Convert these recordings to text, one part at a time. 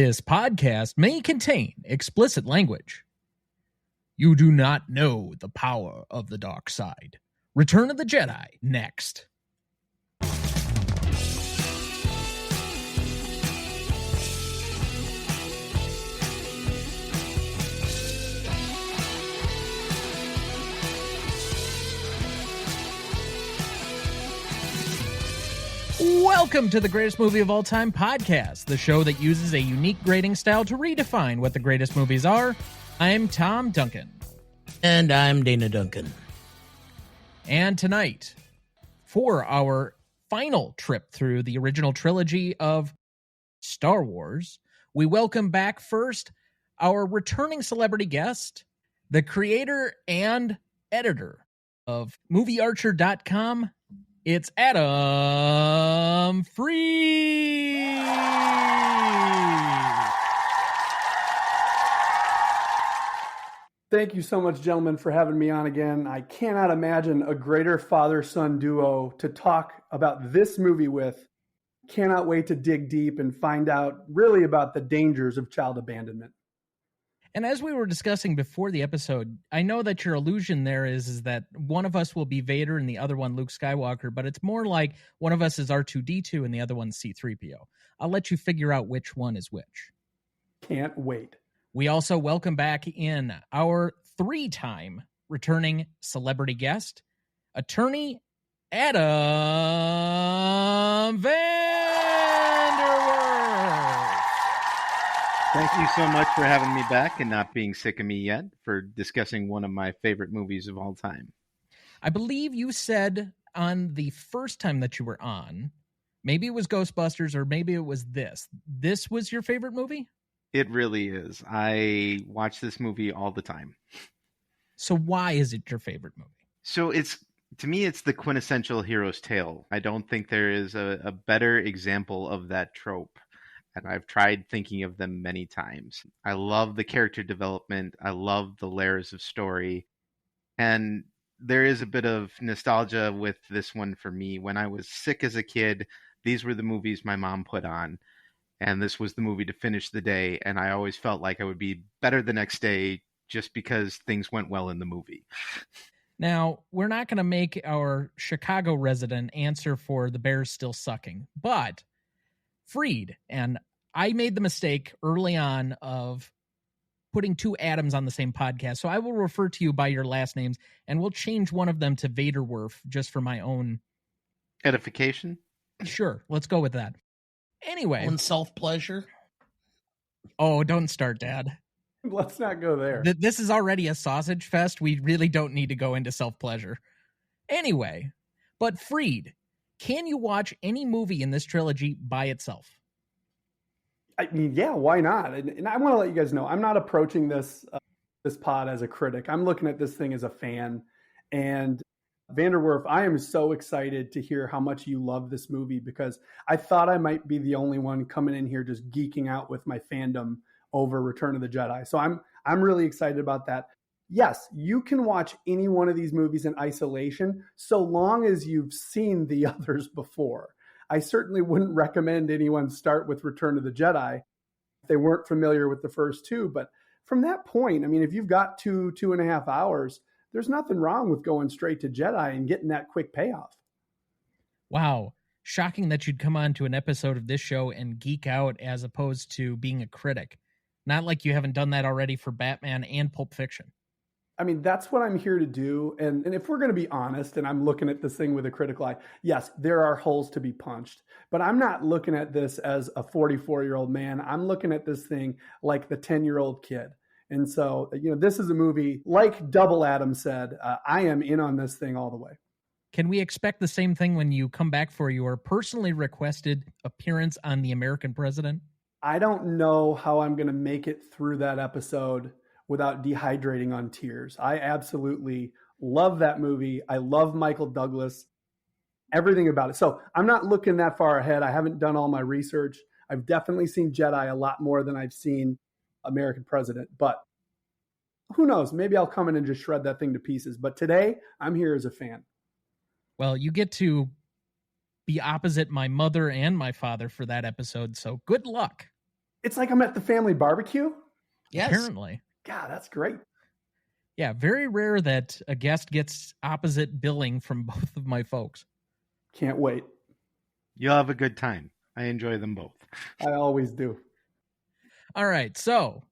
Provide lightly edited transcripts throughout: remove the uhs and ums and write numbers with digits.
This podcast may contain explicit language. You do not know the power of the dark side. Return of the Jedi, next. Welcome to the Greatest Movie of All Time podcast, the show that uses a unique grading style to redefine what the greatest movies are. I'm Tom Duncan. And I'm Dana Duncan. And tonight, for our final trip through the original trilogy of Star Wars, we welcome back first our returning celebrity guest, the creator and editor of MovieArcher.com. It's Adam Freed. Thank you so much, gentlemen, for having me on again. I cannot imagine a greater father-son duo to talk about this movie with. Cannot wait to dig deep and find out really about the dangers of child abandonment. And as we were discussing before the episode, I know that your illusion there is that one of us will be Vader and the other one Luke Skywalker, but it's more like one of us is R2-D2 and the other one's C-3PO. I'll let you figure out which one is which. Can't wait. We also welcome back in our three-time returning celebrity guest, attorney Adam Vanderwerff. Thank you so much for having me back and not being sick of me yet, for discussing one of my favorite movies of all time. I believe you said on the first time that you were on, maybe it was Ghostbusters or maybe it was this. This was your favorite movie? It really is. I watch this movie all the time. So why is it your favorite movie? So to me, it's the quintessential hero's tale. I don't think there is a better example of that trope. And I've tried thinking of them many times. I love the character development. I love the layers of story. And there is a bit of nostalgia with this one for me. When I was sick as a kid, these were the movies my mom put on. And this was the movie to finish the day. And I always felt like I would be better the next day just because things went well in the movie. Now, we're not going to make our Chicago resident answer for the Bears still sucking, but Freed, and I made the mistake early on of putting two Adams on the same podcast, so I will refer to you by your last names, and we'll change one of them to Vaderwerff just for my own edification. Sure, let's go with that. Anyway. On self-pleasure? Oh, don't start, Dad. Let's not go there. This is already a sausage fest. We really don't need to go into self-pleasure. Anyway, but Freed. Can you watch any movie in this trilogy by itself? I mean, yeah, why not? And I want to let you guys know, I'm not approaching this pod as a critic. I'm looking at this thing as a fan. And Vanderwerff, I am so excited to hear how much you love this movie, because I thought I might be the only one coming in here just geeking out with my fandom over Return of the Jedi. So I'm really excited about that. Yes, you can watch any one of these movies in isolation so long as you've seen the others before. I certainly wouldn't recommend anyone start with Return of the Jedi if they weren't familiar with the first two. But from that point, I mean, if you've got 2.5 hours, there's nothing wrong with going straight to Jedi and getting that quick payoff. Wow. Shocking that you'd come on to an episode of this show and geek out as opposed to being a critic. Not like you haven't done that already for Batman and Pulp Fiction. I mean, that's what I'm here to do. And if we're going to be honest, and I'm looking at this thing with a critical eye, yes, there are holes to be punched. But I'm not looking at this as a 44-year-old man. I'm looking at this thing like the 10-year-old kid. And so, this is a movie, like Double Adam said, I am in on this thing all the way. Can we expect the same thing when you come back for your personally requested appearance on The American President? I don't know how I'm going to make it through that episode without dehydrating on tears. I absolutely love that movie. I love Michael Douglas, everything about it. So I'm not looking that far ahead. I haven't done all my research. I've definitely seen Jedi a lot more than I've seen American President, but who knows? Maybe I'll come in and just shred that thing to pieces. But today I'm here as a fan. Well, you get to be opposite my mother and my father for that episode, so good luck. It's like I'm at the family barbecue. Yes. Apparently. God, that's great. Yeah, very rare that a guest gets opposite billing from both of my folks. Can't wait. You'll have a good time. I enjoy them both. I always do. All right, so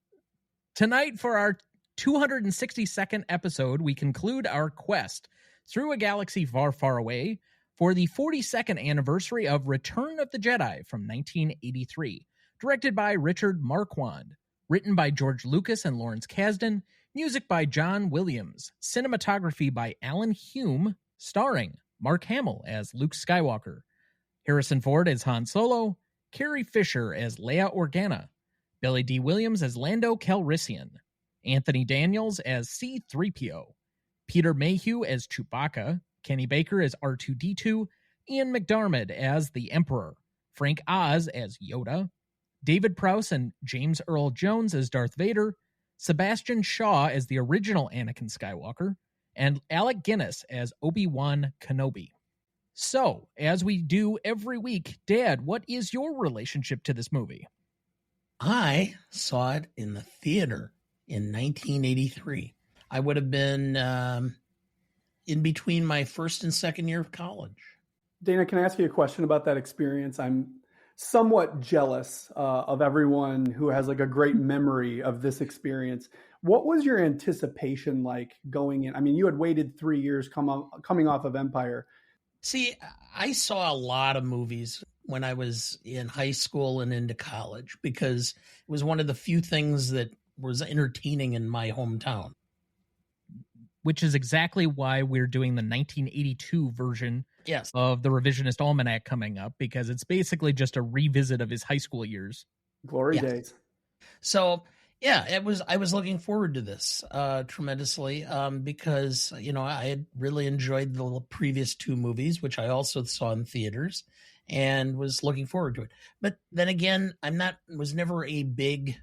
tonight for our 262nd episode, we conclude our quest through a galaxy far, far away for the 42nd anniversary of Return of the Jedi from 1983, directed by Richard Marquand, written by George Lucas and Lawrence Kasdan, music by John Williams, cinematography by Alan Hume, starring Mark Hamill as Luke Skywalker, Harrison Ford as Han Solo, Carrie Fisher as Leia Organa, Billy D. Williams as Lando Calrissian, Anthony Daniels as C-3PO, Peter Mayhew as Chewbacca, Kenny Baker as R2-D2, Ian McDiarmid as the Emperor, Frank Oz as Yoda, David Prowse and James Earl Jones as Darth Vader, Sebastian Shaw as the original Anakin Skywalker, and Alec Guinness as Obi-Wan Kenobi. So, as we do every week, Dad, what is your relationship to this movie? I saw it in the theater in 1983. I would have been in between my first and second year of college. Dana, can I ask you a question about that experience? I'm somewhat jealous of everyone who has like a great memory of this experience. What was your anticipation like going in? I mean, you had waited 3 years coming off of Empire. See, I saw a lot of movies when I was in high school and into college because it was one of the few things that was entertaining in my hometown. Which is exactly why we're doing the 1982 version Yes. of the Revisionist Almanac coming up, because it's basically just a revisit of his high school years. Glory days. So, yeah, I was looking forward to this tremendously because, I had really enjoyed the previous two movies, which I also saw in theaters, and was looking forward to it. But then again, was never a big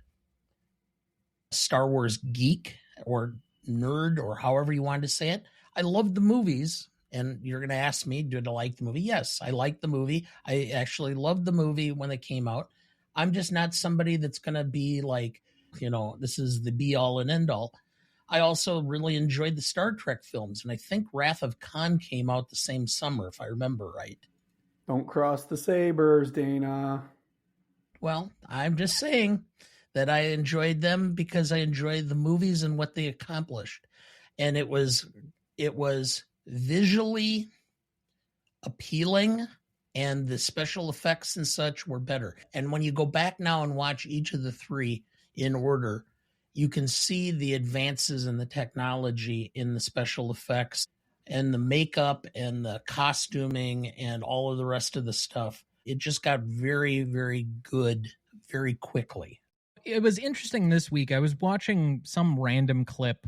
Star Wars geek or nerd or however you wanted to say it. I loved the movies, and you're going to ask me, did I like the movie? Yes, I liked the movie. I actually loved the movie when it came out. I'm just not somebody that's going to be like, this is the be all and end all. I also really enjoyed the Star Trek films, and I think Wrath of Khan came out the same summer, if I remember right. Don't cross the sabers, Dana. Well, I'm just saying that I enjoyed them because I enjoyed the movies and what they accomplished. And it was visually appealing, and the special effects and such were better. And when you go back now and watch each of the three in order, you can see the advances in the technology in the special effects and the makeup and the costuming and all of the rest of the stuff. It just got very, very good very quickly. It was interesting this week. I was watching some random clip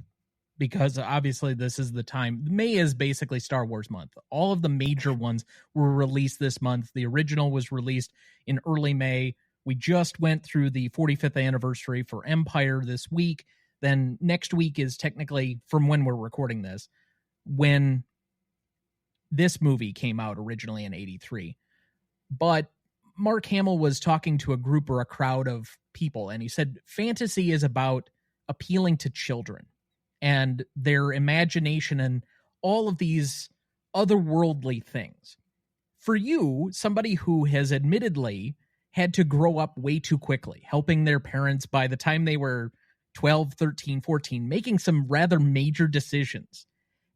because obviously this is the time. May is basically Star Wars month. All of the major ones were released this month. The original was released in early May. We just went through the 45th anniversary for Empire this week. Then next week is technically from when we're recording this, when this movie came out originally in 83. But Mark Hamill was talking to a group or a crowd of people, and he said fantasy is about appealing to children and their imagination and all of these otherworldly things. For you, somebody who has admittedly had to grow up way too quickly, helping their parents by the time they were 12, 13, 14, making some rather major decisions,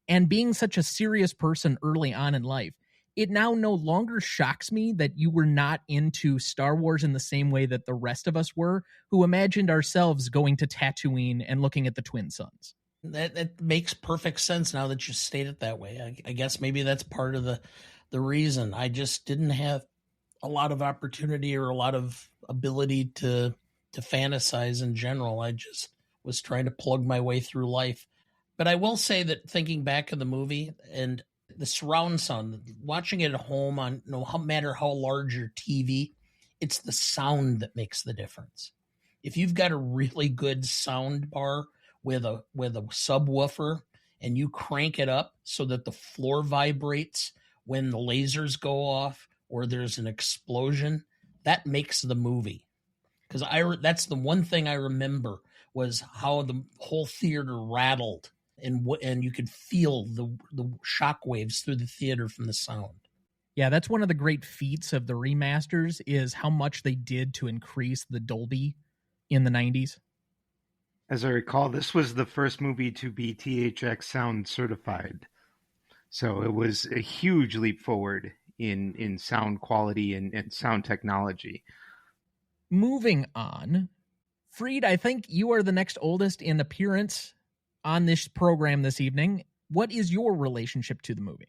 and being such a serious person early on in life, it now no longer shocks me that you were not into Star Wars in the same way that the rest of us were, who imagined ourselves going to Tatooine and looking at the twin suns. That makes perfect sense now that you state it that way. I guess maybe that's part of the reason. I just didn't have a lot of opportunity or a lot of ability to fantasize in general. I just was trying to plug my way through life. But I will say that thinking back of the movie and the surround sound, watching it at home on no matter how large your TV, it's the sound that makes the difference. If you've got a really good sound bar with a subwoofer and you crank it up so that the floor vibrates when the lasers go off or there's an explosion, that makes the movie. because that's the one thing I remember was how the whole theater rattled, and you could feel the shock waves through the theater from the sound. Yeah, that's one of the great feats of the remasters is how much they did to increase the Dolby in the 90s. As I recall, this was the first movie to be THX sound certified. So it was a huge leap forward in sound quality and sound technology. Moving on, Freed, I think you are the next oldest in appearance on this program this evening. What is your relationship to the movie?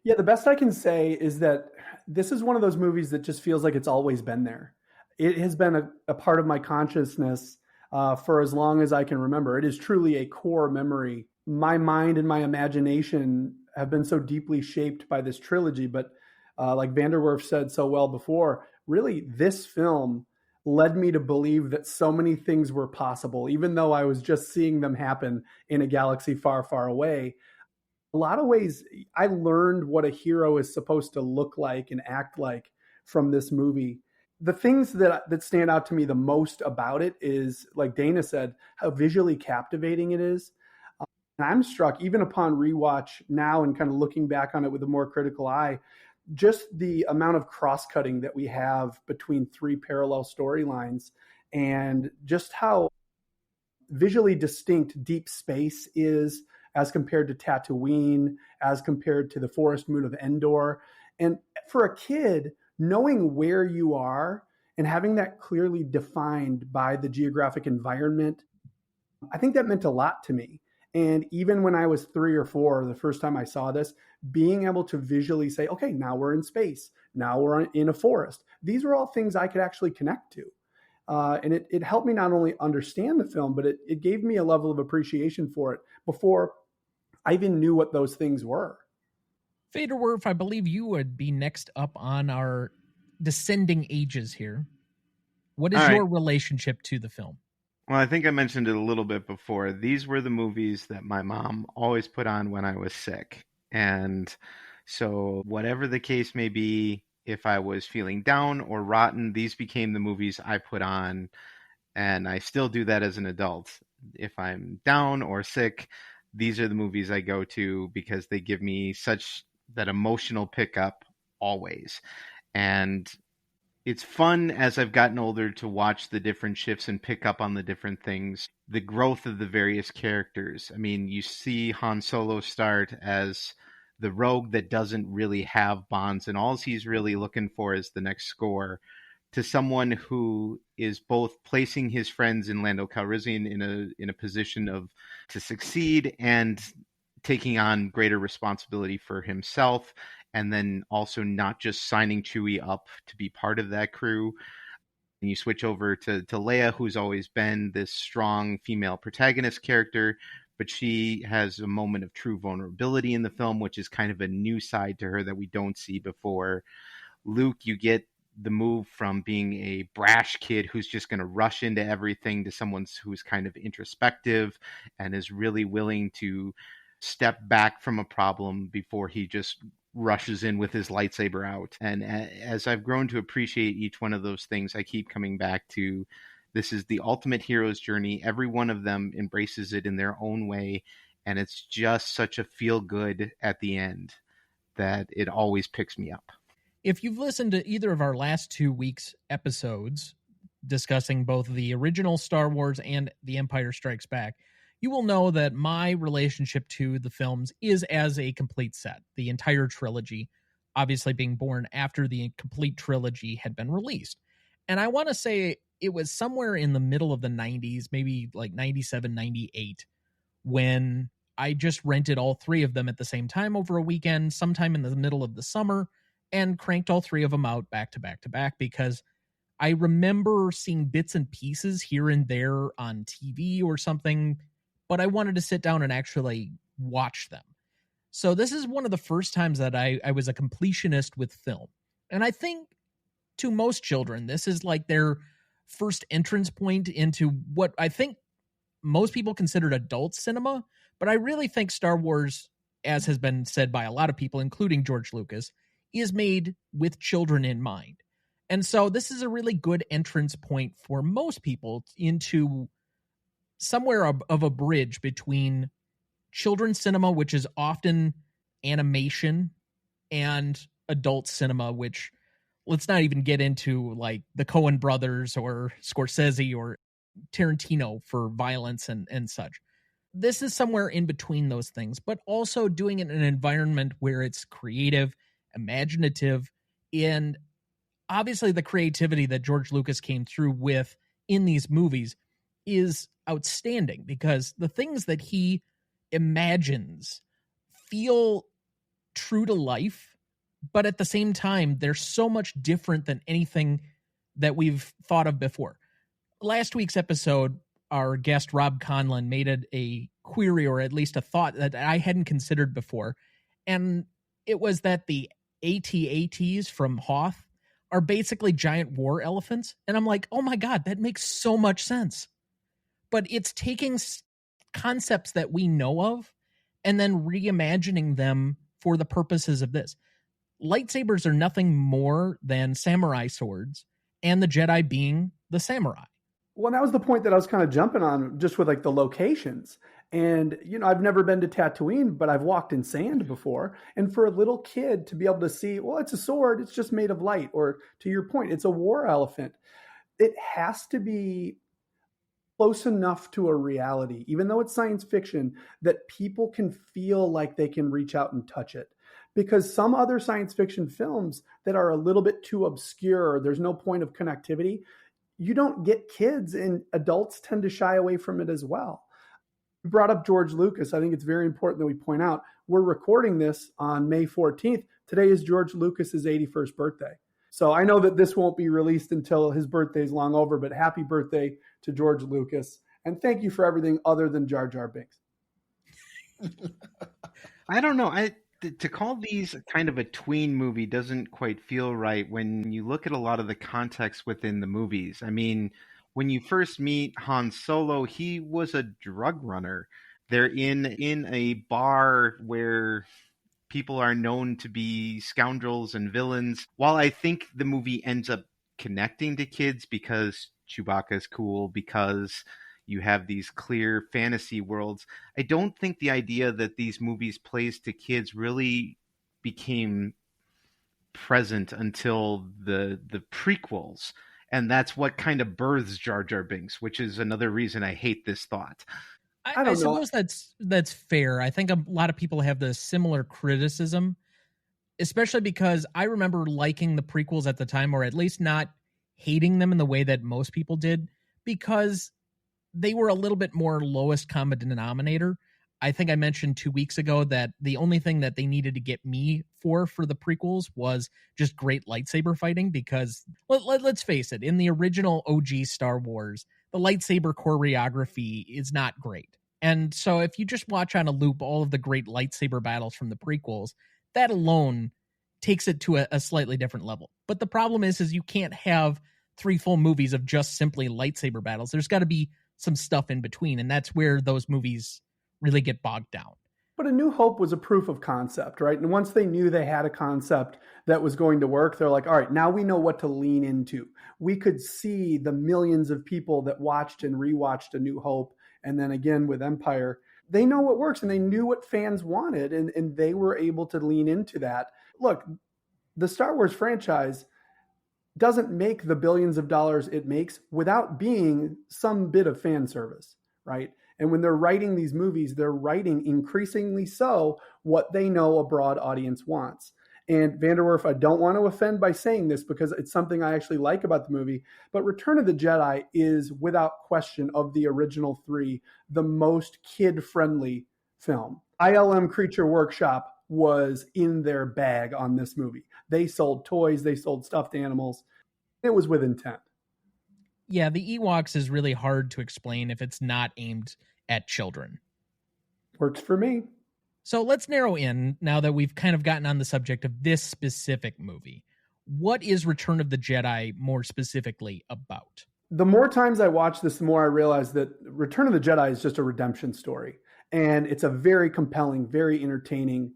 Yeah, the best I can say is that this is one of those movies that just feels like it's always been there. It has been a part of my consciousness for as long as I can remember. It is truly a core memory. My mind and my imagination have been so deeply shaped by this trilogy, but like Vanderwerff said so well before, really this film led me to believe that so many things were possible, even though I was just seeing them happen in a galaxy far, far away. A lot of ways, I learned what a hero is supposed to look like and act like from this movie. The things that stand out to me the most about it is, like Dana said, how visually captivating it is. And I'm struck, even upon rewatch now and kind of looking back on it with a more critical eye, just the amount of cross-cutting that we have between three parallel storylines and just how visually distinct deep space is as compared to Tatooine, as compared to the forest moon of Endor. And for a kid, knowing where you are and having that clearly defined by the geographic environment, I think that meant a lot to me. And even when I was 3 or 4, the first time I saw this, being able to visually say, okay, now we're in space. Now we're in a forest. These are all things I could actually connect to. And it helped me not only understand the film, but it gave me a level of appreciation for it before I even knew what those things were. Vanderwerff, I believe you would be next up on our descending ages here. What is your relationship to the film? Well, I think I mentioned it a little bit before. These were the movies that my mom always put on when I was sick. And so whatever the case may be, if I was feeling down or rotten, these became the movies I put on. And I still do that as an adult. If I'm down or sick, these are the movies I go to because they give me such that emotional pickup always. And it's fun as I've gotten older to watch the different shifts and pick up on the different things, the growth of the various characters. I mean, you see Han Solo start as the rogue that doesn't really have bonds, and all he's really looking for is the next score, to someone who is both placing his friends in Lando Calrissian in a position of to succeed and taking on greater responsibility for himself, and then also not just signing Chewie up to be part of that crew. And you switch over to Leia, who's always been this strong female protagonist character, but she has a moment of true vulnerability in the film, which is kind of a new side to her that we don't see before. Luke, you get the move from being a brash kid who's just going to rush into everything to someone who's kind of introspective and is really willing to step back from a problem before he just rushes in with his lightsaber out. And as I've grown to appreciate each one of those things, I keep coming back to this is the ultimate hero's journey. Every one of them embraces it in their own way. And it's just such a feel good at the end that it always picks me up. If you've listened to either of our last 2 weeks' episodes discussing both the original Star Wars and The Empire Strikes Back, you will know that my relationship to the films is as a complete set. The entire trilogy, obviously being born after the complete trilogy had been released. And I want to say it was somewhere in the middle of the 90s, maybe like 97, 98, when I just rented all 3 of them at the same time over a weekend, sometime in the middle of the summer, and cranked all 3 of them out back to back to back because I remember seeing bits and pieces here and there on TV or something, but I wanted to sit down and actually watch them. So this is one of the first times that I was a completionist with film. And I think to most children, this is like their first entrance point into what I think most people considered adult cinema. But I really think Star Wars, as has been said by a lot of people, including George Lucas, is made with children in mind. And so this is a really good entrance point for most people into somewhere of a bridge between children's cinema, which is often animation, and adult cinema, which, let's not even get into like the Coen brothers or Scorsese or Tarantino for violence and such. This is somewhere in between those things, but also doing it in an environment where it's creative, imaginative, and obviously the creativity that George Lucas came through with in these movies is outstanding, because the things that he imagines feel true to life, but at the same time, they're so much different than anything that we've thought of before. Last week's episode, our guest Rob Conlon made a query, or at least a thought that I hadn't considered before. And it was that the AT-ATs from Hoth are basically giant war elephants. And I'm like, oh my God, that makes so much sense. But it's taking concepts that we know of and then reimagining them for the purposes of this. Lightsabers are nothing more than samurai swords, and the Jedi being the samurai. Well, that was the point that I was kind of jumping on, just with like the locations. And, I've never been to Tatooine, but I've walked in sand before. And for a little kid to be able to see, well, it's a sword, it's just made of light. Or to your point, it's a war elephant. It has to be close enough to a reality, even though it's science fiction, that people can feel like they can reach out and touch it. Because some other science fiction films that are a little bit too obscure, there's no point of connectivity, you don't get kids, and adults tend to shy away from it as well. You brought up George Lucas. I think it's very important that we point out, we're recording this on May 14th. Today is George Lucas's 81st birthday. So I know that this won't be released until his birthday is long over, but happy birthday to George Lucas. And thank you for everything other than Jar Jar Binks. I don't know. To call these kind of a tween movie doesn't quite feel right when you look at a lot of the context within the movies. I mean, when you first meet Han Solo, he was a drug runner. They're in a bar where people are known to be scoundrels and villains. While I think the movie ends up connecting to kids because Chewbacca is cool, because you have these clear fantasy worlds, I don't think the idea that these movies plays to kids really became present until the prequels. And that's what kind of births Jar Jar Binks, which is another reason I hate this thought. I suppose that's fair. I think a lot of people have the similar criticism, especially because I remember liking the prequels at the time, or at least not hating them in the way that most people did, because they were a little bit more lowest common denominator. I think I mentioned 2 weeks ago that the only thing that they needed to get me for the prequels was just great lightsaber fighting, because let's face it, in the original OG Star Wars, the lightsaber choreography is not great. And so if you just watch on a loop all of the great lightsaber battles from the prequels, that alone takes it to a slightly different level. But the problem is you can't have 3 full movies of just simply lightsaber battles. There's got to be some stuff in between, and that's where those movies really get bogged down. But A New Hope was a proof of concept, right? And once they knew they had a concept that was going to work, they're like, all right, now we know what to lean into. We could see the millions of people that watched and rewatched A New Hope, and then again with Empire. They know what works, and they knew what fans wanted, and they were able to lean into that. Look, the Star Wars franchise doesn't make the billions of dollars it makes without being some bit of fan service, right? And when they're writing these movies, they're writing increasingly so what they know a broad audience wants. And Vanderwerff, I don't want to offend by saying this because it's something I actually like about the movie, but Return of the Jedi is, without question, of the original 3, the most kid-friendly film. ILM Creature Workshop was in their bag on this movie. They sold toys, they sold stuffed animals. It was with intent. Yeah, the Ewoks is really hard to explain if it's not aimed at children. Works for me. So let's narrow in, now that we've kind of gotten on the subject of this specific movie. What is Return of the Jedi more specifically about? The more times I watch this, the more I realize that Return of the Jedi is just a redemption story. And it's a very compelling, very entertaining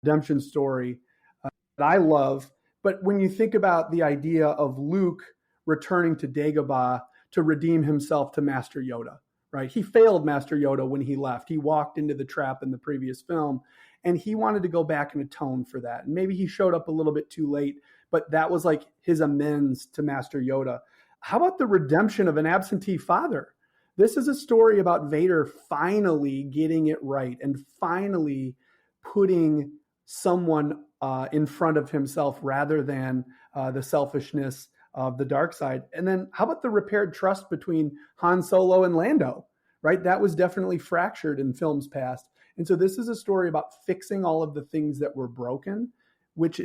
redemption story that I love But when you think about the idea of Luke returning to Dagobah to redeem himself to Master Yoda, right? He failed Master Yoda when he left. He walked into the trap in the previous film, and he wanted to go back and atone for that. And maybe he showed up a little bit too late, but that was like his amends to Master Yoda. How about the redemption of an absentee father? This is a story about Vader finally getting it right and finally putting someone in front of himself rather than the selfishness of the dark side. And then how about the repaired trust between Han Solo and Lando, right? That was definitely fractured in films past. And so this is a story about fixing all of the things that were broken, which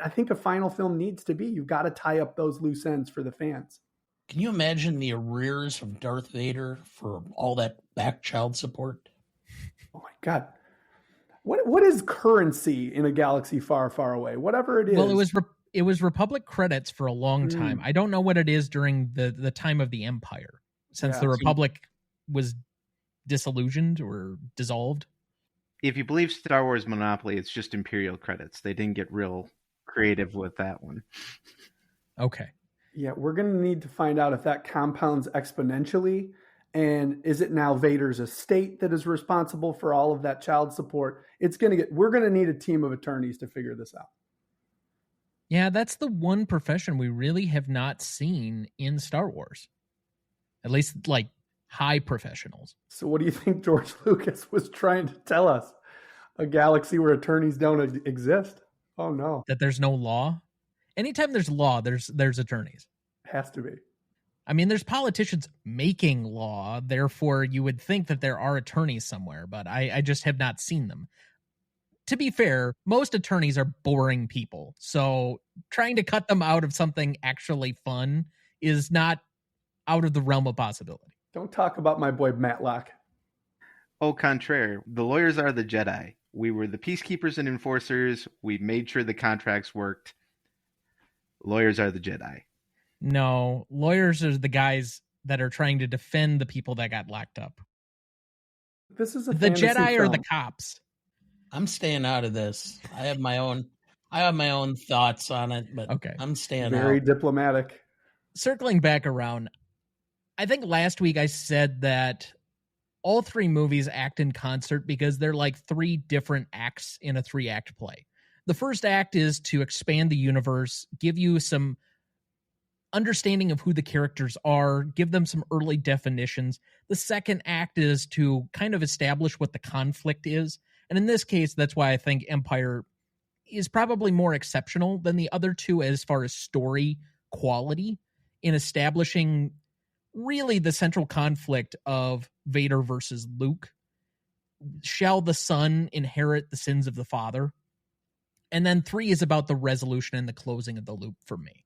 I think a final film needs to be. You've got to tie up those loose ends for the fans. Can you imagine the arrears of Darth Vader for all that back child support? Oh my God. What is currency in a galaxy far, far away? Whatever it is. Well, it was Republic credits for a long time. I don't know what it is during the time of the Empire, since the Republic was disillusioned or dissolved. If you believe Star Wars Monopoly, it's just Imperial credits. They didn't get real creative with that one. Okay. Yeah, we're going to need to find out if that compounds exponentially. And is it now Vader's estate that is responsible for all of that child support? We're going to need a team of attorneys to figure this out. Yeah, that's the one profession we really have not seen in Star Wars. At least like high professionals. So what do you think George Lucas was trying to tell us? A galaxy where attorneys don't exist? Oh no. That there's no law? Anytime there's law, there's attorneys. Has to be. I mean, there's politicians making law, therefore you would think that there are attorneys somewhere, but I just have not seen them. To be fair, most attorneys are boring people, so trying to cut them out of something actually fun is not out of the realm of possibility. Don't talk about my boy Matlock. Au contraire, the lawyers are the Jedi. We were the peacekeepers and enforcers. We made sure the contracts worked. Lawyers are the Jedi. No, lawyers are the guys that are trying to defend the people that got locked up. This is the Jedi or the cops. I'm staying out of this. I have my own thoughts on it, but okay. I'm staying out. Very diplomatic. Circling back around, I think last week I said that all three movies act in concert because they're like three different acts in a 3-act play. The first act is to expand the universe, give you some understanding of who the characters are, give them some early definitions. The second act is to kind of establish what the conflict is. And in this case, that's why I think Empire is probably more exceptional than the other two as far as story quality in establishing really the central conflict of Vader versus Luke. Shall the son inherit the sins of the father? And then 3 is about the resolution and the closing of the loop for me.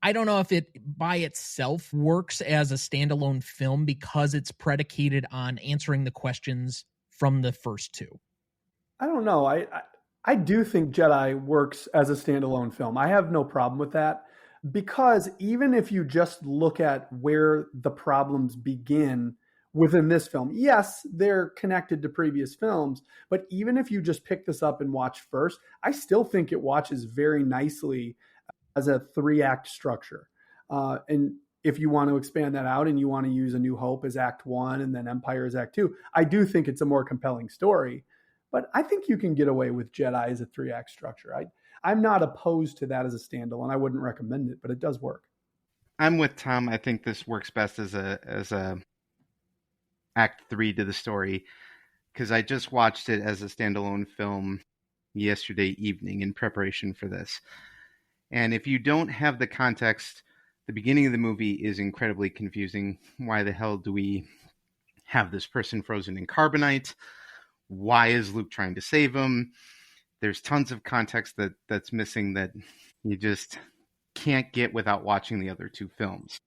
I don't know if it by itself works as a standalone film because it's predicated on answering the questions from the first two. I don't know. I do think Jedi works as a standalone film. I have no problem with that because even if you just look at where the problems begin within this film, yes, they're connected to previous films, but even if you just pick this up and watch first, I still think it watches very nicely as a 3-act structure. And if you want to expand that out and you want to use A New Hope as Act 1 and then Empire as Act 2, I do think it's a more compelling story. But I think you can get away with Jedi as a 3-act structure. I'm not opposed to that as a standalone. I wouldn't recommend it, but it does work. I'm with Tom. I think this works best as a Act 3 to the story because I just watched it as a standalone film yesterday evening in preparation for this. And if you don't have the context, the beginning of the movie is incredibly confusing. Why the hell do we have this person frozen in carbonite? Why is Luke trying to save him? There's tons of context that's missing that you just can't get without watching the other two films.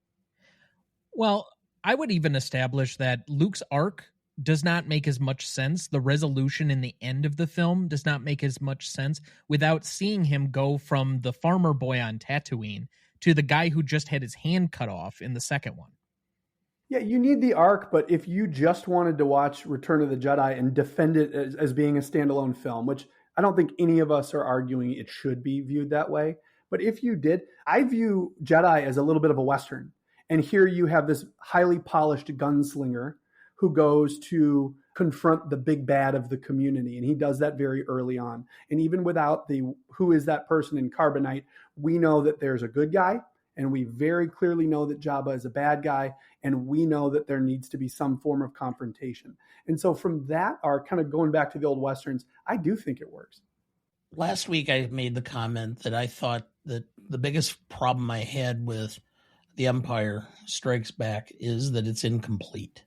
Well, I would even establish that Luke's arc does not make as much sense. The resolution in the end of the film does not make as much sense without seeing him go from the farmer boy on Tatooine to the guy who just had his hand cut off in the second one. Yeah, you need the arc, but if you just wanted to watch Return of the Jedi and defend it as being a standalone film, which I don't think any of us are arguing it should be viewed that way, But if you did, I view Jedi as a little bit of a Western. And here you have this highly polished gunslinger who goes to confront the big bad of the community. And he does that very early on. And even without the who is that person in Carbonite, we know that there's a good guy. And we very clearly know that Jabba is a bad guy. And we know that there needs to be some form of confrontation. And so from that arc, kind of going back to the old Westerns, I do think it works. Last week, I made the comment that I thought that the biggest problem I had with The Empire Strikes Back is that it's incomplete.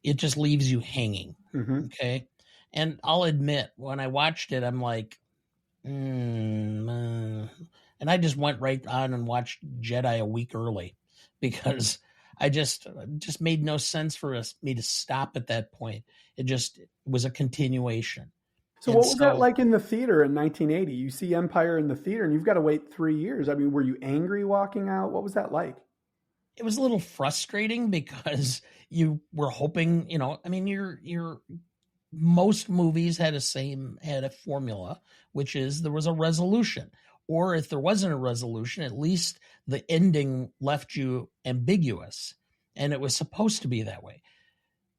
It just leaves you hanging. Mm-hmm. Okay. And I'll admit, when I watched it, I'm like, and I just went right on and watched Jedi a week early because I just made no sense for me to stop at that point. It was a continuation. So what was that like in the theater in 1980? You see Empire in the theater and you've got to wait 3 years. I mean, were you angry walking out? What was that like? It was a little frustrating because you were hoping, I mean, most movies had a formula, which is there was a resolution. Or if there wasn't a resolution, at least the ending left you ambiguous. And it was supposed to be that way.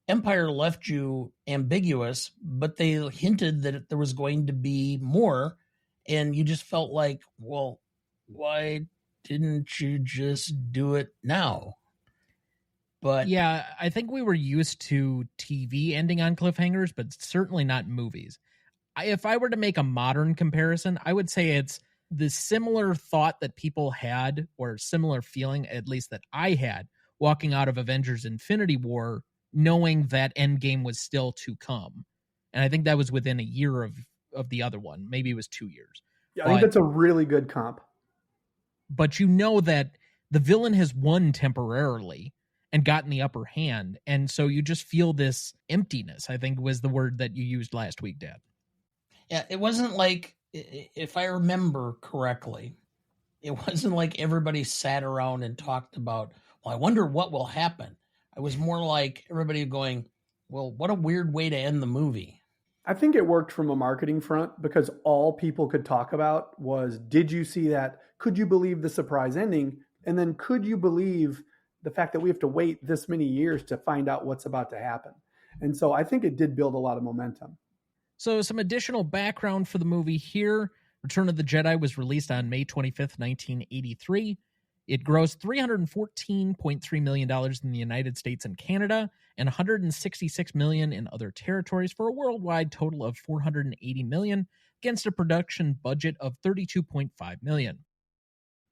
Empire left you ambiguous, but they hinted that there was going to be more. And you just felt like, well, why didn't you just do it now? But yeah, I think we were used to TV ending on cliffhangers, but certainly not movies. If I were to make a modern comparison, I would say it's the similar thought that people had, or similar feeling, at least that I had, walking out of Avengers Infinity War, knowing that Endgame was still to come. And I think that was within a year of the other one. Maybe it was 2 years. Yeah, I think that's a really good comp. But you know that the villain has won temporarily and gotten the upper hand. And so you just feel this emptiness, I think was the word that you used last week, Dad. Yeah, it wasn't like, if I remember correctly, it wasn't like everybody sat around and talked about, well, I wonder what will happen. It was more like everybody going, well, what a weird way to end the movie. I think it worked from a marketing front because all people could talk about was, did you see that? Could you believe the surprise ending? And then could you believe the fact that we have to wait this many years to find out what's about to happen? And so I think it did build a lot of momentum. So some additional background for the movie here. Return of the Jedi was released on May 25th, 1983. It grossed $314.3 million in the United States and Canada and $166 million in other territories for a worldwide total of $480 million against a production budget of $32.5 million.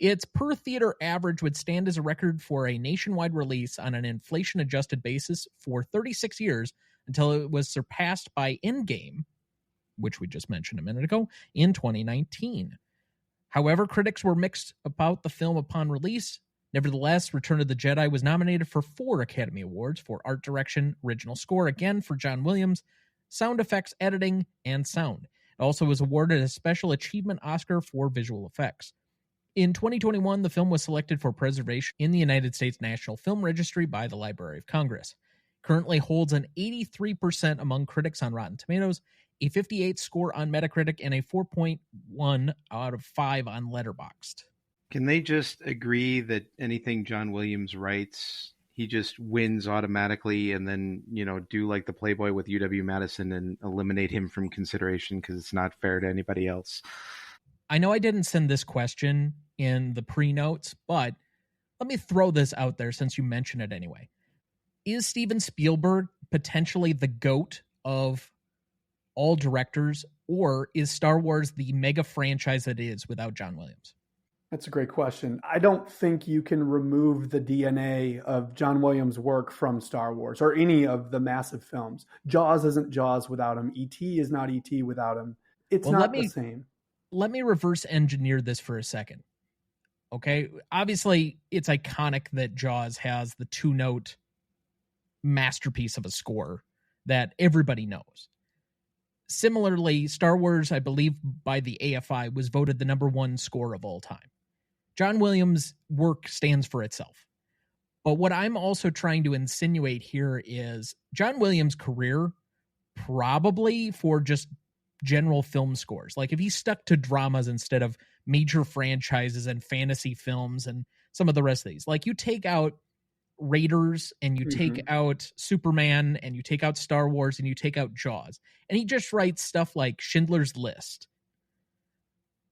Its per theater average would stand as a record for a nationwide release on an inflation-adjusted basis for 36 years until it was surpassed by Endgame, which we just mentioned a minute ago, in 2019. However, critics were mixed about the film upon release. Nevertheless, Return of the Jedi was nominated for 4 Academy Awards for art direction, original score, again for John Williams, sound effects, editing, and sound. It also was awarded a Special Achievement Oscar for visual effects. In 2021, the film was selected for preservation in the United States National Film Registry by the Library of Congress. Currently holds an 83% among critics on Rotten Tomatoes, a 58 score on Metacritic, and a 4.1 out of 5 on Letterboxd. Can they just agree that anything John Williams writes, he just wins automatically, and then, do like the Playboy with UW-Madison and eliminate him from consideration because it's not fair to anybody else? I know I didn't send this question in the pre-notes, but let me throw this out there since you mentioned it anyway. Is Steven Spielberg potentially the GOAT of all directors, or is Star Wars the mega franchise that it is without John Williams? That's a great question. I don't think you can remove the DNA of John Williams' work from Star Wars or any of the massive films. Jaws isn't Jaws without him. E.T. is not E.T. without him. It's not the same. Let me reverse engineer this for a second. Okay? Obviously, it's iconic that Jaws has the 2-note masterpiece of a score that everybody knows. Similarly, Star Wars, I believe by the AFI, was voted the #1 score of all time. John Williams' work stands for itself. But what I'm also trying to insinuate here is John Williams' career, probably for just general film scores. Like if he stuck to dramas instead of major franchises and fantasy films and some of the rest of these. Like you take out Raiders and you take out Superman and you take out Star Wars and you take out Jaws, and he just writes stuff like Schindler's List.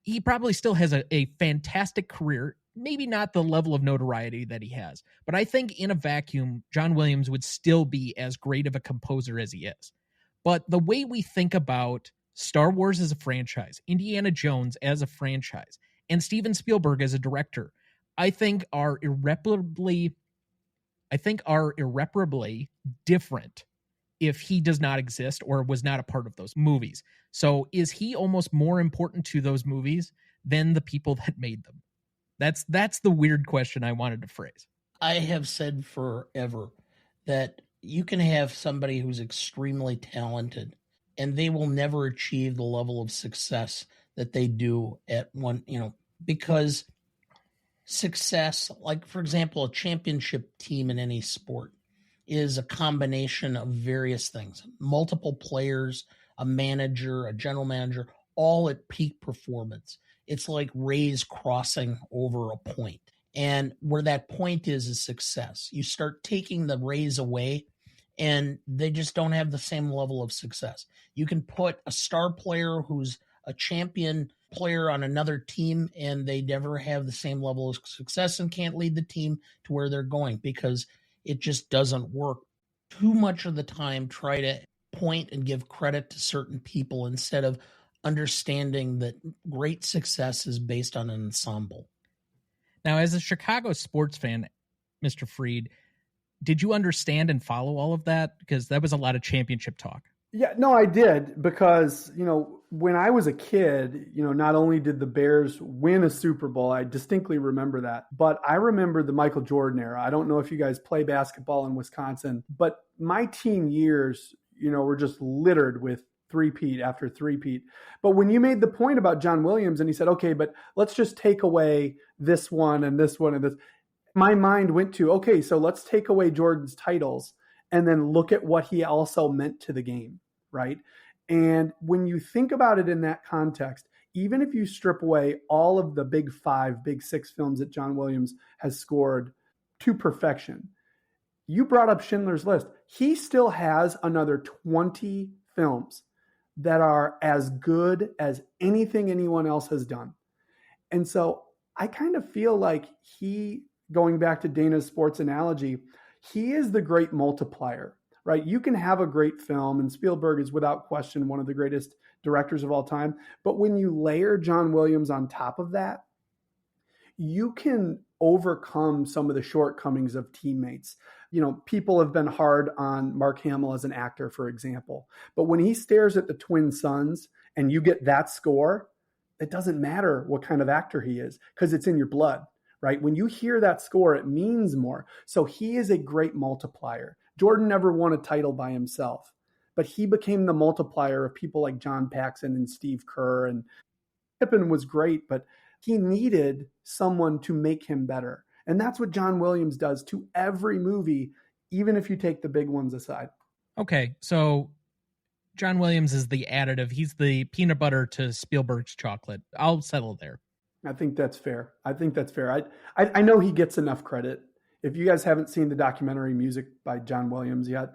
He probably still has a fantastic career, maybe not the level of notoriety that he has, but I think in a vacuum, John Williams would still be as great of a composer as he is. But the way we think about Star Wars as a franchise, Indiana Jones as a franchise, and Steven Spielberg as a director, I think are irreparably different if he does not exist or was not a part of those movies. So is he almost more important to those movies than the people that made them? That's the weird question I wanted to phrase. I have said forever that you can have somebody who's extremely talented and they will never achieve the level of success that they do at one, because success, like for example, a championship team in any sport is a combination of various things, multiple players, a manager, a general manager, all at peak performance. It's like rays crossing over a point. And where that point is success. You start taking the rays away and they just don't have the same level of success. You can put a star player who's a champion player on another team and they never have the same level of success and can't lead the team to where they're going because it just doesn't work. Too much of the time, try to point and give credit to certain people instead of understanding that great success is based on an ensemble. Now, as a Chicago sports fan, Mr. Freed, did you understand and follow all of that? Because that was a lot of championship talk. Yeah, no, I did because, when I was a kid, not only did the Bears win a Super Bowl, I distinctly remember that, but I remember the Michael Jordan era. I don't know if you guys play basketball in Wisconsin, but my teen years, were just littered with three-peat after three-peat. But when you made the point about John Williams and he said, okay, but let's just take away this one and this one and this, my mind went to, okay, so let's take away Jordan's titles and then look at what he also meant to the game, right? And when you think about it in that context, even if you strip away all of the big 5, big 6 films that John Williams has scored to perfection, you brought up Schindler's List. He still has another 20 films that are as good as anything anyone else has done. And so I kind of feel like he, going back to Dana's sports analogy, he is the great multiplier, right? You can have a great film, and Spielberg is without question one of the greatest directors of all time. But when you layer John Williams on top of that, you can overcome some of the shortcomings of teammates. People have been hard on Mark Hamill as an actor, for example. But when he stares at the twin suns and you get that score, it doesn't matter what kind of actor he is because it's in your blood, right? When you hear that score, it means more. So he is a great multiplier. Jordan never won a title by himself, but he became the multiplier of people like John Paxson and Steve Kerr. And Pippen was great, but he needed someone to make him better. And that's what John Williams does to every movie, even if you take the big ones aside. Okay, so John Williams is the additive. He's the peanut butter to Spielberg's chocolate. I'll settle there. I think that's fair. I know he gets enough credit. If you guys haven't seen the documentary Music by John Williams yet,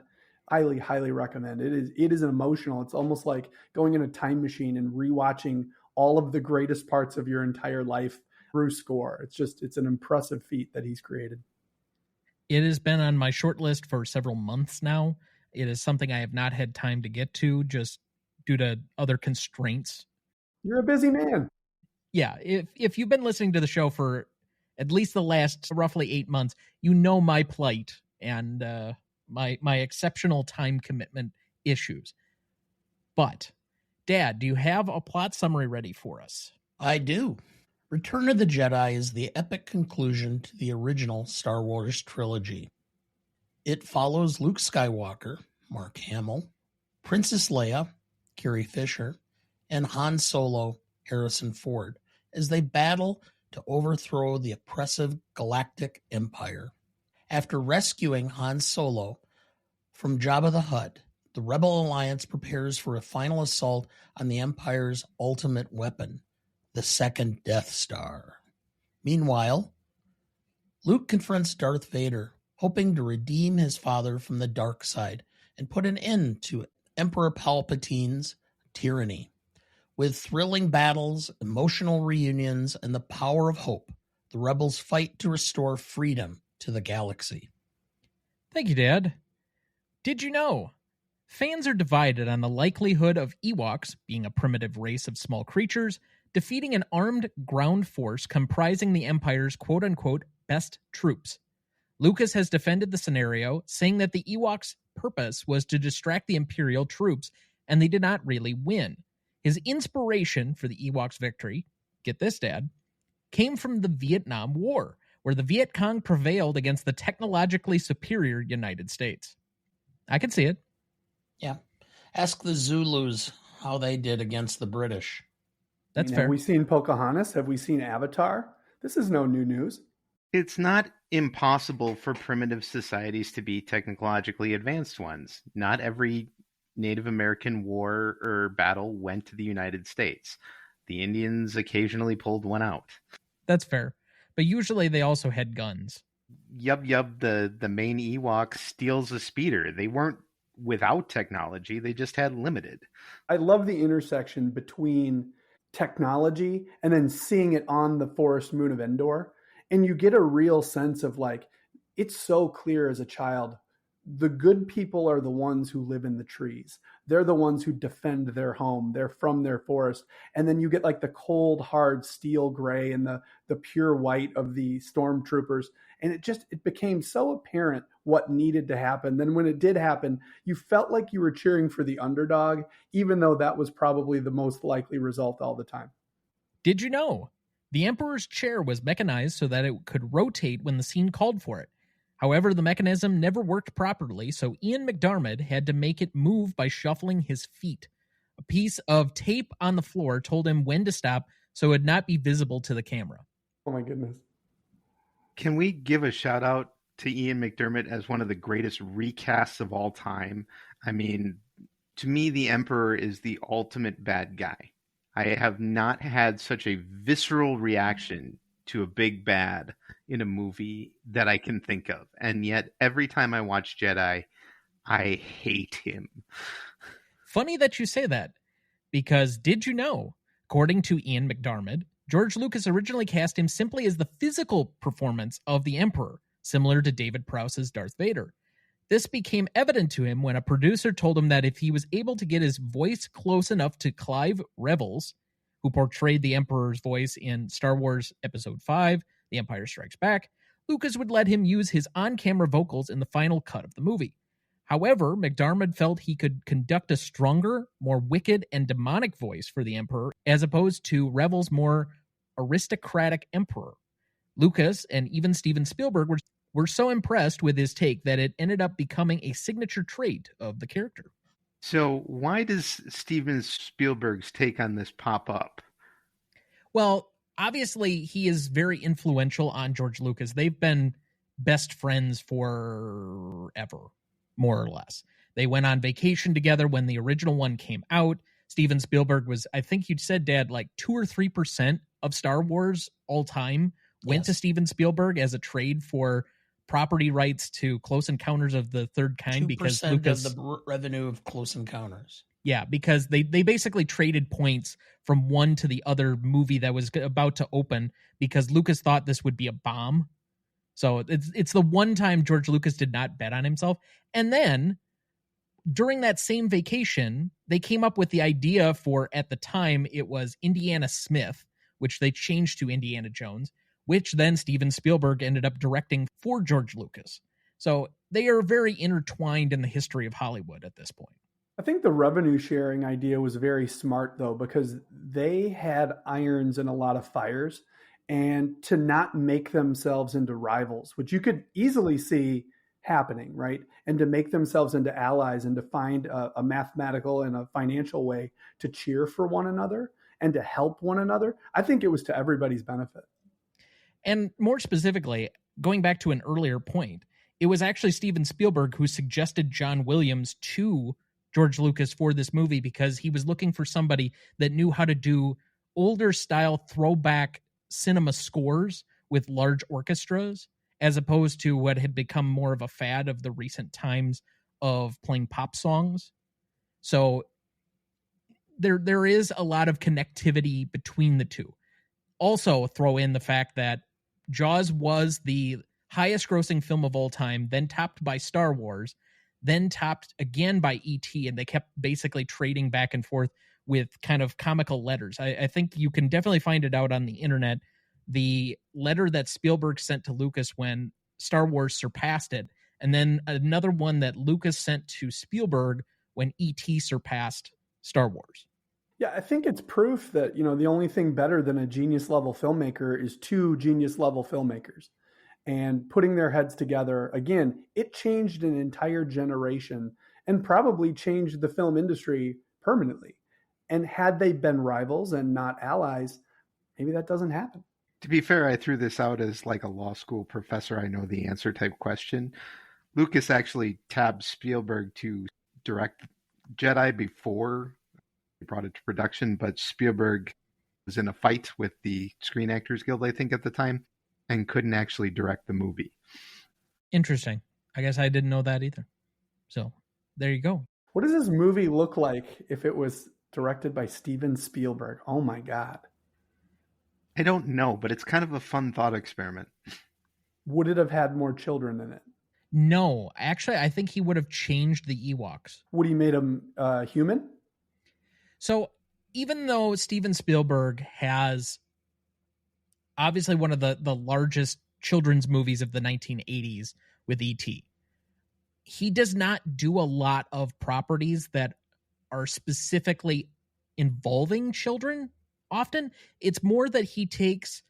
highly, highly recommend it. It is emotional. It's almost like going in a time machine and rewatching all of the greatest parts of your entire life through score. It's an impressive feat that he's created. It has been on my short list for several months now. It is something I have not had time to get to just due to other constraints. You're a busy man. Yeah. If you've been listening to the show for at least the last roughly 8 months, you know my plight and my exceptional time commitment issues. But Dad, do you have a plot summary ready for us? I do. Return of the Jedi is the epic conclusion to the original Star Wars trilogy. It follows Luke Skywalker, Mark Hamill, Princess Leia, Carrie Fisher, and Han Solo, Harrison Ford, as they battle to overthrow the oppressive Galactic Empire. After rescuing Han Solo from Jabba the Hutt, the Rebel Alliance prepares for a final assault on the Empire's ultimate weapon, the second Death Star. Meanwhile, Luke confronts Darth Vader, hoping to redeem his father from the dark side and put an end to Emperor Palpatine's tyranny. With thrilling battles, emotional reunions, and the power of hope, the rebels fight to restore freedom to the galaxy. Thank you, Dad. Did you know? Fans are divided on the likelihood of Ewoks, being a primitive race of small creatures, defeating an armed ground force comprising the Empire's quote-unquote best troops. Lucas has defended the scenario, saying that the Ewoks' purpose was to distract the Imperial troops, and they did not really win. His inspiration for the Ewoks' victory, get this, Dad, came from the Vietnam War, where the Viet Cong prevailed against the technologically superior United States. I can see it. Yeah. Ask the Zulus how they did against the British. That's fair. Have we seen Pocahontas? Have we seen Avatar? This is no new news. It's not impossible for primitive societies to be technologically advanced ones. Not every Native American war or battle went to the United States. The Indians occasionally pulled one out. That's fair. But usually they also had guns. Yub, the main Ewok steals a speeder. They weren't without technology, they just had limited. I love the intersection between technology and then seeing it on the forest moon of Endor. And you get a real sense of like, it's so clear as a child, the good people are the ones who live in the trees. They're the ones who defend their home. They're from their forest. And then you get like the cold, hard steel gray and the pure white of the stormtroopers. And it became so apparent what needed to happen. Then when it did happen, you felt like you were cheering for the underdog, even though that was probably the most likely result all the time. Did you know? The Emperor's chair was mechanized so that it could rotate when the scene called for it. However, the mechanism never worked properly, so Ian McDiarmid had to make it move by shuffling his feet. A piece of tape on the floor told him when to stop so it would not be visible to the camera. Oh my goodness. Can we give a shout out to Ian McDiarmid as one of the greatest recasts of all time? I mean, to me, the Emperor is the ultimate bad guy. I have not had such a visceral reaction to a big bad in a movie that I can think of. And yet, every time I watch Jedi, I hate him. Funny that you say that, because did you know, according to Ian McDiarmid, George Lucas originally cast him simply as the physical performance of the Emperor, similar to David Prowse's Darth Vader. This became evident to him when a producer told him that if he was able to get his voice close enough to Clive Revels, who portrayed the Emperor's voice in Star Wars Episode 5, The Empire Strikes Back, Lucas would let him use his on-camera vocals in the final cut of the movie. However, McDiarmid felt he could conduct a stronger, more wicked and demonic voice for the Emperor, as opposed to Revels' more aristocratic Emperor. Lucas and even Steven Spielberg were so impressed with his take that it ended up becoming a signature trait of the character. So why does Steven Spielberg's take on this pop up? Well, obviously, he is very influential on George Lucas. They've been best friends forever, more or less. They went on vacation together when the original one came out. Steven Spielberg was, I think you said, Dad, like 2 or 3% of Star Wars all time went to Steven Spielberg as a trade for property rights to Close Encounters of the Third Kind, because Lucas of the revenue of Close Encounters. Yeah, because they basically traded points from one to the other movie that was about to open because Lucas thought this would be a bomb. So it's the one time George Lucas did not bet on himself. And then during that same vacation, they came up with the idea for, at the time, it was Indiana Smith, which they changed to Indiana Jones, which then Steven Spielberg ended up directing for George Lucas. So they are very intertwined in the history of Hollywood at this point. I think the revenue sharing idea was very smart, though, because they had irons in a lot of fires, and to not make themselves into rivals, which you could easily see happening, right? And to make themselves into allies and to find a mathematical and a financial way to cheer for one another and to help one another. I think it was to everybody's benefit. And more specifically, going back to an earlier point, it was actually Steven Spielberg who suggested John Williams to George Lucas for this movie because he was looking for somebody that knew how to do older style throwback cinema scores with large orchestras, as opposed to what had become more of a fad of the recent times of playing pop songs. So there is a lot of connectivity between the two. Also throw in the fact that Jaws was the highest grossing film of all time, then topped by Star Wars, then topped again by E.T., and they kept basically trading back and forth with kind of comical letters. I think you can definitely find it out on the internet. The letter that Spielberg sent to Lucas when Star Wars surpassed it, and then another one that Lucas sent to Spielberg when E.T. surpassed Star Wars. Yeah, I think it's proof that, the only thing better than a genius level filmmaker is two genius level filmmakers. And putting their heads together, again, it changed an entire generation and probably changed the film industry permanently. And had they been rivals and not allies, maybe that doesn't happen. To be fair, I threw this out as like a law school professor I know the answer type question. Lucas actually tabbed Spielberg to direct Jedi before he brought it to production, but Spielberg was in a fight with the Screen Actors Guild, I think, at the time, and couldn't actually direct the movie. Interesting. I guess I didn't know that either. So there you go. What does this movie look like if it was directed by Steven Spielberg? Oh my God. I don't know, but it's kind of a fun thought experiment. Would it have had more children in it? No, actually, I think he would have changed the Ewoks. Would he made them human? So even though Steven Spielberg has obviously one of the largest children's movies of the 1980s with E.T., he does not do a lot of properties that are specifically involving children. Often it's more that he takes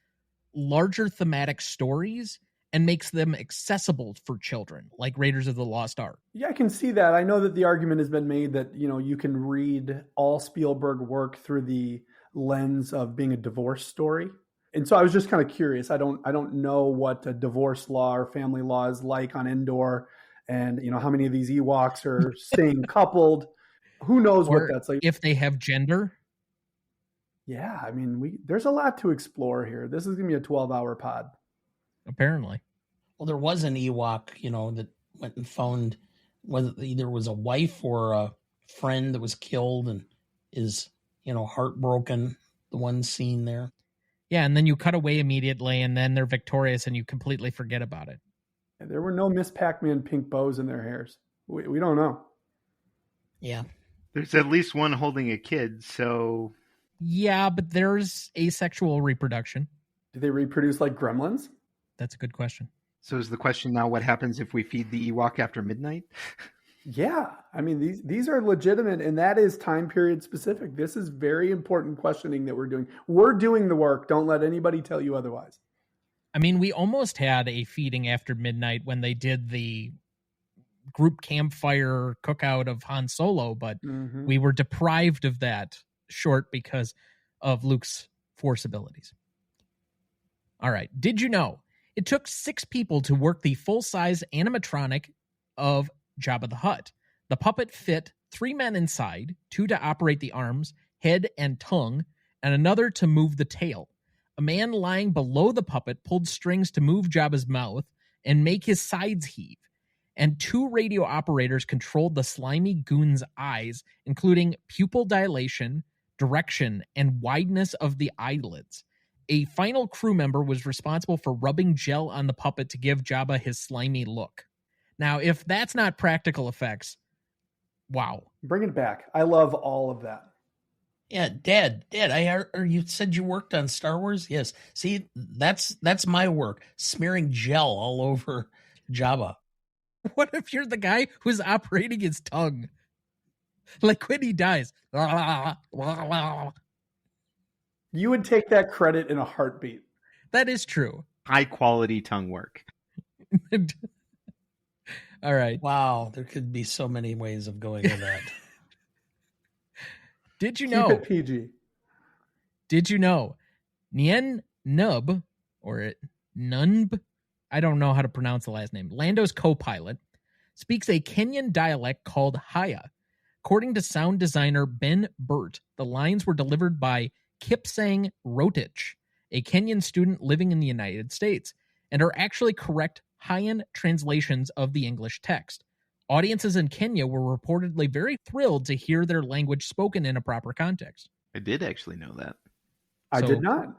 larger thematic stories and makes them accessible for children, like Raiders of the Lost Ark. Yeah, I can see that. I know that the argument has been made that, you can read all Spielberg work through the lens of being a divorce story. And so I was just kind of curious. I don't know what a divorce law or family law is like on Endor, and how many of these Ewoks are staying coupled. Who knows or what that's like? If they have gender. Yeah, I mean, there's a lot to explore here. This is going to be a 12-hour pod. Apparently. Well, there was an Ewok, that went and found whether either was a wife or a friend that was killed and is, heartbroken. The one scene there. Yeah, and then you cut away immediately, and then they're victorious, and you completely forget about it. There were no Miss Pac-Man pink bows in their hairs. We don't know. Yeah. There's at least one holding a kid, so... Yeah, but there's asexual reproduction. Do they reproduce like gremlins? That's a good question. So is the question now, what happens if we feed the Ewok after midnight? Yeah, I mean, these are legitimate, and that is time period specific. This is very important questioning that we're doing. We're doing the work. Don't let anybody tell you otherwise. I mean, we almost had a feeding after midnight when they did the group campfire cookout of Han Solo, but we were deprived of that short because of Luke's Force abilities. All right. Did you know it took 6 people to work the full-size animatronic of Jabba the Hutt? The puppet fit 3 men inside, 2 to operate the arms, head, and tongue, and another to move the tail. A man lying below the puppet pulled strings to move Jabba's mouth and make his sides heave. And 2 radio operators controlled the slimy goon's eyes, including pupil dilation, direction, and wideness of the eyelids. A final crew member was responsible for rubbing gel on the puppet to give Jabba his slimy look. Now, if that's not practical effects, wow. Bring it back. I love all of that. Yeah, Dad, you said you worked on Star Wars? Yes. See, that's my work, smearing gel all over Jabba. What if you're the guy who's operating his tongue? Like when he dies. You would take that credit in a heartbeat. That is true. High quality tongue work. All right. Wow, there could be so many ways of going with that. Did you Keep know? it PG. Did you know? Nien Nub, or Nunb, I don't know how to pronounce the last name, Lando's co-pilot, speaks a Kenyan dialect called Haya. According to sound designer Ben Burt, the lines were delivered by Kipsang Rotich, a Kenyan student living in the United States, and are actually correct Haiyan translations of the English text. Audiences in Kenya were reportedly very thrilled to hear their language spoken in a proper context. I did actually know that. I did not.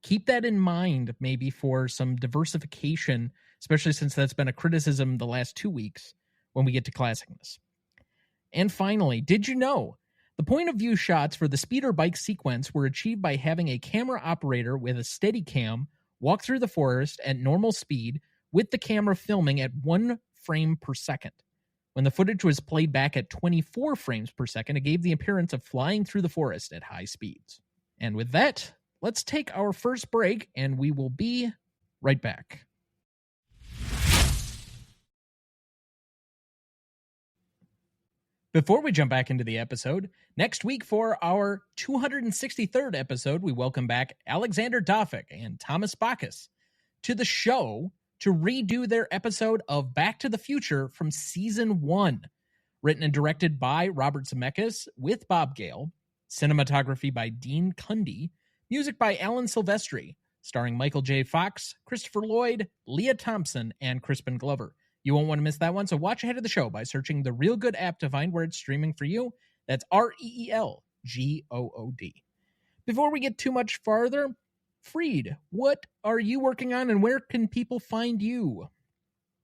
Keep that in mind, maybe for some diversification, especially since that's been a criticism the last 2 weeks when we get to Classicness. And finally, did you know the point of view shots for the speeder bike sequence were achieved by having a camera operator with a steady cam walk through the forest at normal speed with the camera filming at 1 frame per second. When the footage was played back at 24 frames per second, it gave the appearance of flying through the forest at high speeds. And with that, let's take our first break, and we will be right back. Before we jump back into the episode, next week for our 263rd episode, we welcome back Alexander Dofik and Thomas Bacchus to the show to redo their episode of Back to the Future from Season 1. Written and directed by Robert Zemeckis with Bob Gale. Cinematography by Dean Cundy. Music by Alan Silvestri. Starring Michael J. Fox, Christopher Lloyd, Leah Thompson, and Crispin Glover. You won't want to miss that one, so watch ahead of the show by searching the Real Good app to find where it's streaming for you. That's REELGOOD. Before we get too much farther, Freed, what are you working on and where can people find you?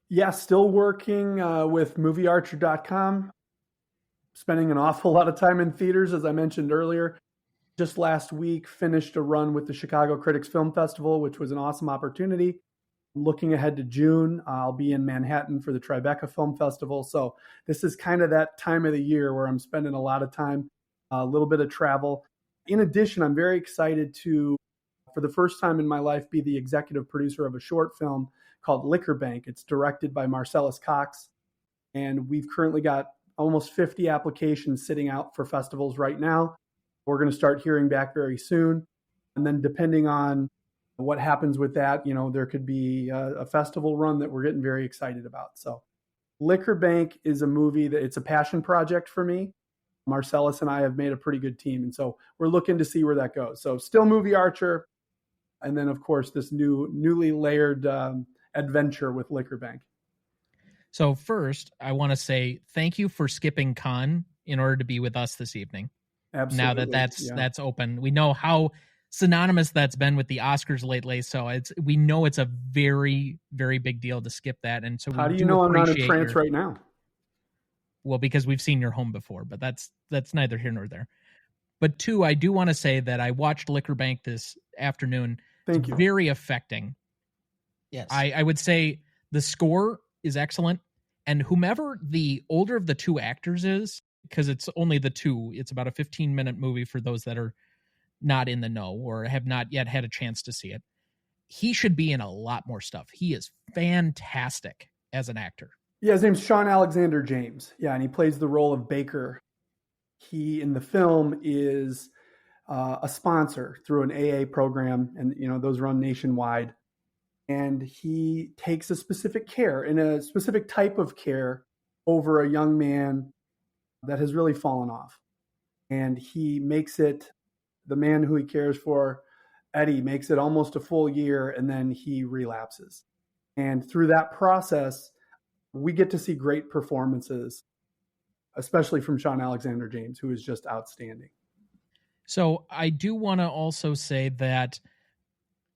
Yeah, still working with moviearcher.com. Spending an awful lot of time in theaters, as I mentioned earlier. Just last week, finished a run with the Chicago Critics Film Festival, which was an awesome opportunity. Looking ahead to June, I'll be in Manhattan for the Tribeca Film Festival. So this is kind of that time of the year where I'm spending a lot of time, a little bit of travel. In addition, I'm very excited to, for the first time in my life, be the executive producer of a short film called Liquor Bank. It's directed by Marcellus Cox, and we've currently got almost 50 applications sitting out for festivals right now. We're going to start hearing back very soon. And then depending on what happens with that, there could be a festival run that we're getting very excited about. So Liquor Bank is a movie that it's a passion project for me. Marcellus and I have made a pretty good team. And so we're looking to see where that goes. So still Movie Archer. And then, of course, this newly layered adventure with Liquor Bank. So first, I want to say thank you for skipping Cannes in order to be with us this evening. Absolutely. Now that that's open, we know how synonymous that's been with the Oscars lately. So we know it's a very, very big deal to skip that. And so how do you know I'm not in France right now? Well, because we've seen your home before, but that's neither here nor there. But two, I do want to say that I watched Liquor Bank this afternoon. Thank you. Very affecting. Yes. I would say the score is excellent. And whomever the older of the two actors is, because it's only the two, it's about a 15-minute movie for those that are not in the know or have not yet had a chance to see it. He should be in a lot more stuff. He is fantastic as an actor. Yeah, his name's Sean Alexander James. Yeah, and he plays the role of Baker. He, in the film, is a sponsor through an AA program, and those run nationwide. And he takes a specific care and a specific type of care over a young man that has really fallen off. And he makes it, the man who he cares for, Eddie, makes it almost a full year, and then he relapses. And through that process, we get to see great performances, especially from Sean Alexander James, who is just outstanding. So I do want to also say that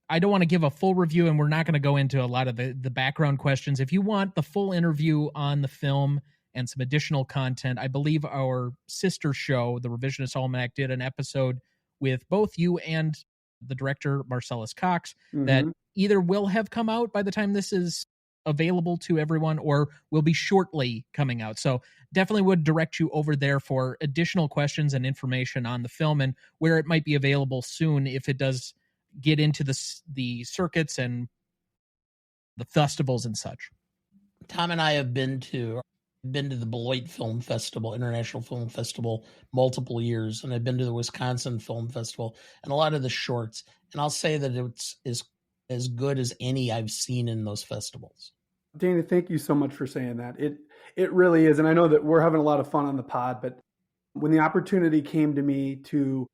I don't want to give a full review, and we're not going to go into a lot of the background questions. If you want the full interview on the film and some additional content, I believe our sister show, The Revisionist Almanac, did an episode with both you and the director, Marcellus Cox, that either will have come out by the time this is available to everyone or will be shortly coming out. So definitely would direct you over there for additional questions and information on the film and where it might be available soon if it does get into the circuits and the festivals and such. Tom and I have been to the Beloit Film Festival, International Film Festival, multiple years, and I've been to the Wisconsin Film Festival and a lot of the shorts. And I'll say that it's as good as any I've seen in those festivals. Dana, thank you so much for saying that. It really is. And I know that we're having a lot of fun on the pod, but When the opportunity came to me to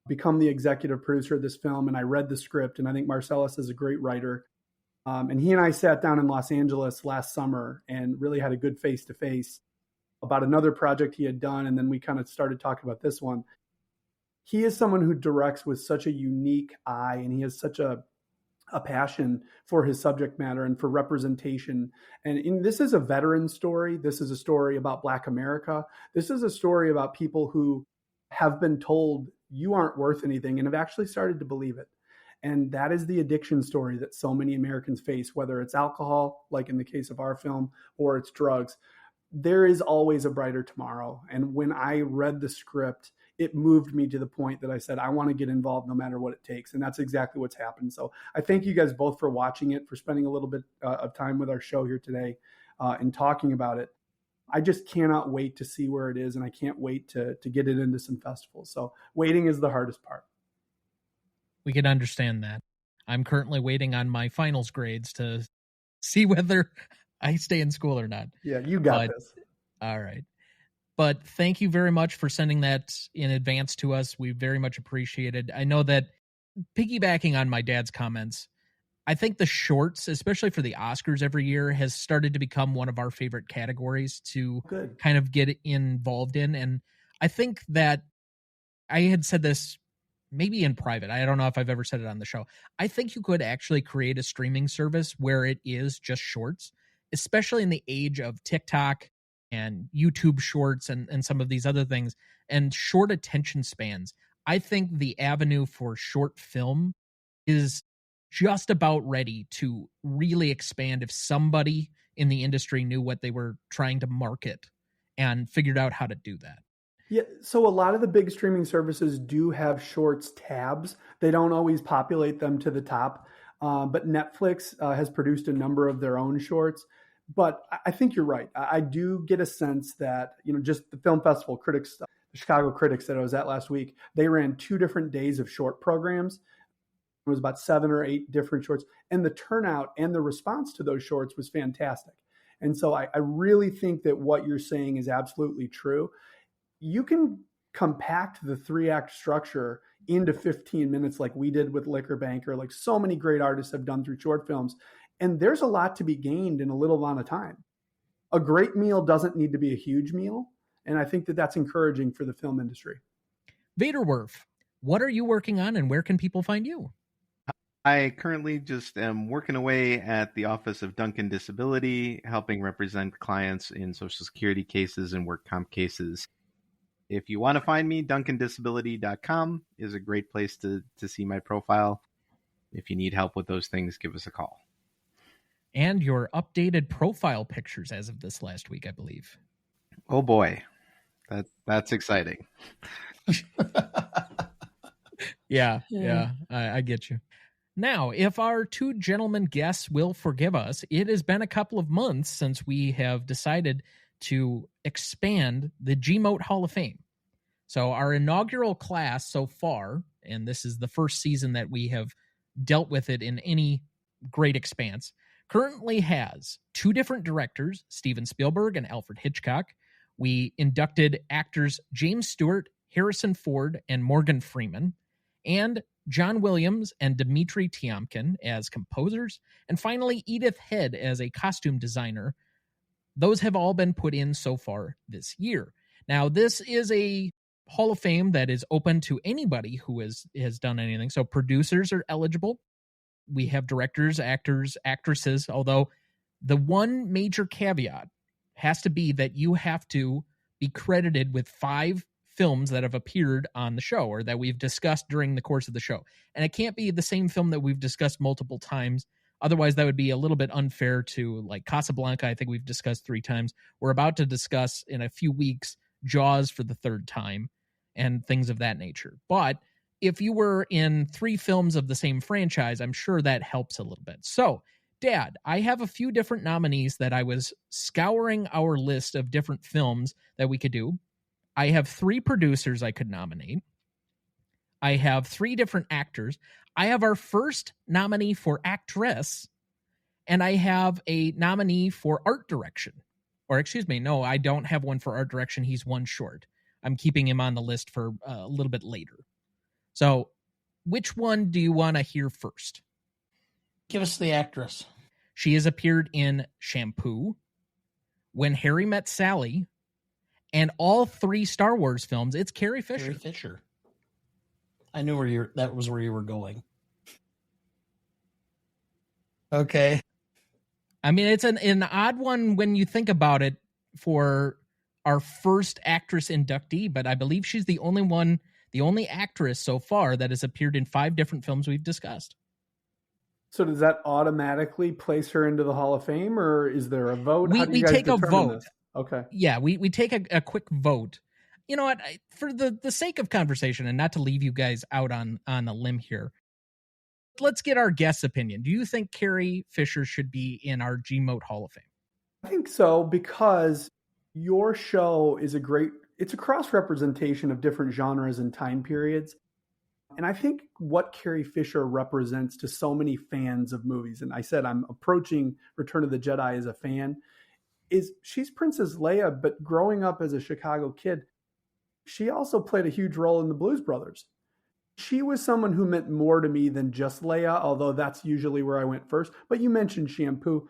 become the executive producer of this film, and I read the script, and I think Marcellus is a great writer, and he and I sat down in Los Angeles last summer and really had a good face-to-face about another project he had done, and then we kind of started talking about this one. He is someone who directs with such a unique eye, and he has such a passion for his subject matter and for representation. And this is a veteran story. This is a story about Black America. This is a story about people who have been told you aren't worth anything and have actually started to believe it. And that is the addiction story that so many Americans face, whether it's alcohol, like in the case of our film, or it's drugs. There is always a brighter tomorrow. And when I read the script, it moved me to the point that I said, I want to get involved no matter what it takes. And that's exactly what's happened. So I thank you guys both for watching it, for spending a little bit of time with our show here today and talking about it. I just cannot wait to see where it is. And I can't wait to get it into some festivals. So waiting is the hardest part. We can understand that. I'm currently waiting on my finals grades to see whether I stay in school or not. Yeah, you got this. All right. But thank you very much for sending that in advance to us. We very much appreciate it. I know that, piggybacking on my dad's comments, I think the shorts, especially for the Oscars every year, has started to become one of our favorite categories to kind of get involved in. And I think that I had said this maybe in private. I don't know if I've ever said it on the show. I think you could actually create a streaming service where it is just shorts, especially in the age of TikTok and YouTube shorts and some of these other things and short attention spans. I think the avenue for short film is just about ready to really expand if somebody in the industry knew what they were trying to market and figured out how to do that. Yeah, so a lot of the big streaming services do have shorts tabs. They don't always populate them to the top, but Netflix has produced a number of their own shorts. But I think you're right. I do get a sense that, just the film festival critics, the Chicago Critics that I was at last week, they ran 2 different days of short programs. It was about 7 or 8 different shorts. And the turnout and the response to those shorts was fantastic. And so I really think that what you're saying is absolutely true. You can compact the 3-act structure into 15 minutes like we did with Liquor Bank, or like so many great artists have done through short films. And there's a lot to be gained in a little amount of time. A great meal doesn't need to be a huge meal. And I think that that's encouraging for the film industry. Vanderwerff, what are you working on and where can people find you? I currently just am working away at the Office of Duncan Disability, helping represent clients in Social Security cases and work comp cases. If you want to find me, duncandisability.com is a great place to see my profile. If you need help with those things, give us a call. And your updated profile pictures as of this last week, I believe. Oh boy, that's exciting. Yeah, I get you. Now, if our 2 gentlemen guests will forgive us, it has been a couple of months since we have decided to expand the GMOAT Hall of Fame. So our inaugural class so far, and this is the first season that we have dealt with it in any great expanse, currently has 2 different directors, Steven Spielberg and Alfred Hitchcock. We inducted actors James Stewart, Harrison Ford, and Morgan Freeman, and John Williams and Dmitry Tiomkin as composers, and finally Edith Head as a costume designer. Those have all been put in so far this year. Now, this is a Hall of Fame that is open to anybody who has done anything. So producers are eligible. We have directors, actors, actresses, although the one major caveat has to be that you have to be credited with 5 films that have appeared on the show or that we've discussed during the course of the show. And it can't be the same film that we've discussed multiple times. Otherwise, that would be a little bit unfair to, like, Casablanca, I think we've discussed 3 times. We're about to discuss in a few weeks Jaws for the 3rd time and things of that nature. But if you were in 3 films of the same franchise, I'm sure that helps a little bit. So, Dad, I have a few different nominees that I was scouring our list of different films that we could do. I have 3 producers I could nominate. I have 3 different actors. I have our first nominee for actress, and I have a nominee for art direction. Or excuse me, no, I don't have one for art direction. He's one short. I'm keeping him on the list for a little bit later. So which one do you want to hear first? Give us the actress. She has appeared in Shampoo, When Harry Met Sally, and all 3 Star Wars films. It's Carrie Fisher. Carrie Fisher. I knew that was where you were going. Okay. I mean, it's an odd one when you think about it for our first actress inductee, but I believe she's the only actress so far that has appeared in 5 different films we've discussed. So does that automatically place her into the Hall of Fame, or is there a vote? We take a vote. This? Okay. Yeah, we take a quick vote. You know what? For the sake of conversation and not to leave you guys out on a limb here, let's get our guest's opinion. Do you think Carrie Fisher should be in our GMOAT Hall of Fame? I think so, because your show is it's a cross-representation of different genres and time periods. And I think what Carrie Fisher represents to so many fans of movies, and I said I'm approaching Return of the Jedi as a fan, is she's Princess Leia, but growing up as a Chicago kid, she also played a huge role in the Blues Brothers. She was someone who meant more to me than just Leia, although that's usually where I went first. But you mentioned Shampoo.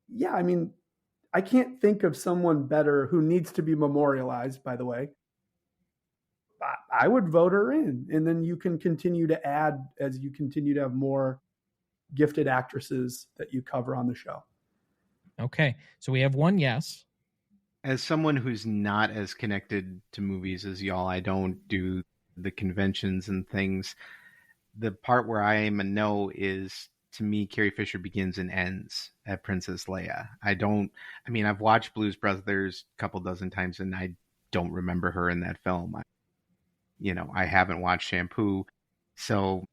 Yeah, I mean, I can't think of someone better who needs to be memorialized, by the way. I would vote her in, and then you can continue to add as you continue to have more gifted actresses that you cover on the show. Okay, so we have 1 yes. As someone who's not as connected to movies as y'all, I don't do the conventions and things. The part where I am a no is, to me, Carrie Fisher begins and ends at Princess Leia. I've watched Blues Brothers a couple dozen times, and I don't remember her in that film. I haven't watched Shampoo, so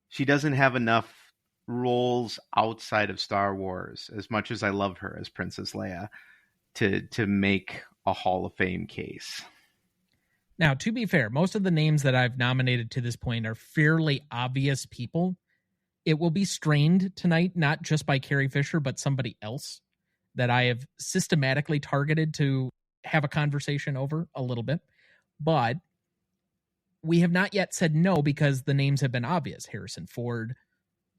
she doesn't have enough roles outside of Star Wars, as much as I loved her as Princess Leia, to make a Hall of Fame case. Now, to be fair, most of the names that I've nominated to this point are fairly obvious people. It will be strained tonight, not just by Carrie Fisher, but somebody else that I have systematically targeted to have a conversation over a little bit. But we have not yet said no because the names have been obvious. Harrison Ford,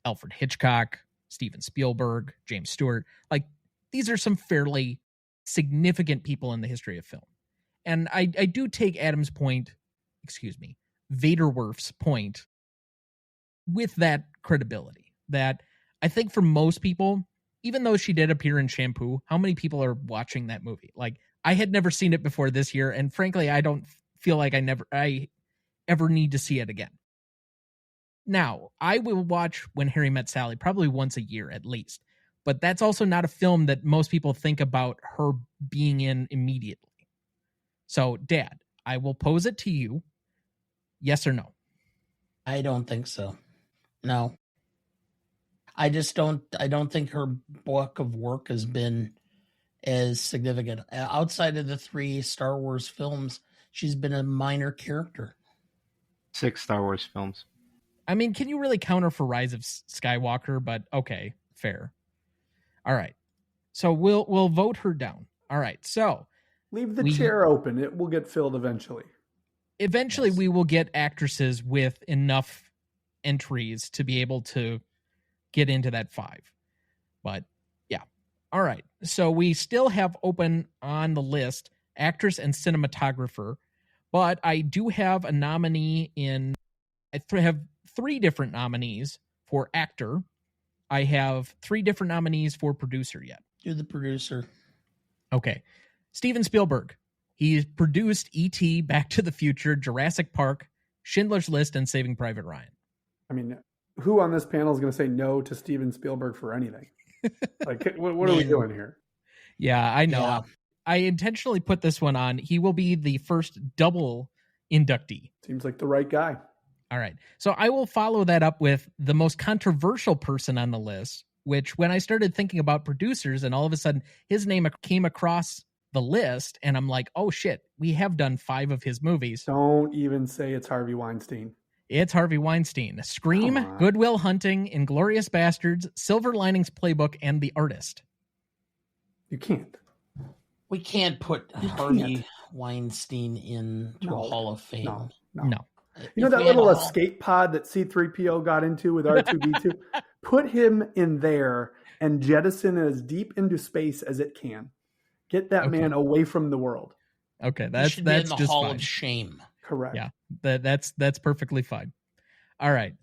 Alfred Hitchcock, Steven Spielberg, James Stewart. Like, these are some fairly significant people in the history of film. And I do take Vanderwerff's point with that credibility. That I think for most people, even though she did appear in Shampoo, how many people are watching that movie? Like, I had never seen it before this year, and frankly, I don't feel like I ever need to see it again. Now, I will watch When Harry Met Sally probably once a year at least, but that's also not a film that most people think about her being in immediately. So, Dad, I will pose it to you. Yes or no? I don't think so. No. I don't think her book of work has been as significant. Outside of the 3 Star Wars films, she's been a minor character. 6 Star Wars films. I mean, can you really counter for Rise of Skywalker? But okay, fair. All right. So we'll vote her down. All right. So leave the chair open. It will get filled eventually. Eventually, yes. We will get actresses with enough entries to be able to get into that 5. But yeah. All right. So we still have open on the list actress and cinematographer, but I do have a nominee I have 3 different nominees for actor. I have 3 different nominees for producer yet. Do the producer. Okay. Steven Spielberg. He produced E.T., Back to the Future, Jurassic Park, Schindler's List, and Saving Private Ryan. I mean, who on this panel is going to say no to Steven Spielberg for anything? Like, what are we doing here? Yeah, I know. Yeah. I intentionally put this one on. He will be the first double inductee. Seems like the right guy. All right. So I will follow that up with the most controversial person on the list, which when I started thinking about producers and all of a sudden his name came across the list and I'm like, oh shit, we have done 5 of his movies. Don't even say it's Harvey Weinstein. It's Harvey Weinstein. Scream, Good Will Hunting, Inglourious Bastards, Silver Linings Playbook, and The Artist. You can't. We can't put Harvey Weinstein into a Hall of Fame. No. You know that little escape pod that C-3PO got into with R2-D2? Put him in there and jettison it as deep into space as it can. Get that man away from the world. Okay, that's be in the just Hall fine. of Shame. Correct. Yeah, that's perfectly fine. All right.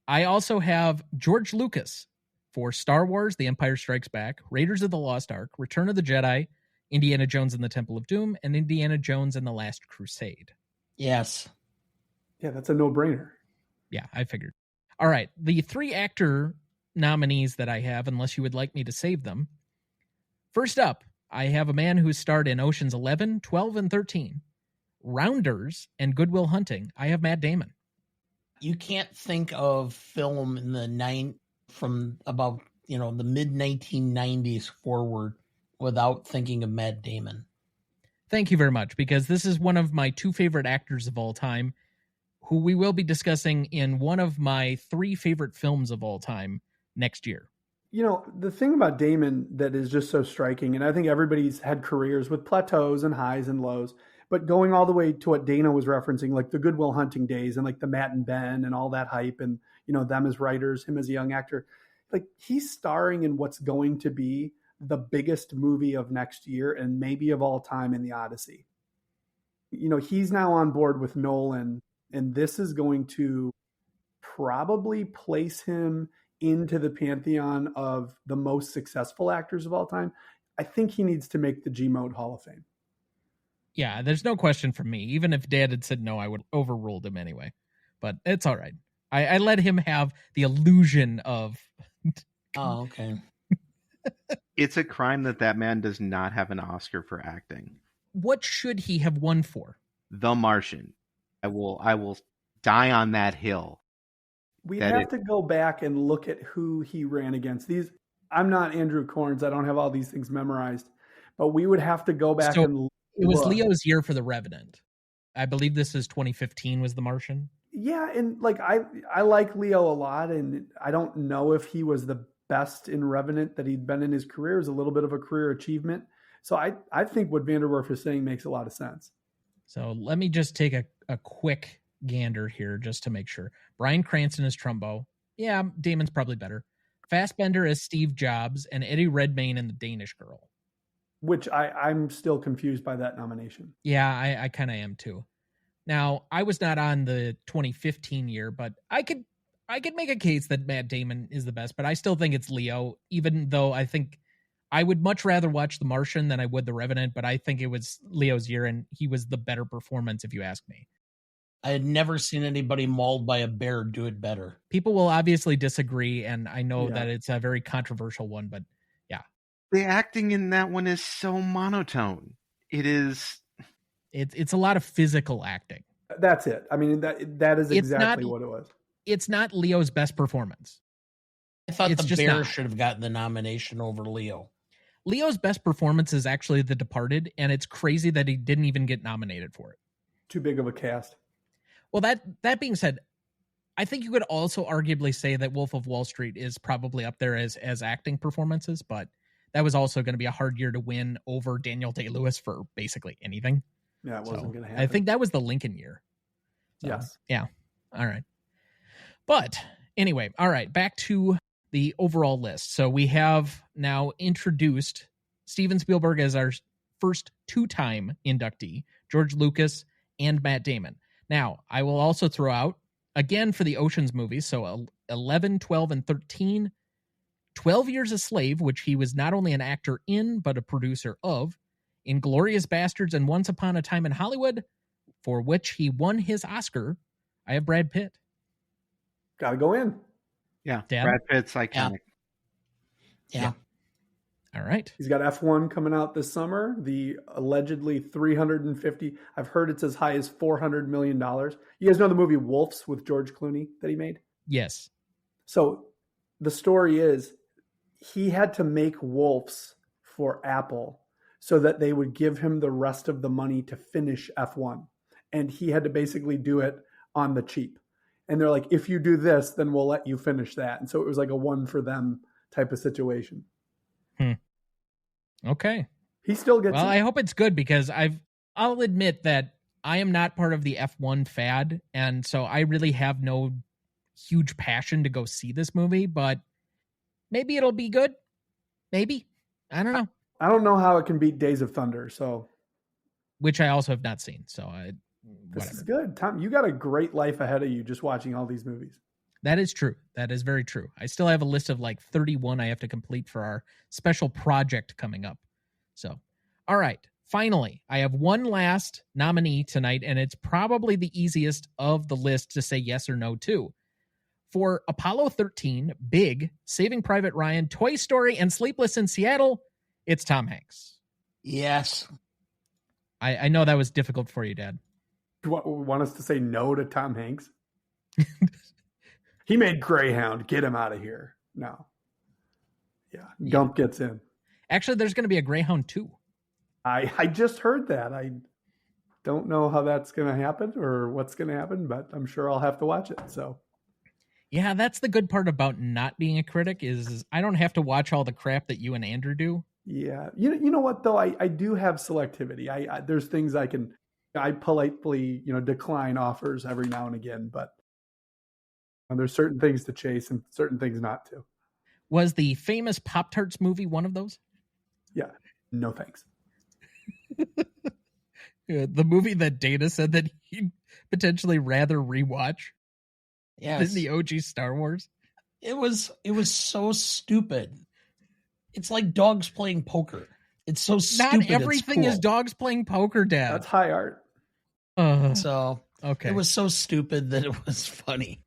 I also have George Lucas for Star Wars, The Empire Strikes Back, Raiders of the Lost Ark, Return of the Jedi, Indiana Jones and the Temple of Doom, and Indiana Jones and the Last Crusade. Yes. Yeah, that's a no-brainer. Yeah, I figured. All right. The 3 actor nominees that I have, unless you would like me to save them. First up, I have a man who starred in Oceans 11, 12, and 13, Rounders, and Good Will Hunting. I have Matt Damon. You can't think of film in the from about, the mid 1990s forward without thinking of Matt Damon. Thank you very much, because this is one of my 2 favorite actors of all time, who we will be discussing in one of my 3 favorite films of all time next year. The thing about Damon that is just so striking, and I think everybody's had careers with plateaus and highs and lows, but going all the way to what Dana was referencing, like the Good Will Hunting days and like the Matt and Ben and all that hype and, them as writers, him as a young actor, like he's starring in what's going to be the biggest movie of next year and maybe of all time in The Odyssey. He's now on board with Nolan, and this is going to probably place him into the pantheon of the most successful actors of all time. I think he needs to make the GMOAT Hall of Fame. Yeah, there's no question from me. Even if Dad had said no, I would have overruled him anyway. But it's all right. I let him have the illusion of... Oh, okay. It's a crime that man does not have an Oscar for acting. What should he have won for? The Martian. I will die on that hill. We'd have to go back and look at who he ran against. I'm not Andrew Corns. I don't have all these things memorized. But we would have to go back and look. It was Leo's year for The Revenant. I believe this is 2015 was The Martian. Yeah, and like I like Leo a lot, and I don't know if he was the best in Revenant that he'd been in his career. It was a little bit of a career achievement. So I think what Vanderwerff is saying makes a lot of sense. So let me just take a quick gander here just to make sure. Bryan Cranston as Trumbo. Yeah, Damon's probably better. Fassbender as Steve Jobs, and Eddie Redmayne in The Danish Girl. Which I'm still confused by that nomination. Yeah, I kind of am too. Now, I was not on the 2015 year, but I could make a case that Matt Damon is the best, but I still think it's Leo, even though I think I would much rather watch The Martian than I would The Revenant, but I think it was Leo's year, and he was the better performance, if you ask me. I had never seen anybody mauled by a bear do it better. People will obviously disagree, and I know that it's a very controversial one, but yeah. The acting in that one is so monotone. It is... It's a lot of physical acting. That's it. I mean, that is exactly what it was. It's not Leo's best performance. I thought the bear should have gotten the nomination over Leo. Leo's best performance is actually The Departed, and it's crazy that he didn't even get nominated for it. Too big of a cast. Well, that being said, I think you could also arguably say that Wolf of Wall Street is probably up there as acting performances, but that was also going to be a hard year to win over Daniel Day-Lewis for basically anything. Yeah, it wasn't going to happen. I think that was the Lincoln year. So, yes. Yeah. All right. But anyway, all right, back to the overall list. So we have now introduced Steven Spielberg as our first 2-time inductee, George Lucas and Matt Damon. Now, I will also throw out, again for the Oceans movies, so 11, 12, and 13, 12 Years a Slave, which he was not only an actor in, but a producer of, Inglourious Bastards and Once Upon a Time in Hollywood, for which he won his Oscar. I have Brad Pitt. Got to go in. Yeah, Dad? Brad Pitt's iconic. Yeah. All right. He's got F1 coming out this summer. The allegedly 350. I've heard it's as high as $400 million. You guys know the movie Wolves with George Clooney that he made? Yes. So the story is he had to make Wolves for Apple so that they would give him the rest of the money to finish F1. And he had to basically do it on the cheap. And they're like, if you do this, then we'll let you finish that. And so it was like a one for them type of situation. Okay. He still gets Well, it. I hope it's good because I've I'll admit that I am not part of the F1 fad, and so I really have no huge passion to go see this movie, but maybe it'll be good. Maybe. I don't know. I don't know how it can beat Days of Thunder, so. Which I also have not seen, so This is good. Tom, you got a great life ahead of you just watching all these movies. That is true. That is very true. I still have a list of like 31 I have to complete for our special project coming up. So, all right. Finally, I have one last nominee tonight, and it's probably the easiest of the list to say yes or no to. For Apollo 13, Big, Saving Private Ryan, Toy Story, and Sleepless in Seattle, it's Tom Hanks. Yes. I know that was difficult for you, Dad. You want us to say no to Tom Hanks? He made Greyhound. Get him out of here. No. Yeah. Gump gets in. Actually, there's going to be a Greyhound 2. I just heard that. I don't know how that's going to happen or what's going to happen, but I'm sure I'll have to watch it. So, yeah, that's the good part about not being a critic is I don't have to watch all the crap that you and Andrew do. Yeah. You know what, though? I do have selectivity. There's things I politely, decline offers every now and again, but there's certain things to chase and certain things not to. Was the famous Pop-Tarts movie one of those? Yeah. No, thanks. The movie that Dana said that he'd potentially rather rewatch than the OG Star Wars. It was so stupid. It's like dogs playing poker. It's so stupid. Not everything is dogs playing poker, Dad. That's high art. So okay, it was so stupid that it was funny.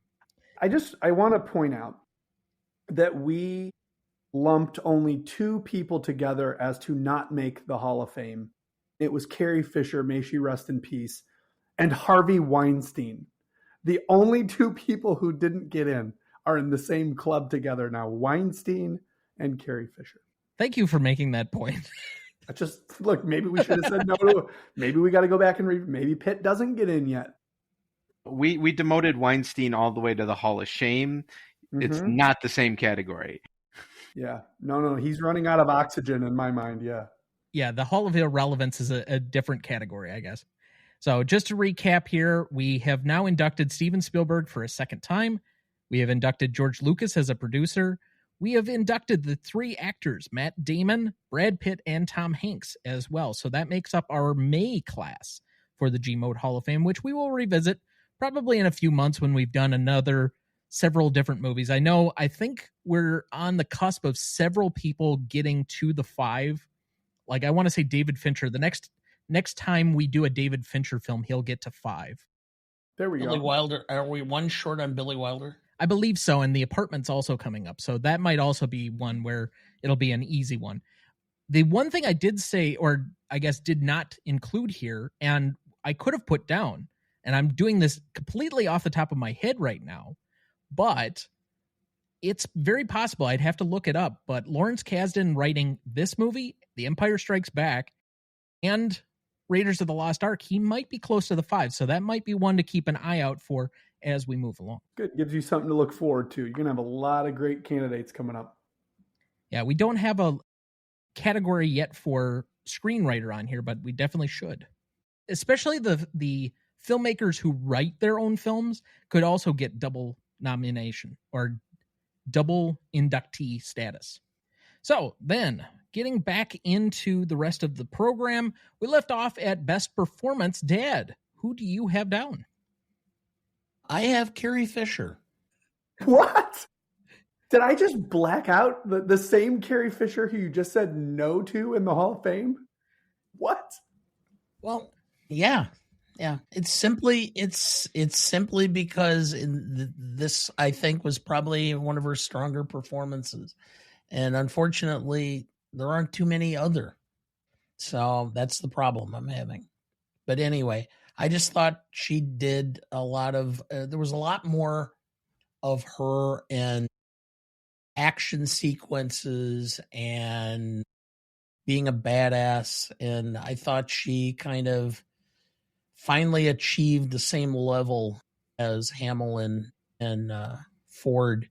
I want to point out that we lumped only two people together as to not make the Hall of Fame. It was Carrie Fisher, may she rest in peace, and Harvey Weinstein. The only two people who didn't get in are in the same club together now, Weinstein and Carrie Fisher. Thank you for making that point. Look, maybe we should have said no to it. Maybe we got to go back and maybe Pitt doesn't get in yet. We demoted Weinstein all the way to the Hall of Shame. Mm-hmm. It's not the same category. Yeah. No. He's running out of oxygen in my mind. Yeah. Yeah. The Hall of Irrelevance is a different category, I guess. So just to recap here, we have now inducted Steven Spielberg for a second time. We have inducted George Lucas as a producer. We have inducted the three actors, Matt Damon, Brad Pitt, and Tom Hanks as well. So that makes up our May class for the GMOAT Hall of Fame, which we will revisit probably in a few months when we've done several different movies. I think we're on the cusp of several people getting to the 5. Like I want to say David Fincher. The next time we do a David Fincher film, he'll get to 5. There we go. Billy Wilder. Are we one short on Billy Wilder? I believe so, and The Apartment's also coming up. So that might also be one where it'll be an easy one. The one thing I did say, or I guess did not include here, and I could have put down, and I'm doing this completely off the top of my head right now, but it's very possible, I'd have to look it up, but Lawrence Kasdan writing this movie, The Empire Strikes Back, and Raiders of the Lost Ark, he might be close to the 5. So that might be one to keep an eye out for as we move along. Good. Gives you something to look forward to. You're going to have a lot of great candidates coming up. Yeah, we don't have a category yet for screenwriter on here, but we definitely should. Especially the filmmakers who write their own films could also get double nomination or double inductee status. So then, getting back into the rest of the program, we left off at Best Performance. Dad, who do you have down? I have Carrie Fisher. What? Did I just black out the same Carrie Fisher who you just said no to in the Hall of Fame? What? Well, yeah. It's simply because this I think was probably one of her stronger performances, and unfortunately there aren't too many other. So that's the problem I'm having. But anyway, I just thought she did a lot of. There was a lot more of her and action sequences and being a badass, and I thought she kind of finally achieved the same level as Hamill and Ford.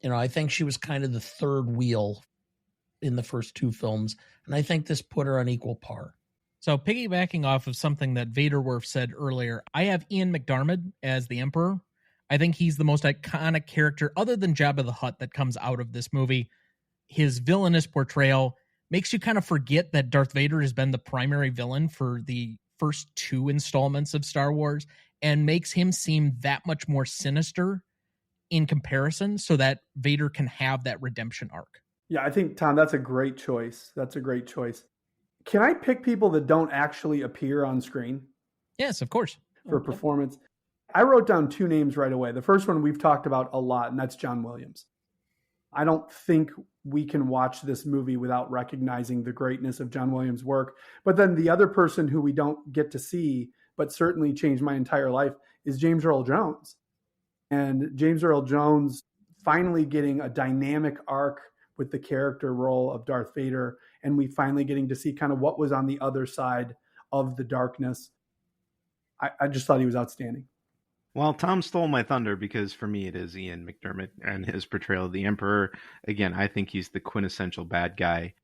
I think she was kind of the third wheel in the first two films, and I think this put her on equal par. So piggybacking off of something that Vanderwerff said earlier, I have Ian McDiarmid as the Emperor. I think he's the most iconic character other than Jabba the Hutt that comes out of this movie. His villainous portrayal makes you kind of forget that Darth Vader has been the primary villain for the first 2 installments of Star Wars and makes him seem that much more sinister in comparison so that Vader can have that redemption arc. Yeah, I think, Tom, that's a great choice. That's a great choice. Can I pick people that don't actually appear on screen? Yes, of course. For performance? I wrote down 2 names right away. The first one we've talked about a lot, and that's John Williams. I don't think we can watch this movie without recognizing the greatness of John Williams' work. But then the other person who we don't get to see, but certainly changed my entire life, is James Earl Jones. And James Earl Jones finally getting a dynamic arc with the character role of Darth Vader, and we finally getting to see kind of what was on the other side of the darkness. I just thought he was outstanding. Well, Tom stole my thunder because for me it is Ian McDiarmid and his portrayal of the Emperor. Again, I think he's the quintessential bad guy.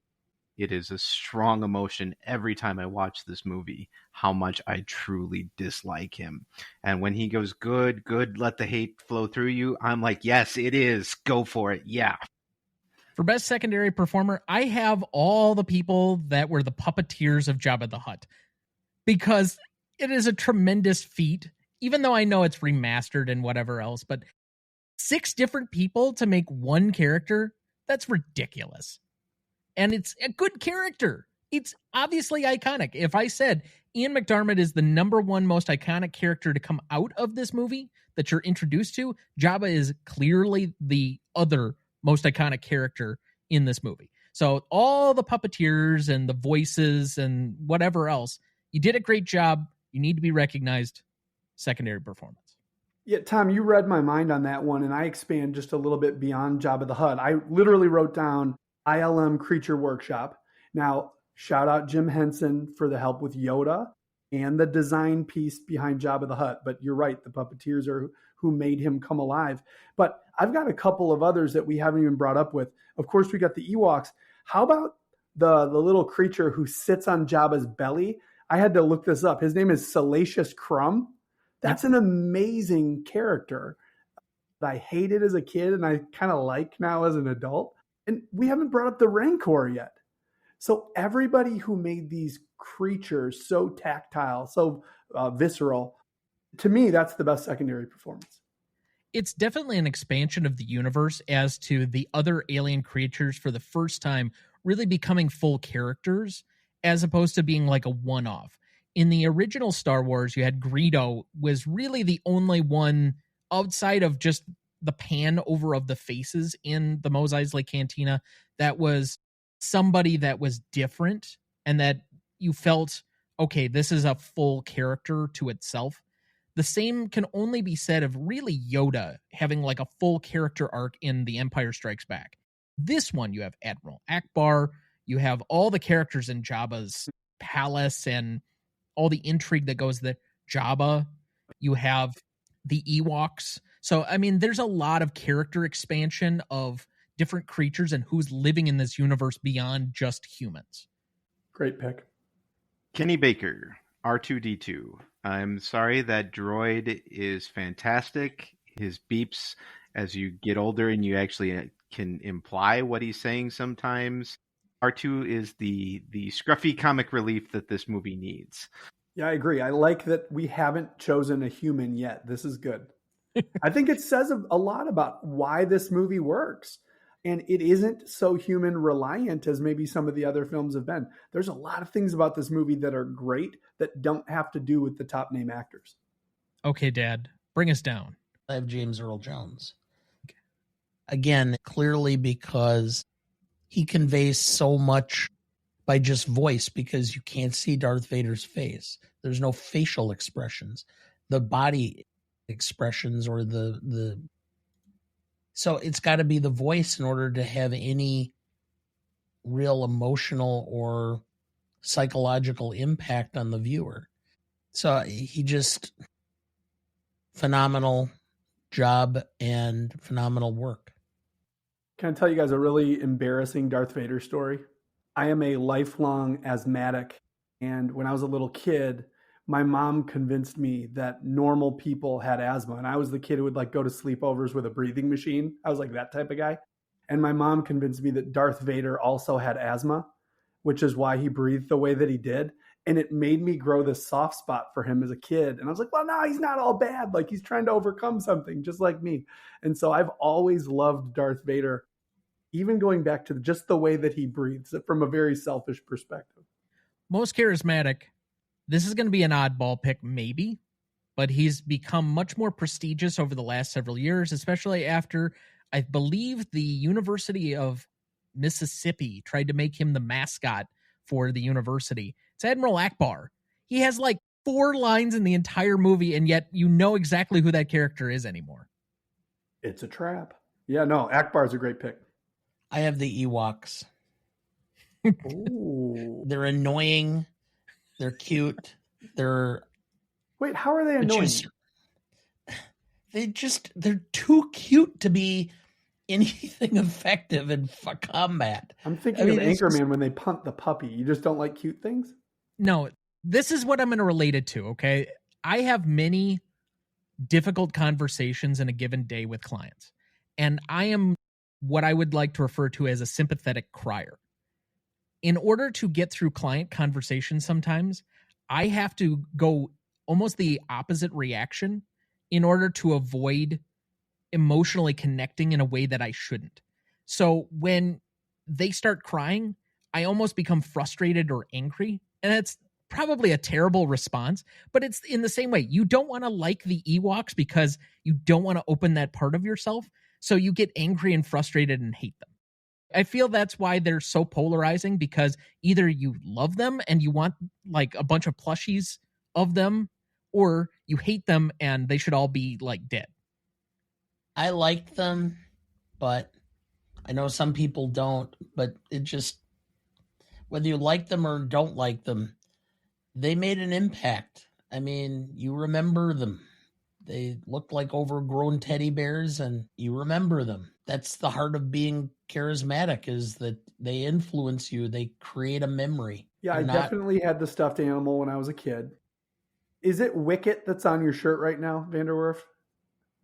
It is a strong emotion every time I watch this movie, how much I truly dislike him. And when he goes, good, let the hate flow through you, I'm like, yes, it is. Go for it. Yeah. For best secondary performer, I have all the people that were the puppeteers of Jabba the Hutt because it is a tremendous feat, even though I know it's remastered and whatever else, but 6 different people to make one character, that's ridiculous. And it's a good character. It's obviously iconic. If I said Ian McDiarmid is the number 1 most iconic character to come out of this movie that you're introduced to, Jabba is clearly the other most iconic character in this movie. So all the puppeteers and the voices and whatever else, you did a great job. You need to be recognized. Secondary performance. Yeah, Tom, you read my mind on that one, and I expand just a little bit beyond Jabba the Hutt. I literally wrote down ILM Creature Workshop. Now, shout out Jim Henson for the help with Yoda and the design piece behind Jabba the Hutt. But you're right, the puppeteers are who made him come alive. But I've got a couple of others that we haven't even brought up with. Of course, we got the Ewoks. How about the little creature who sits on Jabba's belly? I had to look this up. His name is Salacious Crumb. That's an amazing character that I hated as a kid and I kind of like now as an adult. And we haven't brought up the Rancor yet. So everybody who made these creatures so tactile, so visceral, to me, that's the best secondary performance. It's definitely an expansion of the universe as to the other alien creatures for the first time really becoming full characters as opposed to being like a one-off. In the original Star Wars, you had Greedo was really the only one outside of just the pan over of the faces in the Mos Eisley Cantina that was somebody that was different and that you felt, okay, this is a full character to itself. The same can only be said of really Yoda having like a full character arc in The Empire Strikes Back. This one, you have Admiral Akbar, you have all the characters in Jabba's palace and all the intrigue that goes there. Jabba, you have the Ewoks. So, I mean, there's a lot of character expansion of different creatures and who's living in this universe beyond just humans. Great pick. Kenny Baker, R2-D2. I'm sorry, that droid is fantastic. His beeps as you get older and you actually can imply what he's saying sometimes. R2 is the scruffy comic relief that this movie needs. Yeah, I agree. I like that we haven't chosen a human yet. This is good. I think it says a lot about why this movie works. And it isn't so human reliant as maybe some of the other films have been. There's a lot of things about this movie that are great that don't have to do with the top name actors. Okay, Dad, bring us down. I have James Earl Jones. Again, clearly because he conveys so much by just voice because you can't see Darth Vader's face. There's no facial expressions. The body expressions or the so it's got to be the voice in order to have any real emotional or psychological impact on the viewer. So he just phenomenal job and phenomenal work. Can I tell you guys a really embarrassing Darth Vader story? I am a lifelong asthmatic, And when I was a little kid, my mom convinced me that normal people had asthma. And I was the kid who would like go to sleepovers with a breathing machine. I was like that type of guy. And my mom convinced me that Darth Vader also had asthma, which is why he breathed the way that he did. And it made me grow this soft spot for him as a kid. And I was like, well, no, he's not all bad. Like he's trying to overcome something just like me. And so I've always loved Darth Vader, even going back to just the way that he breathes from a very selfish perspective. Most charismatic. This is going to be an oddball pick, maybe, but he's become much more prestigious over the last several years, especially after, I believe, the University of Mississippi tried to make him the mascot for the university. It's Admiral Akbar. He has like 4 lines in the entire movie, and yet you know exactly who that character is anymore. It's a trap. Yeah, no, Akbar's a great pick. I have the Ewoks. Ooh. They're annoying. They're cute. Wait, how are they annoying? They're too cute to be anything effective in combat. I'm thinking of Anchorman when they punt the puppy. You just don't like cute things? No, this is what I'm going to relate it to, okay? I have many difficult conversations in a given day with clients, and I am what I would like to refer to as a sympathetic crier. In order to get through client conversations sometimes, I have to go almost the opposite reaction in order to avoid emotionally connecting in a way that I shouldn't. So when they start crying, I almost become frustrated or angry. And it's probably a terrible response, but it's in the same way. You don't want to like the Ewoks because you don't want to open that part of yourself. So you get angry and frustrated and hate them. I feel that's why they're so polarizing, because either you love them and you want like a bunch of plushies of them, or you hate them and they should all be like dead. I like them, but I know some people don't, but it just, whether you like them or don't like them, they made an impact. I mean, you remember them. They look like overgrown teddy bears and you remember them. That's the heart of being charismatic, is that they influence you. They create a memory. Yeah, I definitely had the stuffed animal when I was a kid. Is it Wicket that's on your shirt right now, Vanderwerff?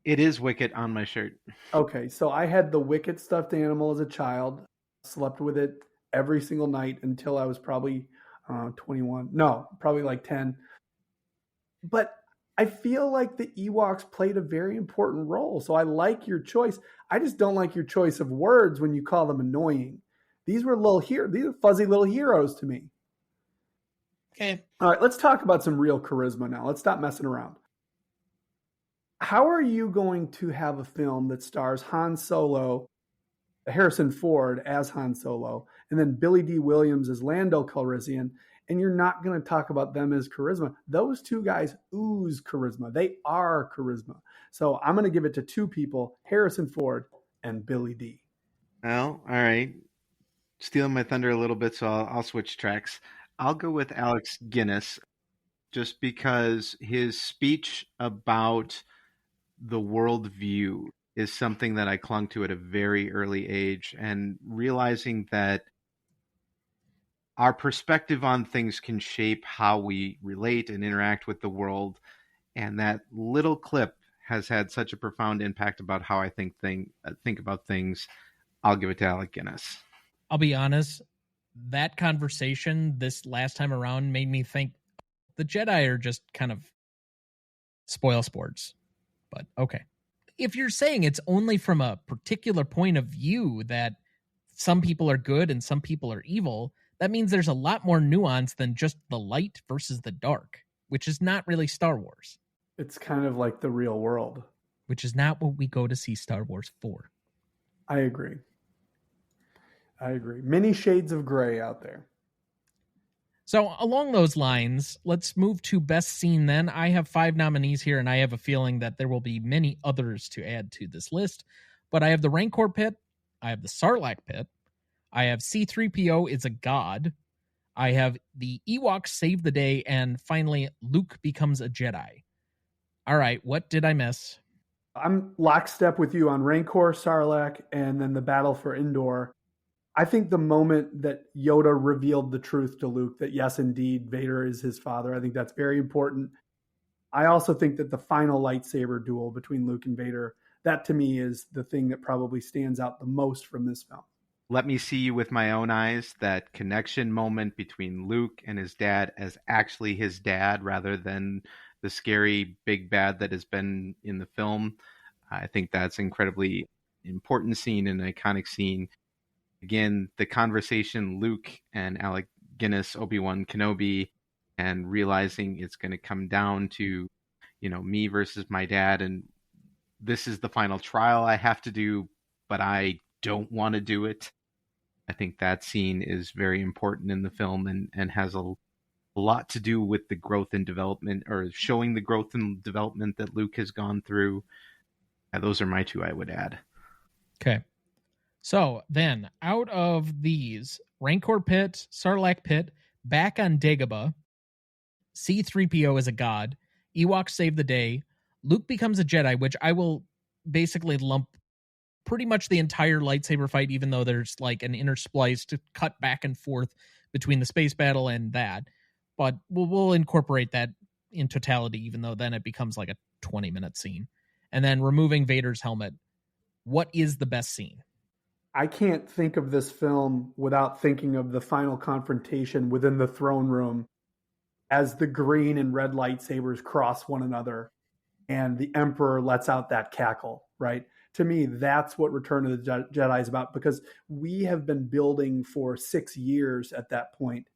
It is Wicket on my shirt. Okay, so I had the Wicket stuffed animal as a child. Slept with it every single night until I was probably 21. No, probably like 10. But I feel like the Ewoks played a very important role. So I like your choice. I just don't like your choice of words when you call them annoying. These were these are fuzzy little heroes to me. Okay. All right, let's talk about some real charisma now. Let's stop messing around. How are you going to have a film that stars Han Solo, Harrison Ford as Han Solo, and then Billy D. Williams as Lando Calrissian, and you're not going to talk about them as charisma? Those two guys ooze charisma. They are charisma. So I'm going to give it to 2 people, Harrison Ford and Billy D. Well, all right. Stealing my thunder a little bit, so I'll switch tracks. I'll go with Alex Guinness, just because his speech about the worldview is something that I clung to at a very early age, and realizing that our perspective on things can shape how we relate and interact with the world. And that little clip has had such a profound impact about how I think about things. I'll give it to Alec Guinness. I'll be honest, that conversation this last time around made me think the Jedi are just kind of spoil sports. But okay. If you're saying it's only from a particular point of view that some people are good and some people are evil, that means there's a lot more nuance than just the light versus the dark, which is not really Star Wars. It's kind of like the real world. Which is not what we go to see Star Wars for. I agree. Many shades of gray out there. So along those lines, let's move to best scene then. I have 5 nominees here, and I have a feeling that there will be many others to add to this list. But I have the Rancor pit. I have the Sarlacc pit. I have C-3PO is a god. I have the Ewoks save the day. And finally, Luke becomes a Jedi. All right, what did I miss? I'm lockstep with you on Rancor, Sarlacc, and then the battle for Endor. I think the moment that Yoda revealed the truth to Luke, that yes, indeed, Vader is his father, I think that's very important. I also think that the final lightsaber duel between Luke and Vader, that to me is the thing that probably stands out the most from this film. Let me see you with my own eyes, that connection moment between Luke and his dad as actually his dad rather than the scary big bad that has been in the film. I think that's incredibly important scene and iconic scene. Again, the conversation Luke and Alec Guinness, Obi-Wan Kenobi, and realizing it's going to come down to, me versus my dad, and this is the final trial I have to do, but I don't want to do it. I think that scene is very important in the film and has a lot to do with the growth and development, or showing the growth and development that Luke has gone through. Those are my two I would add. Okay. So then, out of these, Rancor Pit, Sarlacc Pit, back on Dagobah, C-3PO is a god, Ewoks save the day, Luke becomes a Jedi, which I will basically lump pretty much the entire lightsaber fight, even though there's like an intersplice to cut back and forth between the space battle and that. But we'll incorporate that in totality, even though then it becomes like a 20-minute scene. And then removing Vader's helmet. What is the best scene? I can't think of this film without thinking of the final confrontation within the throne room as the green and red lightsabers cross one another and the Emperor lets out that cackle, right? To me, that's what Return of the Jedi is about, because we have been building for 6 years at that point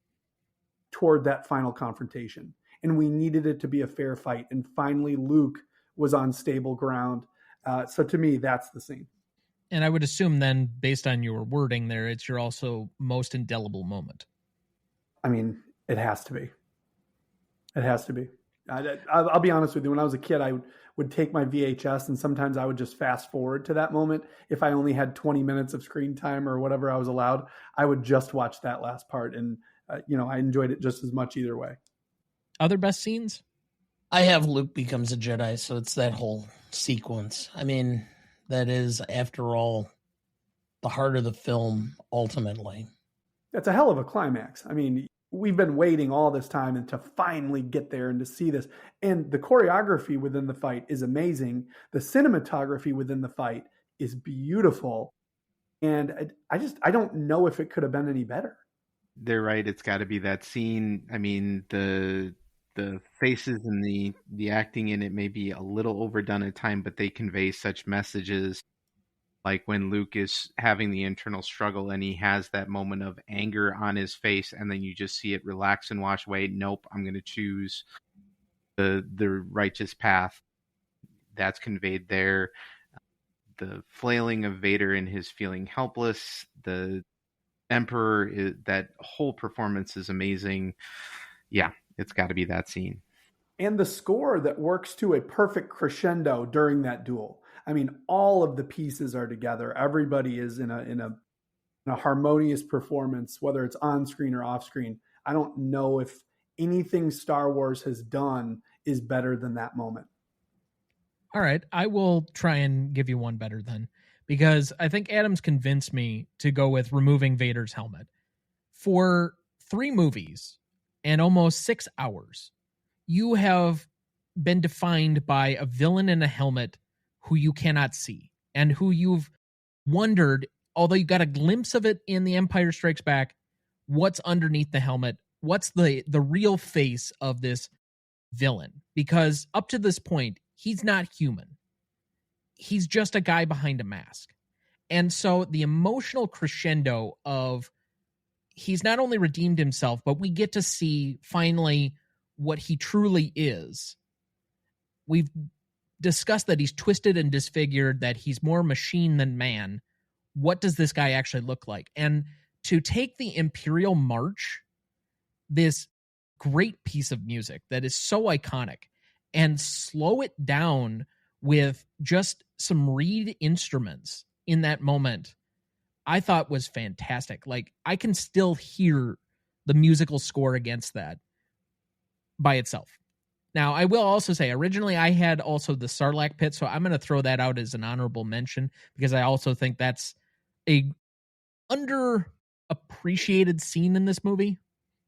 toward that final confrontation. And we needed it to be a fair fight. And finally, Luke was on stable ground. So to me, that's the scene. And I would assume then, based on your wording there, it's your also most indelible moment. I mean, it has to be. It has to be. I'll be honest with you. When I was a kid, I would take my VHS and sometimes I would just fast forward to that moment. If I only had 20 minutes of screen time or whatever I was allowed, I would just watch that last part. And, I enjoyed it just as much either way. Other best scenes? I have Luke becomes a Jedi, so it's that whole sequence. I mean, that is, after all, the heart of the film, ultimately. That's a hell of a climax. I mean, we've been waiting all this time and to finally get there and to see this. And the choreography within the fight is amazing. The cinematography within the fight is beautiful. And I don't know if it could have been any better. They're right. It's got to be that scene. I mean, the faces and the acting in it may be a little overdone at time, but they convey such messages. Like when Luke is having the internal struggle and he has that moment of anger on his face, and then you just see it relax and wash away. Nope, I'm going to choose the righteous path. That's conveyed there. The flailing of Vader and his feeling helpless. The Emperor, that whole performance is amazing. Yeah, it's got to be that scene. And the score that works to a perfect crescendo during that duel. I mean, all of the pieces are together. Everybody is in a harmonious performance, whether it's on screen or off screen. I don't know if anything Star Wars has done is better than that moment. All right, I will try and give you one better then, because I think Adam's convinced me to go with removing Vader's helmet. For 3 movies and almost 6 hours, you have been defined by a villain in a helmet who you cannot see and who you've wondered, although you got a glimpse of it in The Empire Strikes Back, what's underneath the helmet? What's the real face of this villain? Because up to this point, he's not human. He's just a guy behind a mask. And so the emotional crescendo of he's not only redeemed himself, but we get to see finally what he truly is. We've discussed that he's twisted and disfigured, that he's more machine than man. What does this guy actually look like? And to take the Imperial March, this great piece of music that is so iconic, and slow it down with just some reed instruments in that moment, I thought was fantastic. Like, I can still hear the musical score against that by itself. Now, I will also say, originally I had also the Sarlacc Pit, so I'm going to throw that out as an honorable mention, because I also think that's a underappreciated scene in this movie,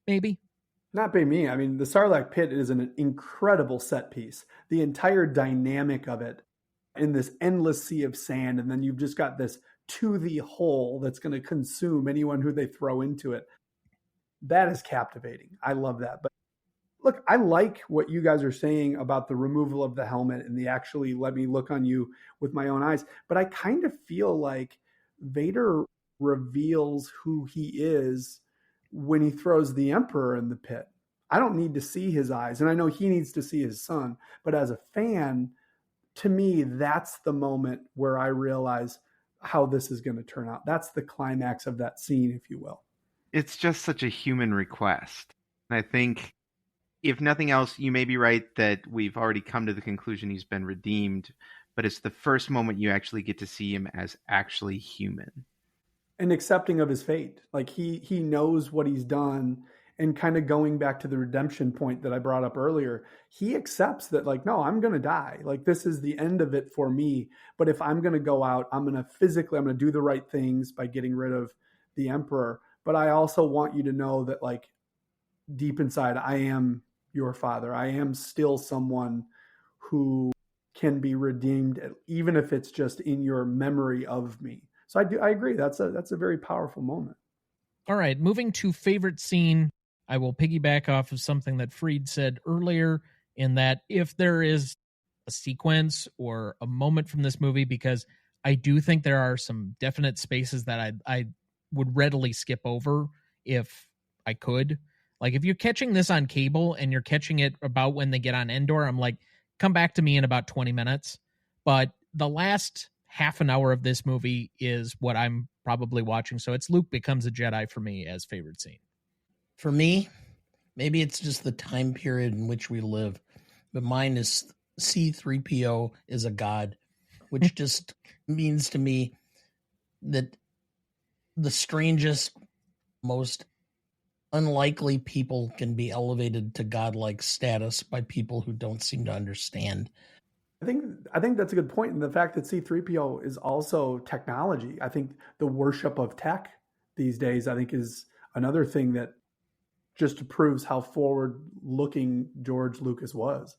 maybe. Not by me. I mean, the Sarlacc pit is an incredible set piece. The entire dynamic of it in this endless sea of sand, and then you've just got this toothy hole that's going to consume anyone who they throw into it. That is captivating. I love that. But look, I like what you guys are saying about the removal of the helmet and the actually let me look on you with my own eyes. But I kind of feel like Vader reveals who he is when he throws the Emperor in the pit. I don't need to see his eyes, and I know he needs to see his son, but as a fan, to me, that's the moment where I realize how this is going to turn out. That's the climax of that scene, if you will. It's just such a human request. I think, if nothing else, you may be right that we've already come to the conclusion he's been redeemed, but it's the first moment you actually get to see him as actually human. And accepting of his fate. Like he knows what he's done, and kind of going back to the redemption point that I brought up earlier, he accepts that, like, no, I'm going to die. Like, this is the end of it for me. But if I'm going to go out, I'm going to do the right things by getting rid of the Emperor. But I also want you to know that, like, deep inside, I am your father. I am still someone who can be redeemed, even if it's just in your memory of me. So I agree. That's a very powerful moment. All right, moving to favorite scene, I will piggyback off of something that Freed said earlier, in that if there is a sequence or a moment from this movie, because I do think there are some definite spaces that I would readily skip over if I could. Like, if you're catching this on cable and you're catching it about when they get on Endor, I'm like, come back to me in about 20 minutes. But the last half an hour of this movie is what I'm probably watching. So it's Luke becomes a Jedi for me as favorite scene. For me, maybe it's just the time period in which we live, but mine is C-3PO is a god, which just means to me that the strangest, most unlikely people can be elevated to godlike status by people who don't seem to understand. I think that's a good point. And the fact that C-3PO is also technology. I think the worship of tech these days, I think, is another thing that just proves how forward-looking George Lucas was.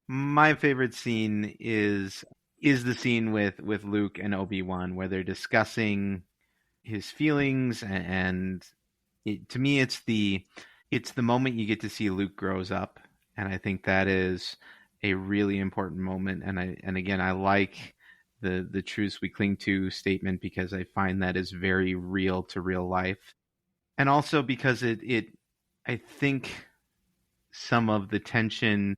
My favorite scene is the scene with Luke and Obi-Wan, where they're discussing his feelings, and to me, it's the moment you get to see Luke grows up, and I think that is a really important moment. And again, I like the truths we cling to statement, because I find that is very real to real life, and also because I think some of the tension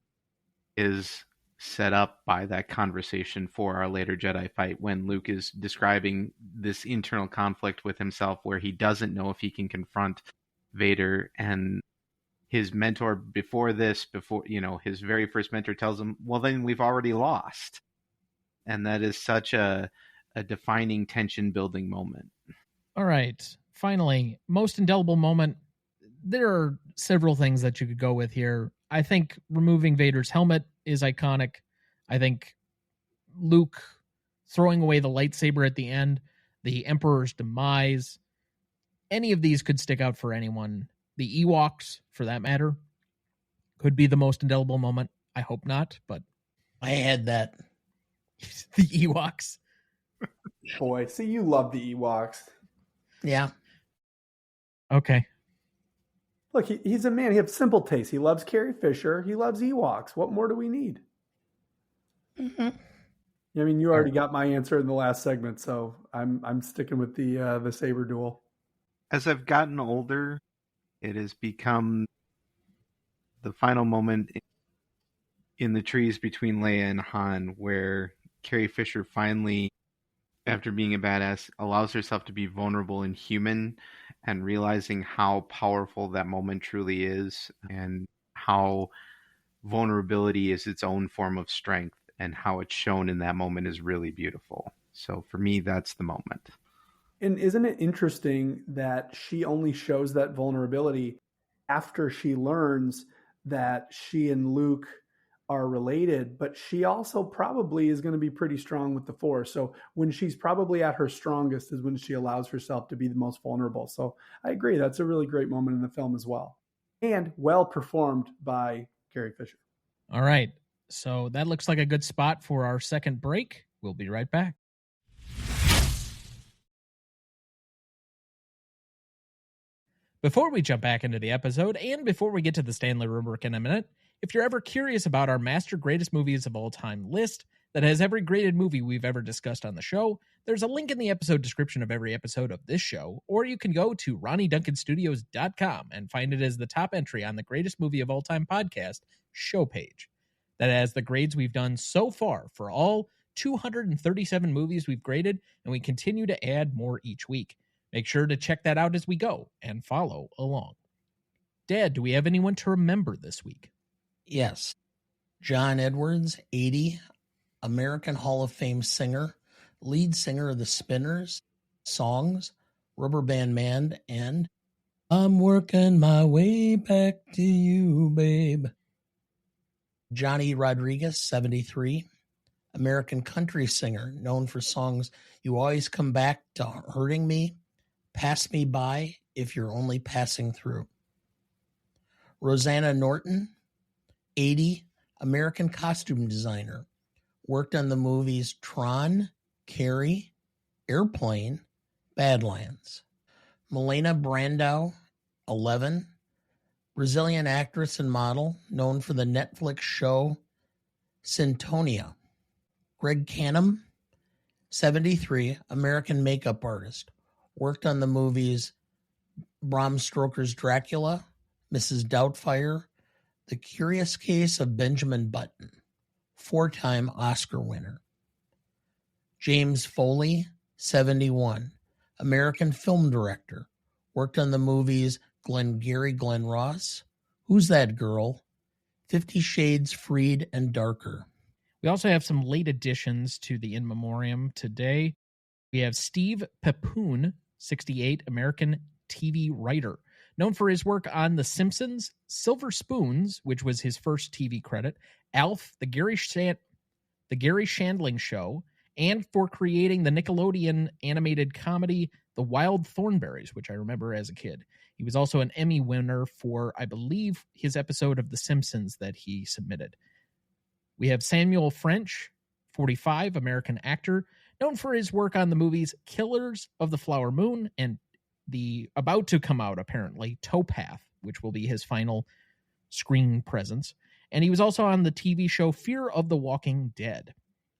is set up by that conversation for our later Jedi fight, when Luke is describing this internal conflict with himself where he doesn't know if he can confront Vader, and his mentor his very first mentor tells him, well, then we've already lost. And that is such a defining tension building moment. All right. Finally, most indelible moment. There are several things that you could go with here. I think removing Vader's helmet is iconic. I think Luke throwing away the lightsaber at the end, the Emperor's demise, any of these could stick out for anyone. The Ewoks, for that matter, could be the most indelible moment. I hope not, but I had that. The Ewoks. Boy, see, you love the Ewoks. Yeah. Okay. Look, he's a man. He has simple taste. He loves Carrie Fisher. He loves Ewoks. What more do we need? Mm-hmm. I mean, you already got my answer in the last segment, so I'm sticking with the saber duel. As I've gotten older, it has become the final moment in the trees between Leia and Han, where Carrie Fisher finally, after being a badass, allows herself to be vulnerable and human, and realizing how powerful that moment truly is, and how vulnerability is its own form of strength, and how it's shown in that moment is really beautiful. So for me, that's the moment. And isn't it interesting that she only shows that vulnerability after she learns that she and Luke are related, but she also probably is going to be pretty strong with the Force. So when she's probably at her strongest is when she allows herself to be the most vulnerable. So I agree. That's a really great moment in the film as well. And well performed by Carrie Fisher. All right. So that looks like a good spot for our second break. We'll be right back. Before we jump back into the episode, and before we get to the Stanley Rubric in a minute, if you're ever curious about our Master Greatest Movies of All Time list that has every graded movie we've ever discussed on the show, there's a link in the episode description of every episode of this show, or you can go to RonnieDuncanStudios.com and find it as the top entry on the Greatest Movie of All Time podcast show page. That has the grades we've done so far for all 237 movies we've graded, and we continue to add more each week. Make sure to check that out as we go and follow along. Dad, do we have anyone to remember this week? Yes. John Edwards, 80, American Hall of Fame singer, lead singer of the Spinners, Songs, Rubber Band Man, and I'm Working My Way Back to You, Babe. Johnny Rodriguez, 73, American country singer, known for songs You Always Come Back to Hurting Me, Pass Me By If You're Only Passing Through. Rosanna Norton, 80, American costume designer, worked on the movies Tron, Carrie, Airplane, Badlands. Milena Brandau, 11, Brazilian actress and model, known for the Netflix show Sintonia. Greg Canham, 73, American makeup artist, worked on the movies Bram Stoker's Dracula, Mrs. Doubtfire, The Curious Case of Benjamin Button, 4-time Oscar winner. James Foley, 71, American film director, worked on the movies Glengarry Glen Ross, Who's That Girl, 50 Shades Freed and Darker. We also have some late additions to the In Memoriam today. We have Steve Peppoon, 68, American TV writer, known for his work on The Simpsons, Silver Spoons, which was his first TV credit, Alf, The Gary Shandling Show, and for creating the Nickelodeon animated comedy The Wild Thornberrys, which I remember as a kid. He was also an Emmy winner for, I believe, his episode of The Simpsons that he submitted. We have Samuel French, 45, American actor, known for his work on the movies Killers of the Flower Moon and the about to come out, apparently, Towpath, which will be his final screen presence. And he was also on the TV show Fear of the Walking Dead.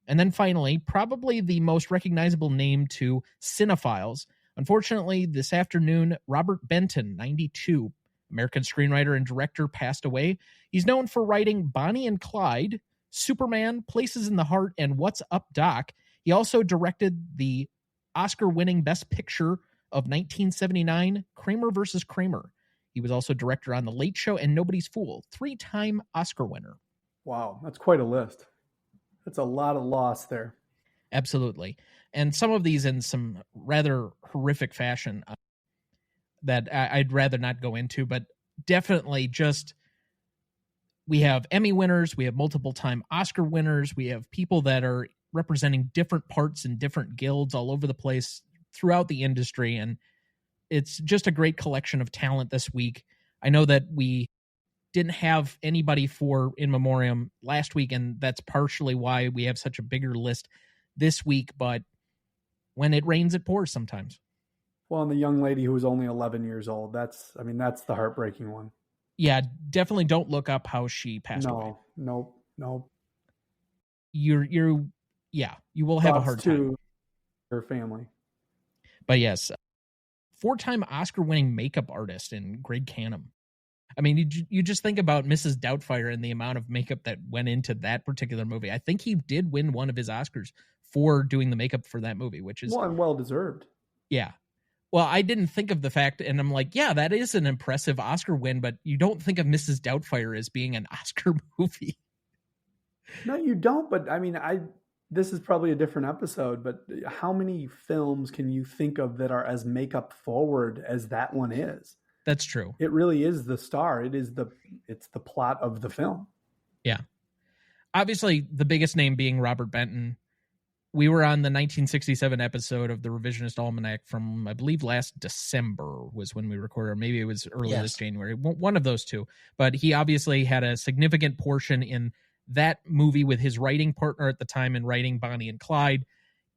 And then finally, probably the most recognizable name to cinephiles. Unfortunately, this afternoon, Robert Benton, 92, American screenwriter and director, passed away. He's known for writing Bonnie and Clyde, Superman, Places in the Heart, and What's Up, Doc. He also directed the Oscar-winning Best Picture of 1979, Kramer vs. Kramer. He was also director on The Late Show and Nobody's Fool, 3-time Oscar winner. Wow, that's quite a list. That's a lot of loss there. Absolutely. And some of these in some rather horrific fashion that I'd rather not go into, but definitely just, we have Emmy winners, we have multiple time Oscar winners, we have people that are representing different parts and different guilds all over the place throughout the industry. And it's just a great collection of talent this week. I know that we didn't have anybody for In Memoriam last week, and that's partially why we have such a bigger list this week, but when it rains, it pours sometimes. Well, and the young lady who was only 11 years old, that's the heartbreaking one. Yeah, definitely don't look up how she passed away. Nope. You will have a hard time. To her family. But yes, 4-time Oscar-winning makeup artist in Greg Canham. I mean, you just think about Mrs. Doubtfire and the amount of makeup that went into that particular movie. I think he did win one of his Oscars for doing the makeup for that movie, which is... well deserved. Yeah. Well, I didn't think of the fact, and I'm like, yeah, that is an impressive Oscar win, but you don't think of Mrs. Doubtfire as being an Oscar movie. No, you don't, but I mean, this is probably a different episode, but how many films can you think of that are as makeup forward as that one is? That's true. It really is the star. It's the plot of the film. Yeah. obviously the biggest name being Robert Benton. We were on the 1967 episode of the Revisionist Almanac from, I believe, last December was when we recorded, or maybe it was early this January, one of those two. But he obviously had a significant portion in that movie with his writing partner at the time in writing Bonnie and Clyde.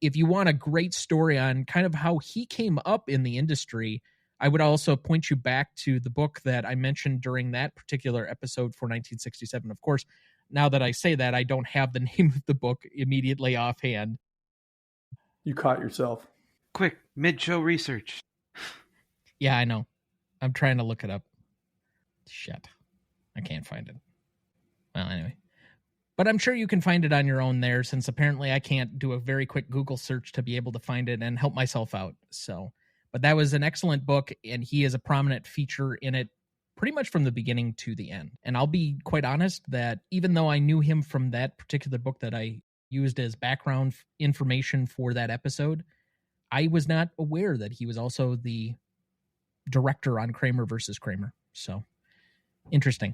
If you want a great story on kind of how he came up in the industry, I would also point you back to the book that I mentioned during that particular episode for 1967. Of course, now that I say that, I don't have the name of the book immediately offhand. You caught yourself. Quick, mid-show research. Yeah, I know. I'm trying to look it up. Shit. I can't find it. Well, anyway. But I'm sure you can find it on your own there, since apparently I can't do a very quick Google search to be able to find it and help myself out. So, but that was an excellent book, and he is a prominent feature in it pretty much from the beginning to the end. And I'll be quite honest that even though I knew him from that particular book that I used as background information for that episode, I was not aware that he was also the director on Kramer versus Kramer. So, interesting.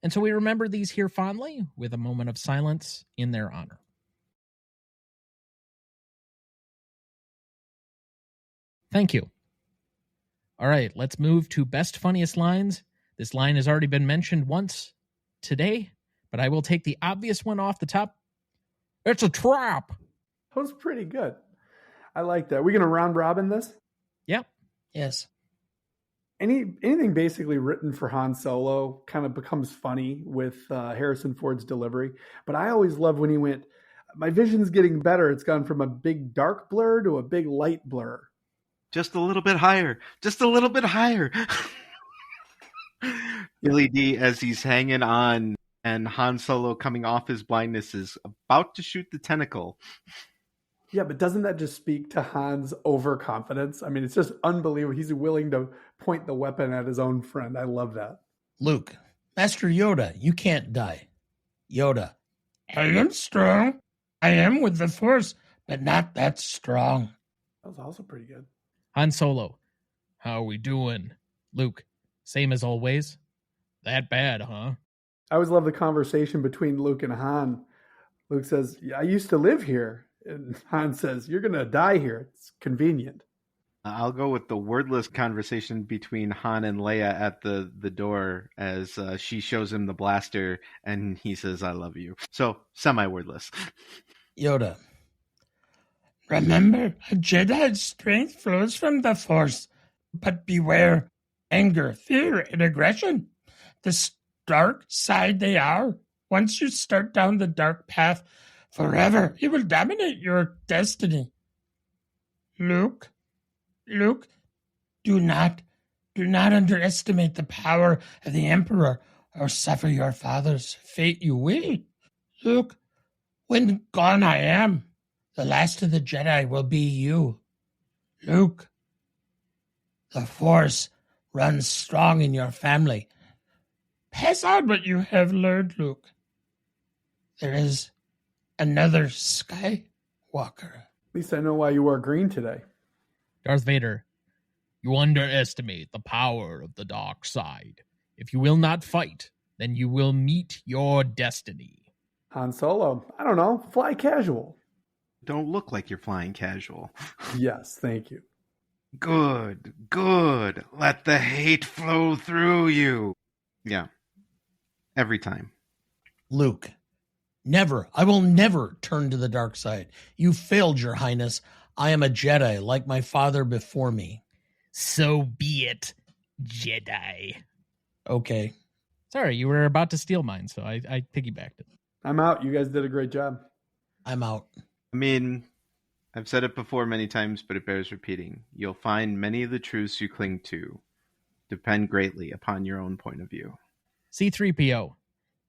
And so we remember these here fondly with a moment of silence in their honor. Thank you. All right, let's move to best funniest lines. This line has already been mentioned once today, but I will take the obvious one off the top. It's a trap. That was pretty good. I like that. We're going to round robin this? Yeah. Yes. Anything basically written for Han Solo kind of becomes funny with Harrison Ford's delivery. But I always love when he went, my vision's getting better. It's gone from a big dark blur to a big light blur. Just a little bit higher. Just a little bit higher. Billy D, as he's hanging on, and Han Solo coming off his blindness is about to shoot the tentacle. Yeah, but doesn't that just speak to Han's overconfidence? I mean, it's just unbelievable. He's willing to point the weapon at his own friend. I love that. Luke, Master Yoda, you can't die. Yoda, I am strong. I am with the Force, but not that strong. That was also pretty good. Han Solo, how are we doing? Luke, same as always. That bad, huh? I always love the conversation between Luke and Han. Luke says, yeah, I used to live here. And Han says, you're going to die here. It's convenient. I'll go with the wordless conversation between Han and Leia at the door as she shows him the blaster and he says, I love you. So, semi-wordless. Yoda, remember, a Jedi's strength flows from the Force, but beware anger, fear, and aggression. The dark side they are. Once you start down the dark path, forever, it will dominate your destiny. Luke, do not underestimate the power of the Emperor or suffer your father's fate you will. Luke, when gone I am, the last of the Jedi will be you. Luke, the Force runs strong in your family. Pass on what you have learned, Luke. There is another Skywalker. At least I know why you wore green today. Darth Vader, you underestimate the power of the dark side. If you will not fight, then you will meet your destiny. Han Solo, I don't know, fly casual. Don't look like you're flying casual. Yes, thank you. Good. Let the hate flow through you. Yeah. Every time. Luke, I will never turn to the dark side. You failed, Your Highness. I am a Jedi, like my father before me. So be it, Jedi. Okay. Sorry, you were about to steal mine, so I piggybacked it. I'm out. You guys did a great job. I'm out. I mean, I've said it before many times, but it bears repeating. You'll find many of the truths you cling to depend greatly upon your own point of view. C-3PO.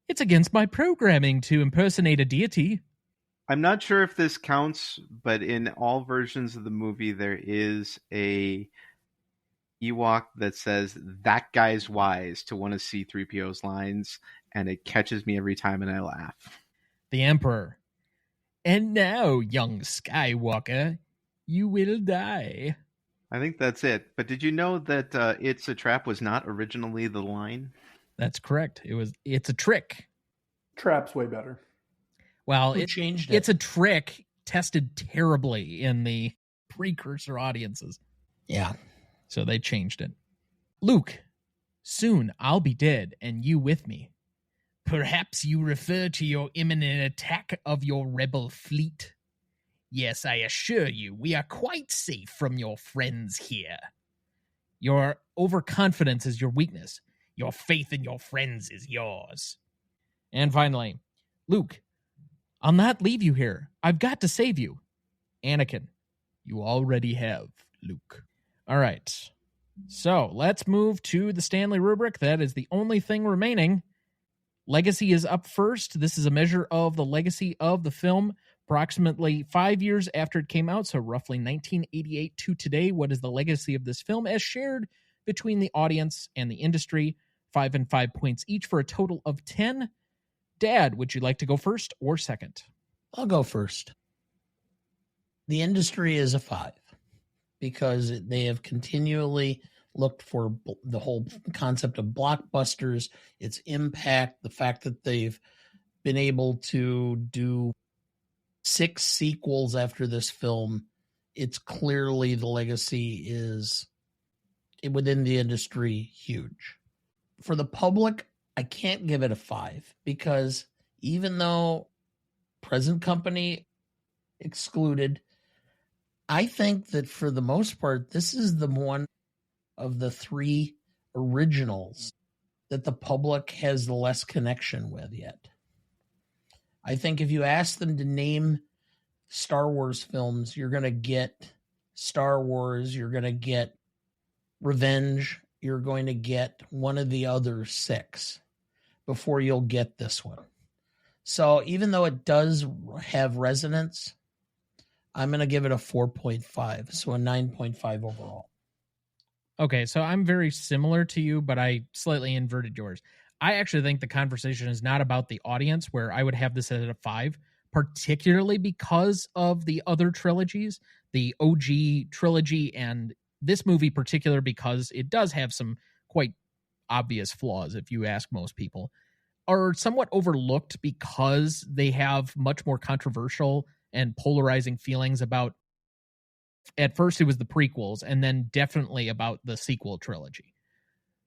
It's against my programming to impersonate a deity. I'm not sure if this counts, but in all versions of the movie, there is a Ewok that says, that guy's wise, to one of C-3PO's lines, and it catches me every time and I laugh. The Emperor. And now, young Skywalker, you will die. I think that's it. But did you know that It's a Trap was not originally the line? That's correct. It's a trick. Trap's way better. Well, Who changed it's a trick tested terribly in the precursor audiences. Yeah. So they changed it. Luke, soon I'll be dead and you with me. Perhaps you refer to your imminent attack of your rebel fleet. Yes, I assure you, we are quite safe from your friends here. Your overconfidence is your weakness. Your faith in your friends is yours. And finally, Luke, I'll not leave you here. I've got to save you. Anakin, you already have, Luke. All right. So let's move to the Stanley rubric. That is the only thing remaining. Legacy is up first. This is a measure of the legacy of the film approximately 5 years after it came out, so roughly 1988 to today. What is the legacy of this film as shared between the audience and the industry? 5 and 5 points each for a total of 10. Dad, would you like to go first or second? I'll go first. The industry is a 5 because they have continually looked for the whole concept of blockbusters, its impact, the fact that they've been able to do 6 sequels after this film. It's clearly the legacy is within the industry huge. For the public, I can't give it a 5 because even though present company excluded, I think that for the most part, this is the one of the 3 originals that the public has the less connection with yet. I think if you ask them to name Star Wars films, you're going to get Star Wars, you're going to get Revenge, you're going to get one of the other 6 before you'll get this one. So even though it does have resonance, I'm going to give it a 4.5, so a 9.5 overall. Okay, so I'm very similar to you, but I slightly inverted yours. I actually think the conversation is not about the audience, where I would have this at a 5, particularly because of the other trilogies, the OG trilogy, and this movie particular because it does have some quite obvious flaws, if you ask most people, are somewhat overlooked because they have much more controversial and polarizing feelings about, at first it was the prequels, and then definitely about the sequel trilogy.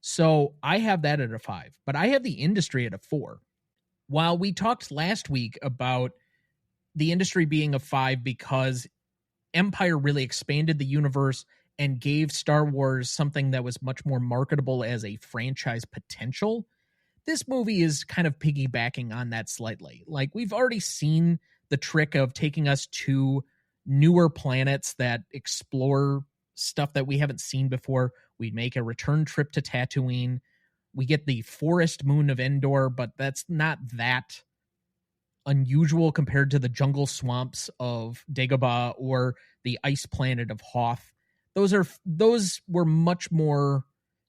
So I have that at a 5, but I have the industry at a 4. While we talked last week about the industry being a 5 because Empire really expanded the universe and gave Star Wars something that was much more marketable as a franchise potential, this movie is kind of piggybacking on that slightly. Like, we've already seen the trick of taking us to newer planets that explore stuff that we haven't seen before. We make a return trip to Tatooine. We get the forest moon of Endor, but that's not that unusual compared to the jungle swamps of Dagobah or the ice planet of Hoth. Those were much more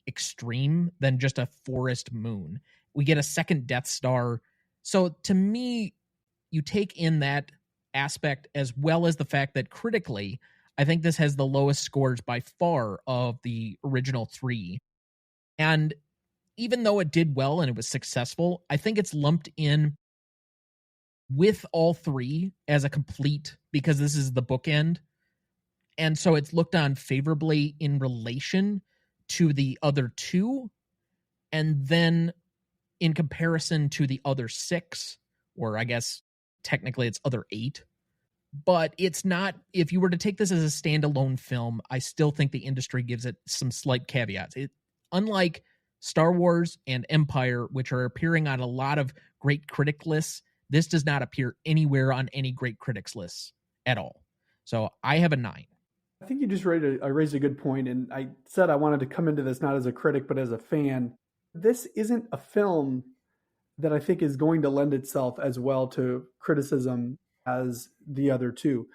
extreme than just a forest moon. We get a second Death Star. So to me, you take in that aspect as well as the fact that critically, I think this has the lowest scores by far of the original 3. And even though it did well and it was successful, I think it's lumped in with all 3 as a complete because this is the bookend. And so it's looked on favorably in relation to the other 2. And then in comparison to the other 6, or I guess technically it's other 8. But it's not, if you were to take this as a standalone film, I still think the industry gives it some slight caveats. Unlike Star Wars and Empire, which are appearing on a lot of great critic lists, this does not appear anywhere on any great critics lists at all. So I have a 9. I think you just raised a good point, and I said I wanted to come into this not as a critic, but as a fan. This isn't a film that I think is going to lend itself as well to criticism as the other 2.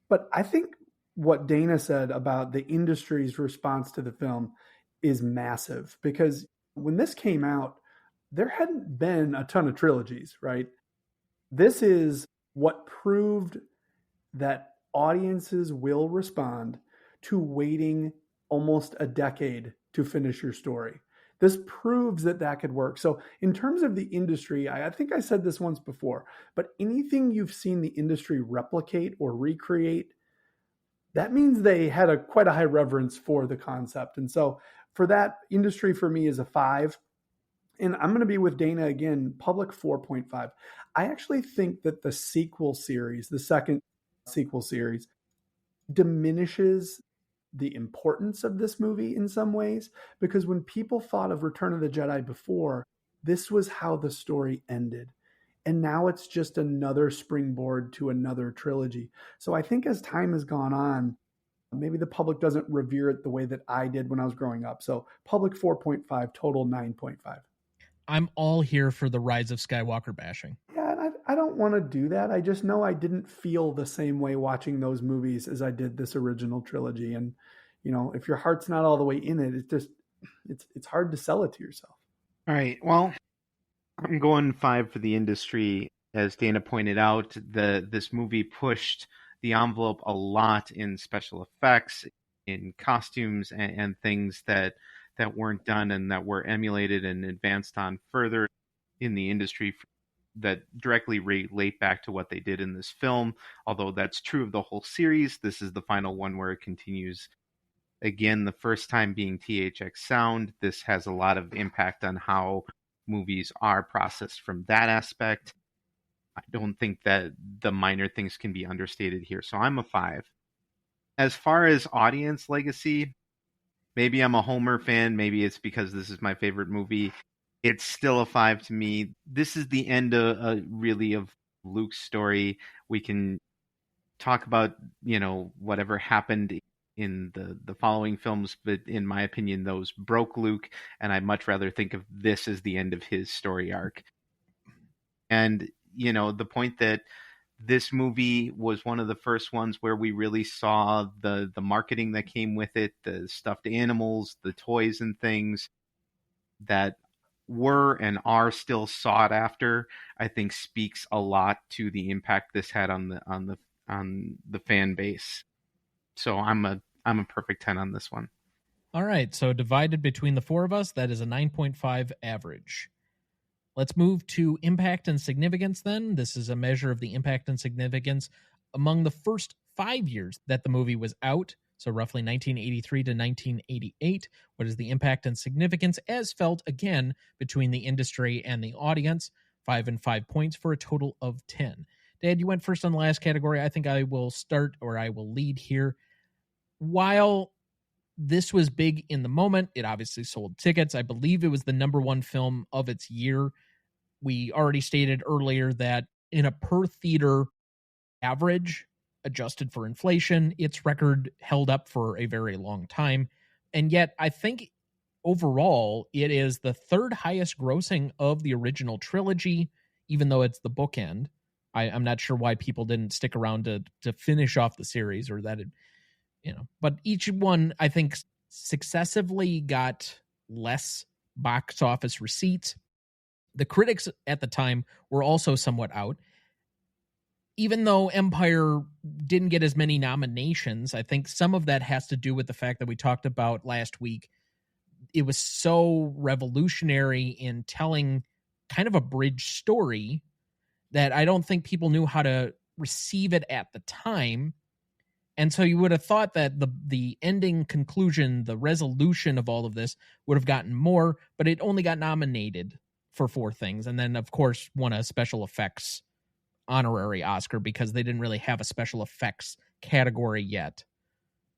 But I think what Dana said about the industry's response to the film is massive, because when this came out, there hadn't been a ton of trilogies, right? This is what proved that audiences will respond to waiting almost a decade to finish your story. This proves that that could work. So in terms of the industry, I think I said this once before, but anything you've seen the industry replicate or recreate, that means they had quite a high reverence for the concept. And so for that, industry for me is a 5. And I'm going to be with Dana again, public 4.5. I actually think that the sequel series, the second sequel series, diminishes the importance of this movie in some ways, because when people thought of Return of the Jedi before, this was how the story ended. And now it's just another springboard to another trilogy. So I think as time has gone on, maybe the public doesn't revere it the way that I did when I was growing up. So public 4.5, total 9.5. I'm all here for the Rise of Skywalker bashing. Yeah, and I don't want to do that. I just know I didn't feel the same way watching those movies as I did this original trilogy. And, you know, if your heart's not all the way in it, it's hard to sell it to yourself. All right. Well, I'm going 5 for the industry. As Dana pointed out, this movie pushed the envelope a lot in special effects, in costumes, and things that weren't done and that were emulated and advanced on further in the industry that directly relate back to what they did in this film. Although that's true of the whole series, this is the final one where it continues. Again, the first time being THX sound, this has a lot of impact on how movies are processed from that aspect. I don't think that the minor things can be understated here, so I'm a 5. As far as audience legacy, maybe I'm a Homer fan. Maybe it's because this is my favorite movie. It's still a 5 to me. This is the end really of Luke's story. We can talk about, whatever happened in the following films, but in my opinion, those broke Luke, and I'd much rather think of this as the end of his story arc. And, the point that this movie was one of the first ones where we really saw the marketing that came with it, the stuffed animals, the toys and things that were and are still sought after, I think speaks a lot to the impact this had on the fan base. So I'm a perfect 10 on this one. All right, so divided between the four of us, that is a 9.5 average. Let's move to impact and significance then. This is a measure of the impact and significance among the first 5 years that the movie was out, so roughly 1983 to 1988. What is the impact and significance as felt, again, between the industry and the audience? 5 and 5 points for a total of 10. Dad, you went first on the last category. I think I will start, or I will lead here. While this was big in the moment, it obviously sold tickets. I believe it was the number one film of its year. We already stated earlier that in a per theater average, adjusted for inflation, its record held up for a very long time. And yet, I think overall, it is the third highest grossing of the original trilogy, even though it's the bookend. I'm not sure why people didn't stick around to finish off the series, or that it, but each one, I think, successively got less box office receipts. The critics at the time were also somewhat out. Even though Empire didn't get as many nominations, I think some of that has to do with the fact that we talked about last week. It was so revolutionary in telling kind of a bridge story that I don't think people knew how to receive it at the time. And so you would have thought that the ending conclusion, the resolution of all of this would have gotten more, but it only got nominated for 4 things. And then, of course, won a special effects honorary Oscar because they didn't really have a special effects category yet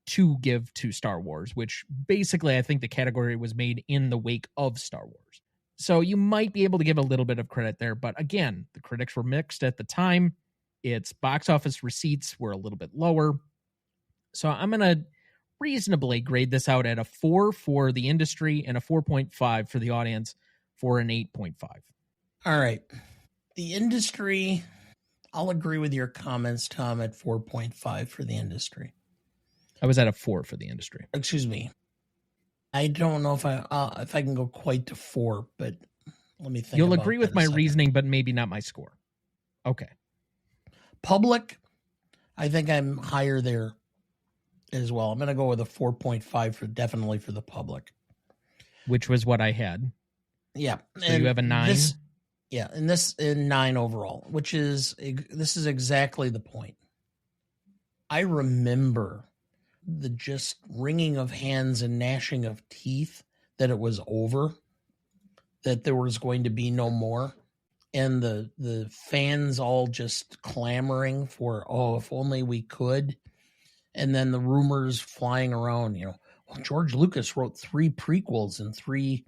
to give to Star Wars, which basically I think the category was made in the wake of Star Wars. So you might be able to give a little bit of credit there. But again, the critics were mixed at the time. Its box office receipts were a little bit lower. So I'm going to reasonably grade this out at a 4 for the industry and a 4.5 for the audience for an 8.5. All right. The industry, I'll agree with your comments, Tom, at 4.5 for the industry. I was at a 4 for the industry. Excuse me. I don't know if I can go quite to 4, but let me think. You'll agree with my reasoning, but maybe not my score. Okay. Public, I think I'm higher there as well. I'm going to go with a 4.5 definitely for the public. which was what I had. Yeah. So you have a 9? In 9 overall, this is exactly the point. I remember the just wringing of hands and gnashing of teeth that it was over, that there was going to be no more. And the fans all just clamoring for, oh, if only we could. And then the rumors flying around, well, George Lucas wrote 3 prequels and 3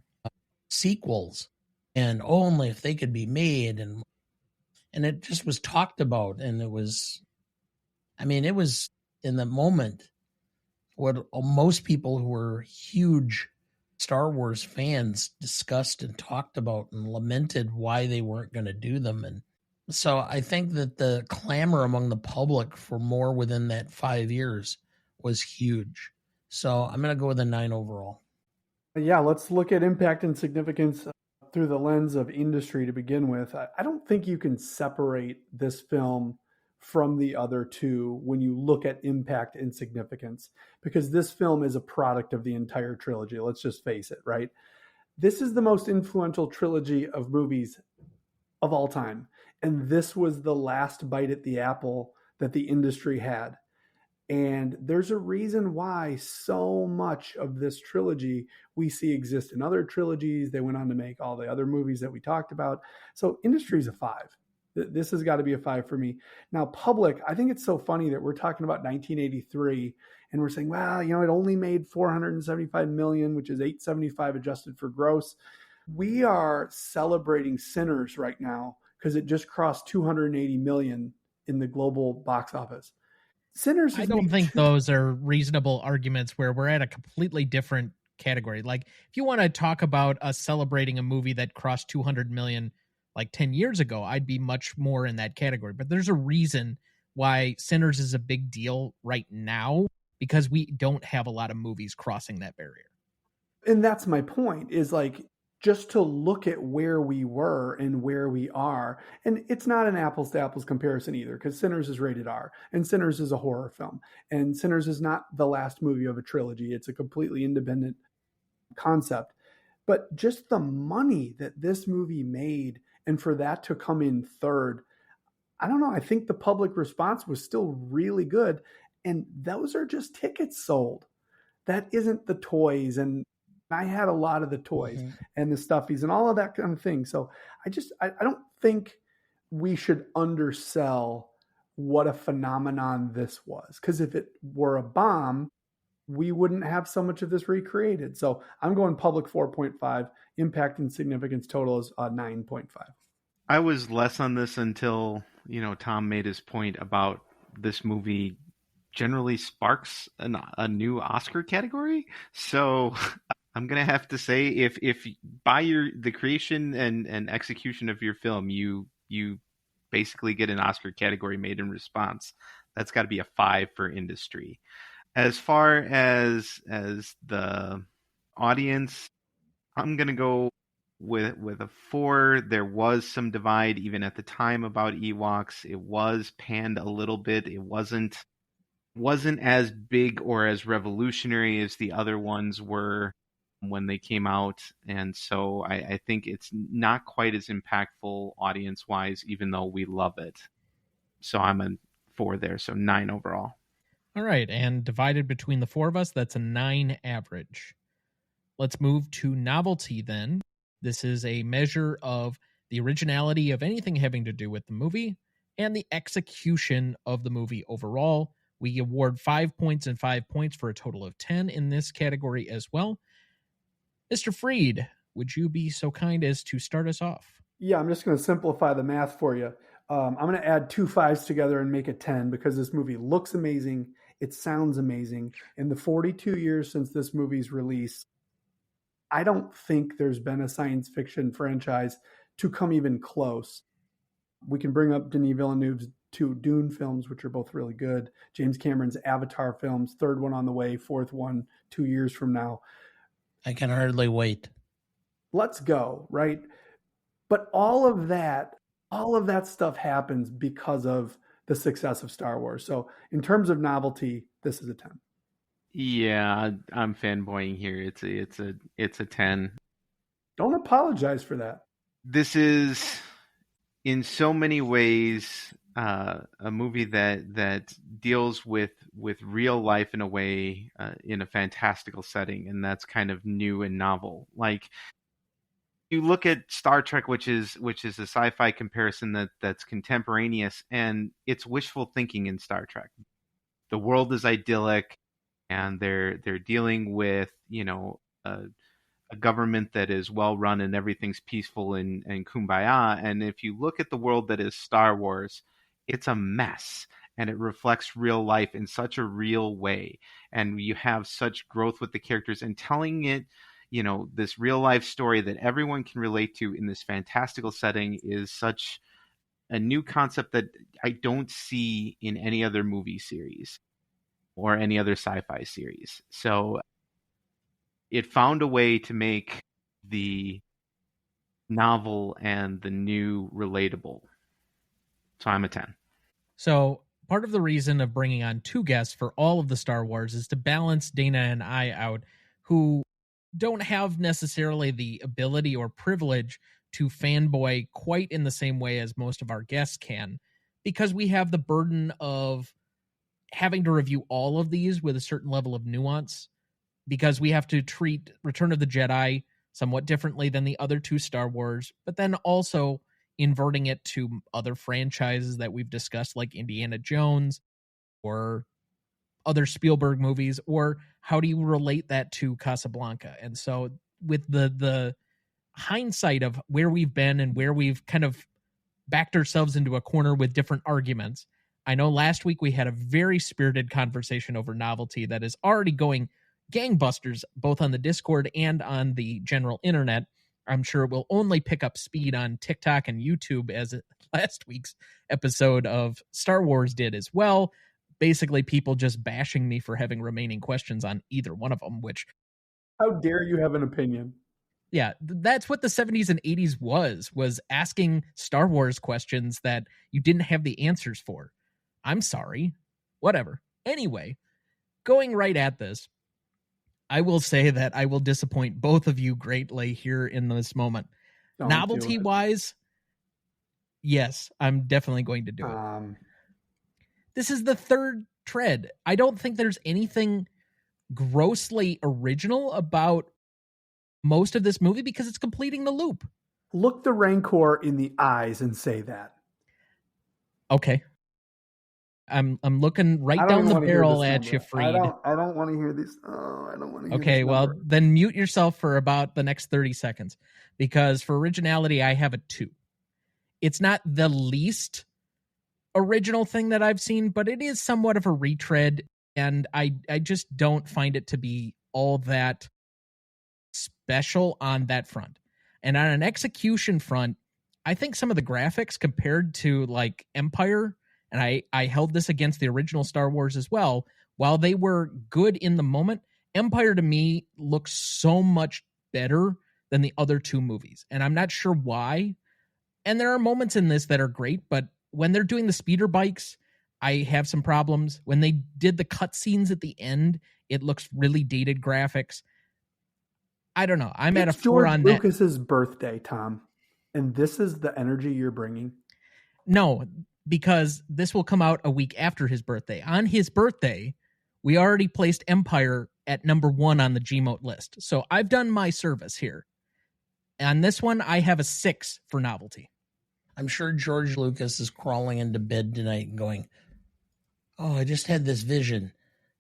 sequels, and only if they could be made. And it just was talked about. And it was in the moment what most people who were huge Star Wars fans discussed and talked about and lamented why they weren't going to do them. And so I think that the clamor among the public for more within that 5 years was huge. So I'm going to go with a 9 overall. Yeah, let's look at impact and significance through the lens of industry to begin with. I don't think you can separate this film from the other two when you look at impact and significance, because this film is a product of the entire trilogy. Let's just face it, right? This is the most influential trilogy of movies of all time. And this was the last bite at the apple that the industry had. And there's a reason why so much of this trilogy we see exist in other trilogies. They went on to make all the other movies that we talked about. So industry's a 5. This has got to be a 5 for me. Now, public, I think it's so funny that we're talking about 1983 and we're saying, well, it only made $475 million, which is $875 adjusted for gross. We are celebrating Sinners right now because it just crossed $280 million in the global box office. Sinners. I don't think those are reasonable arguments where we're at a completely different category. Like, if you want to talk about us celebrating a movie that crossed 200 million like 10 years ago, I'd be much more in that category. But there's a reason why Sinners is a big deal right now, because we don't have a lot of movies crossing that barrier. And that's my point, is like, just to look at where we were and where we are. And it's not an apples to apples comparison either, because Sinners is rated R and Sinners is a horror film. And Sinners is not the last movie of a trilogy. It's a completely independent concept. But just the money that this movie made, and for that to come in third, I don't know. I think the public response was still really good. And those are just tickets sold. That isn't the toys. And I had a lot of the toys and the stuffies and all of that kind of thing. So I don't think we should undersell what a phenomenon this was. Because if it were a bomb, we wouldn't have so much of this recreated. So I'm going public 4.5. Impact and significance total is 9.5. I was less on this until, Tom made his point about this movie generally sparks a new Oscar category. So I'm going to have to say, if by the creation and execution of your film, you basically get an Oscar category made in response, that's got to be a 5 for industry. As far as the audience, I'm going to go with a 4. There was some divide even at the time about Ewoks. It was panned a little bit. It wasn't as big or as revolutionary as the other ones were when they came out. And so I think it's not quite as impactful audience-wise, even though we love it. So I'm a 4 there, so 9 overall. All right, and divided between the 4 of us, that's a 9 average. Let's move to novelty then. This is a measure of the originality of anything having to do with the movie and the execution of the movie overall. We award 5 points and 5 points for a total of 10 in this category as well. Mr. Freed, would you be so kind as to start us off? Yeah, I'm just going to simplify the math for you. I'm going to add 2 5s together and make it 10 because this movie looks amazing. It sounds amazing. In the 42 years since this movie's release, I don't think there's been a science fiction franchise to come even close. We can bring up Denis Villeneuve's 2 Dune films, which are both really good. James Cameron's Avatar films, 3rd one on the way, 4th one 2 years from now. I can hardly wait. Let's go, right? But all of that stuff happens because of the success of Star Wars. So in terms of novelty, this is a 10. Yeah, I'm fanboying here. It's a 10. Don't apologize for that. This is in so many ways a movie that deals with real life in a way, in a fantastical setting, and that's kind of new and novel. Like, you look at Star Trek, which is a sci-fi comparison that's contemporaneous, and it's wishful thinking in Star Trek. The world is idyllic, and they're dealing with, a government that is well run and everything's peaceful and kumbaya. And if you look at the world that is Star Wars, it's a mess, and it reflects real life in such a real way. And you have such growth with the characters and telling it, this real life story that everyone can relate to in this fantastical setting is such a new concept that I don't see in any other movie series or any other sci-fi series. So it found a way to make the novel and the new relatable. So I'm a 10. So part of the reason of bringing on two guests for all of the Star Wars is to balance Dana and I out, who don't have necessarily the ability or privilege to fanboy quite in the same way as most of our guests can, because we have the burden of having to review all of these with a certain level of nuance, because we have to treat Return of the Jedi somewhat differently than the other two Star Wars, but then also inverting it to other franchises that we've discussed, like Indiana Jones or other Spielberg movies, or how do you relate that to Casablanca? And so with the hindsight of where we've been and where we've kind of backed ourselves into a corner with different arguments, I know last week we had a very spirited conversation over Novelty that is already going gangbusters, both on the Discord and on the general internet. I'm sure it will only pick up speed on TikTok and YouTube, as last week's episode of Star Wars did as well. Basically, people just bashing me for having remaining questions on either one of them, which... How dare you have an opinion? Yeah, that's what the 70s and 80s was asking Star Wars questions that you didn't have the answers for. I'm sorry. Whatever. Anyway, going right at this, I will say that I will disappoint both of you greatly here in this moment. Novelty-wise, yes, I'm definitely going to do it. This is the third tread. I don't think there's anything grossly original about most of this movie because it's completing the loop. Look the Rancor in the eyes and say that. Okay. I'm looking right down the barrel at you, Freed. I don't want to hear this. Oh, I don't want to hear Okay, this well, number. then mute yourself for about the next 30 seconds, because for originality, I have a 2. It's not the least original thing that I've seen, but it is somewhat of a retread, and I just don't find it to be all that special on that front. And on an execution front, I think some of the graphics compared to like Empire, and I held this against the original Star Wars as well, while they were good in the moment, Empire to me looks so much better than the other two movies. And I'm not sure why. And there are moments in this that are great, but when they're doing the speeder bikes, I have some problems. When they did the cutscenes at the end, it looks really dated graphics. I don't know. I'm at a 4 on that. George Lucas's birthday, Tom, and this is the energy you're bringing? No, because this will come out a week after his birthday. On his birthday, we already placed Empire at number 1 on the GMOAT list. So I've done my service here. On this one, I have a 6 for Novelty. I'm sure George Lucas is crawling into bed tonight and going, oh, I just had this vision.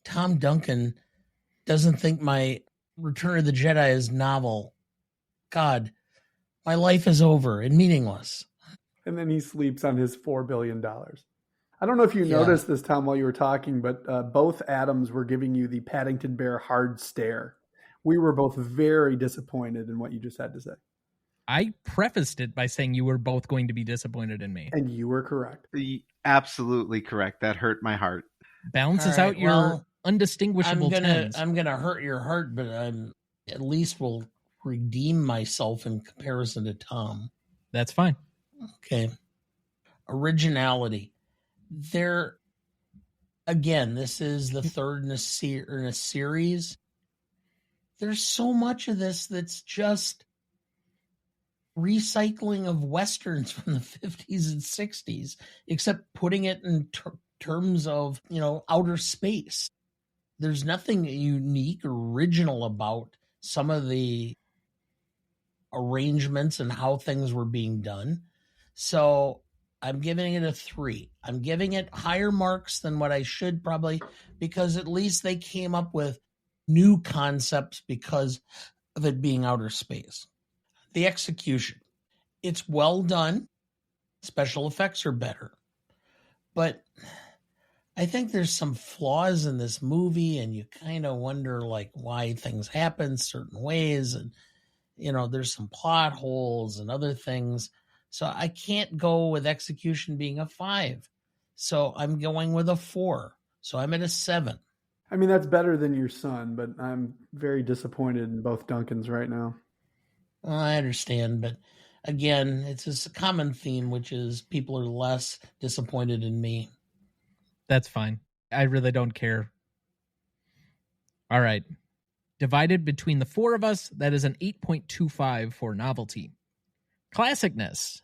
Tom Duncan doesn't think my Return of the Jedi is novel. God, my life is over and meaningless. And then he sleeps on his $4 billion. I don't know if you noticed this, Tom, while you were talking, but both Adams were giving you the Paddington Bear hard stare. We were both very disappointed in what you just had to say. I prefaced it by saying you were both going to be disappointed in me. And you were correct. Absolutely correct. That hurt my heart. Balances out your undistinguishable tens. I'm gonna hurt your heart, but I'm at least will redeem myself in comparison to Tom. That's fine. Okay. Originality. There Again, this is the third in a series. There's so much of this that's just recycling of Westerns from the 50s and 60s, except putting it in terms of, outer space. There's nothing unique or original about some of the arrangements and how things were being done. So I'm giving it a 3. I'm giving it higher marks than what I should probably, because at least they came up with new concepts because of it being outer space. The execution, it's well done. Special effects are better. But I think there's some flaws in this movie, and you kind of wonder why things happen certain ways, and there's some plot holes and other things. So I can't go with execution being a 5. So I'm going with a 4. So I'm at a 7. I mean, that's better than your son, but I'm very disappointed in both Duncans right now. I understand, but again, it's just a common theme, which is people are less disappointed in me. That's fine. I really don't care. All right. Divided between the 4 of us, that is an 8.25 for Novelty. Classicness.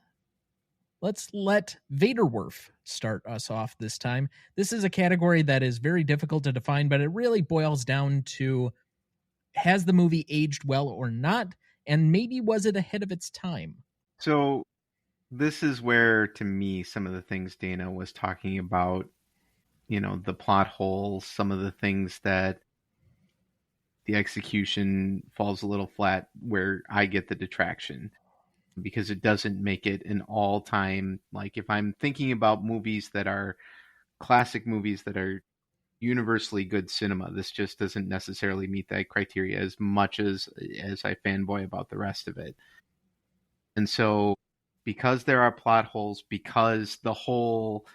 Let's let Vanderwerff start us off this time. This is a category that is very difficult to define, but it really boils down to, has the movie aged well or not? And maybe was it ahead of its time? So this is where, to me, some of the things Dana was talking about, the plot holes, some of the things that the execution falls a little flat, where I get the detraction, because it doesn't make it an all-time, if I'm thinking about movies that are classic movies that are universally good cinema, this just doesn't necessarily meet that criteria as much as I fanboy about the rest of it. And so, because there are plot holes, because the whole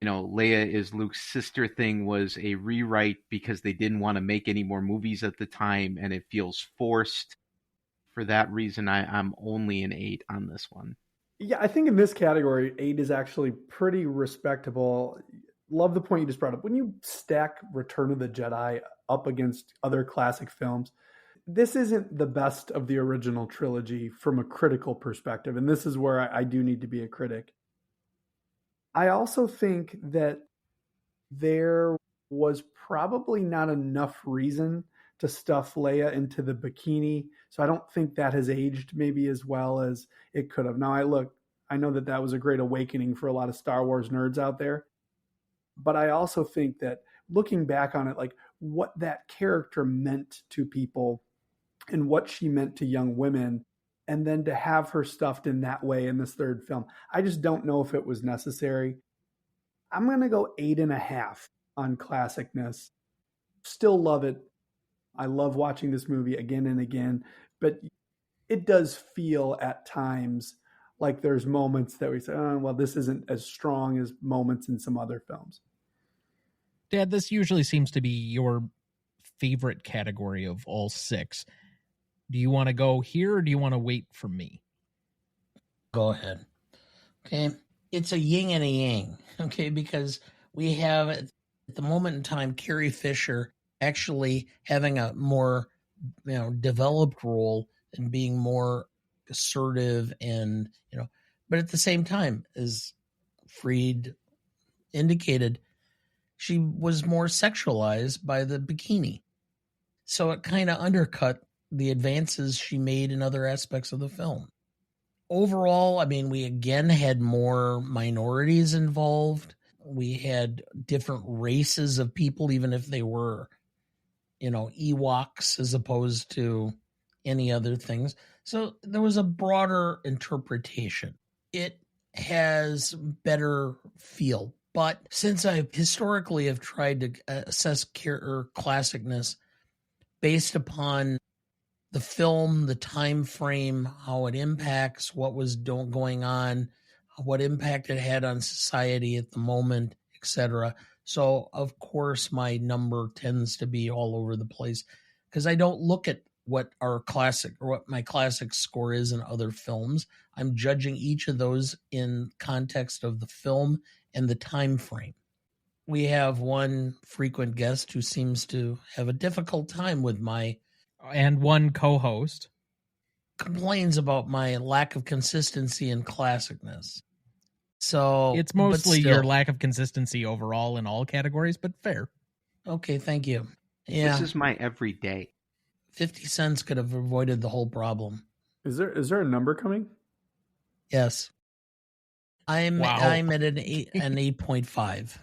Leia is Luke's sister thing was a rewrite because they didn't want to make any more movies at the time, and it feels forced. For that reason, I'm only an 8 on this one. Yeah, I think in this category, 8 is actually pretty respectable. Love the point you just brought up. When you stack Return of the Jedi up against other classic films, this isn't the best of the original trilogy from a critical perspective, and this is where I do need to be a critic. I also think that there was probably not enough reason to stuff Leia into the bikini, so I don't think that has aged maybe as well as it could have. Now, I know that was a great awakening for a lot of Star Wars nerds out there, but I also think that looking back on it, what that character meant to people and what she meant to young women, and then to have her stuffed in that way in this third film, I just don't know if it was necessary. I'm going to go 8.5 on classicness. Still love it. I love watching this movie again and again, but it does feel at times like there's moments that we say, oh, well, this isn't as strong as moments in some other films. Dad, this usually seems to be your favorite category of all 6. Do you want to go here, or do you want to wait for me? Go ahead. Okay. It's a yin and a yang. Okay. Because we have, at the moment in time, Carrie Fisher actually having a more, developed role and being more assertive and, but at the same time, as Freed indicated, she was more sexualized by the bikini. So it kind of undercut the advances she made in other aspects of the film. Overall, we again had more minorities involved. We had different races of people, even if they were, Ewoks as opposed to any other things. So there was a broader interpretation. It has better feel. But since I historically have tried to assess classicness based upon the film, the time frame, how it impacts, what was going on, what impact it had on society at the moment, etc. So, of course, my number tends to be all over the place because I don't look at what our classic or what my classic score is in other films. I'm judging each of those in context of the film and the time frame. We have one frequent guest who seems to have a difficult time with my And one co-host. complains about my lack of consistency and classicness. So It's but mostly still. your lack of consistency overall in all categories, but fair. Okay, thank you. Yeah, This is my everyday. 50 cents could have avoided the whole problem. Is there a number coming? Yes. I'm Wow. at an 8.5.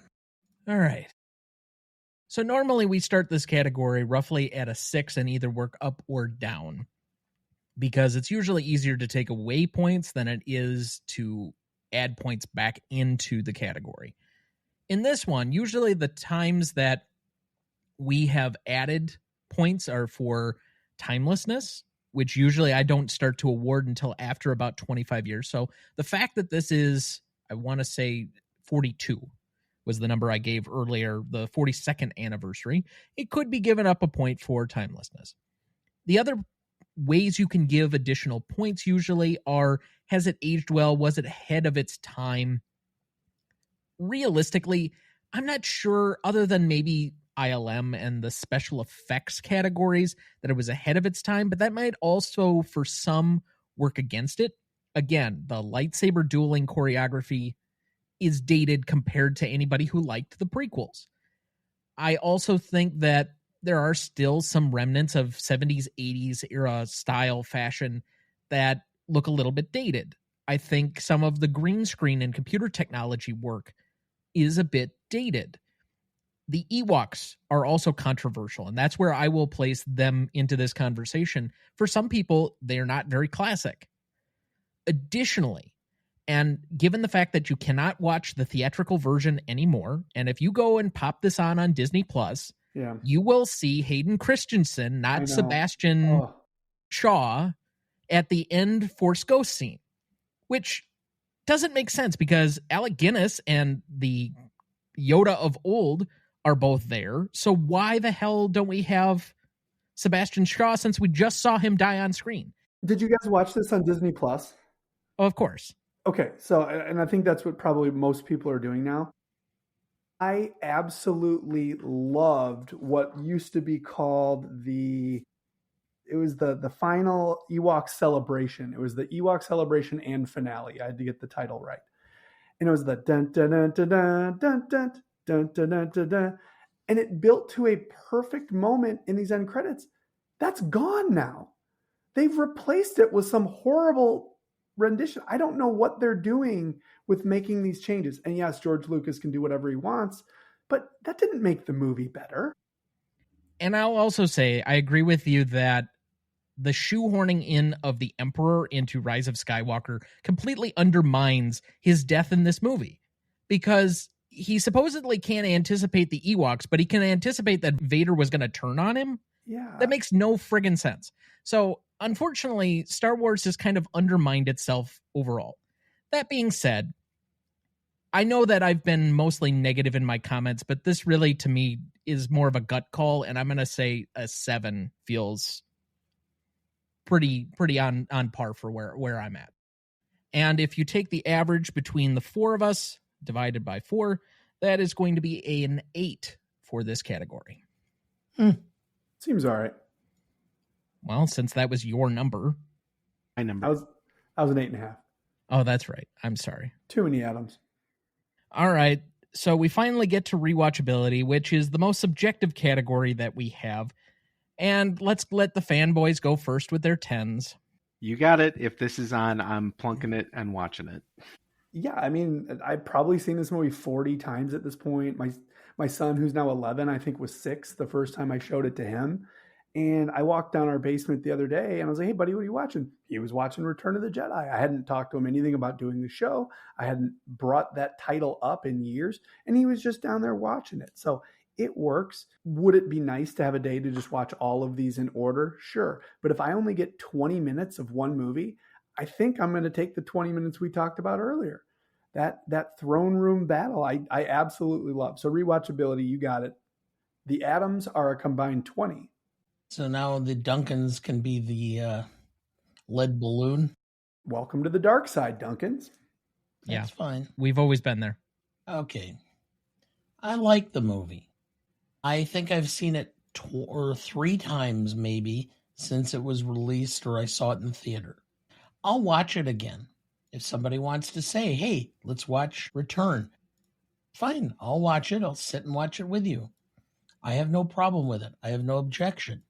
All right. So normally we start this category roughly at a 6 and either work up or down, because it's usually easier to take away points than it is to add points back into the category. In this one, usually the times that we have added points are for timelessness, which usually I don't start to award until after about 25 years. So the fact that this is, I want to say 42 was the number I gave earlier, the 42nd anniversary, it could be given up a point for timelessness. The other ways you can give additional points usually are, has it aged well? Was it ahead of its time? Realistically, I'm not sure, other than maybe ILM and the special effects categories, that it was ahead of its time, but that might also, for some, work against it. Again, the lightsaber dueling choreography is dated compared to anybody who liked the prequels. I also think that there are still some remnants of 70s, 80s era style fashion that look a little bit dated. I think some of the green screen and computer technology work is a bit dated. The Ewoks are also controversial, and that's where I will place them into this conversation. For some people, they are not very classic. Additionally, and given the fact that you cannot watch the theatrical version anymore, and if you go and pop this on Disney Plus, Yeah. you will see Hayden Christensen, I not know. Sebastian Oh, Shaw, at the end Force Ghost scene, which doesn't make sense because Alec Guinness and the Yoda of old are both there. So why the hell don't we have Sebastian Shaw, since we just saw him die on screen? did you guys watch this on Disney Plus? Oh, of course. Okay, so, and I think that's what probably most people are doing now. I absolutely loved what used to be called the final Ewok celebration. It was the Ewok celebration and finale. I had to get the title right. And it was the dun dun dun dun dun dun dun dun dun dun dun dun. And it built to a perfect moment in these end credits. That's gone now. They've replaced it with some horrible rendition. I don't know what they're doing with making these changes. And yes, George Lucas can do whatever he wants, but that didn't make the movie better. And I'll also say, I agree with you that the shoehorning in of the Emperor into Rise of Skywalker completely undermines his death in this movie, because he supposedly can't anticipate the Ewoks, but he can anticipate that Vader was going to turn on him. Yeah. That makes no friggin' sense. So, unfortunately, Star Wars has kind of undermined itself overall. That being said, I know that I've been mostly negative in my comments, but this really, to me, is more of a gut call, and I'm going to say a 7 feels pretty on par for where I'm at. And if you take the average between the four of us divided by 4, that is going to be an 8 for this category. Seems all right. Well, since that was your number. My number. I was an 8.5. Oh, that's right. I'm sorry. Too many atoms. All right. So we finally get to rewatchability, which is the most subjective category that we have. And let's let the fanboys go first with their 10s. You got it. If this is on, I'm plunking it and watching it. Yeah, I mean, I've probably seen this movie 40 times at this point. My son, who's now 11, I think was 6 the first time I showed it to him. And I walked down our basement the other day and I was like, hey, buddy, what are you watching? He was watching Return of the Jedi. I hadn't talked to him anything about doing the show. I hadn't brought that title up in years. And he was just down there watching it. So it works. Would it be nice to have a day to just watch all of these in order? Sure. But if I only get 20 minutes of one movie, I think I'm going to take the 20 minutes we talked about earlier. That throne room battle, I absolutely love. So rewatchability, you got it. The atoms are a combined 20. So now the Duncans can be the lead balloon. Welcome to the dark side, Duncans. That's fine. We've always been there. Okay. I like the movie. I think I've seen it 2 or 3 times maybe since it was released or I saw it in the theater. I'll watch it again. If somebody wants to say, hey, let's watch Return, fine, I'll watch it. I'll sit and watch it with you. I have no problem with it. I have no objection.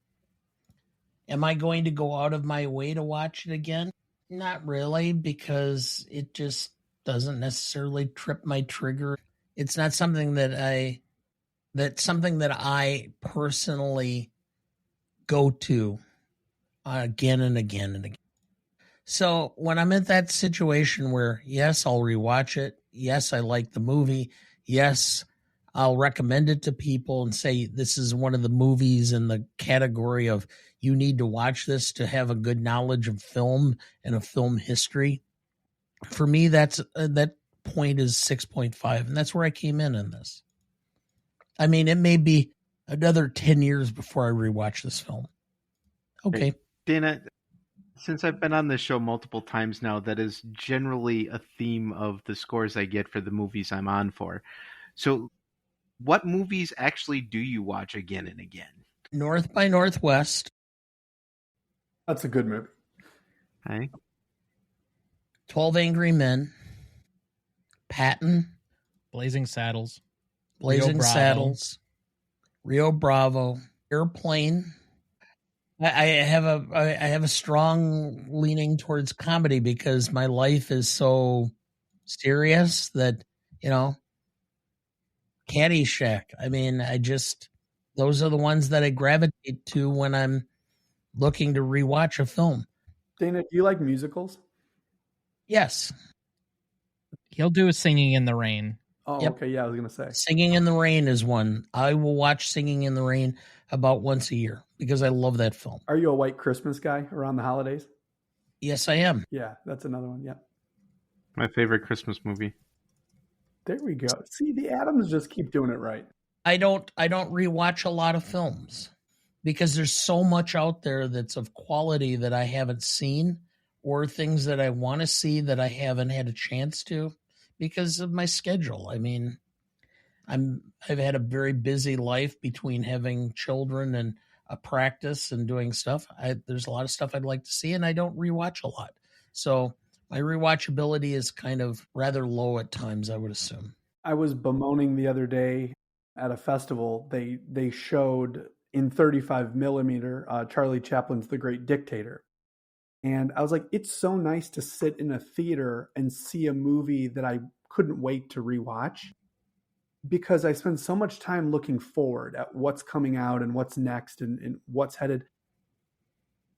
Am I going to go out of my way to watch it again? Not really, because it just doesn't necessarily trip my trigger. It's not something that's something that I personally go to again and again and again. So when I'm at that situation where, yes, I'll rewatch it. Yes, I like the movie. Yes, I'll recommend it to people and say, this is one of the movies in the category of you need to watch this to have a good knowledge of film and of film history. For me, that point is 6.5. And that's where I came in this. I mean, it may be another 10 years before I rewatch this film. Okay. Hey, Dana, since I've been on this show multiple times now, that is generally a theme of the scores I get for the movies I'm on for. So what movies actually do you watch again and again? North by Northwest. That's a good movie. Okay. 12 Angry Men. Patton. Blazing Saddles. Blazing Saddles. Rio Bravo. Airplane. I have a strong leaning towards comedy because my life is so serious that, Caddyshack. I mean, those are the ones that I gravitate to when I'm looking to rewatch a film. Dana, do you like musicals? Yes. He'll do a Singing in the Rain. Oh, Yep. okay. Yeah, I was going to say. Singing in the Rain is one. I will watch Singing in the Rain about once a year because I love that film. Are you a White Christmas guy around the holidays? Yes, I am. Yeah, that's another one. Yeah. My favorite Christmas movie. There we go. See, the Adams just keep doing it right. I don't rewatch a lot of films because there's so much out there that's of quality that I haven't seen or things that I want to see that I haven't had a chance to because of my schedule. I mean, I've had a very busy life between having children and a practice and doing stuff. There's a lot of stuff I'd like to see, and I don't rewatch a lot. So my rewatchability is kind of rather low at times, I would assume. I was bemoaning the other day at a festival. They showed in 35 millimeter Charlie Chaplin's The Great Dictator. And I was like, it's so nice to sit in a theater and see a movie that I couldn't wait to rewatch because I spend so much time looking forward at what's coming out and what's next and what's headed.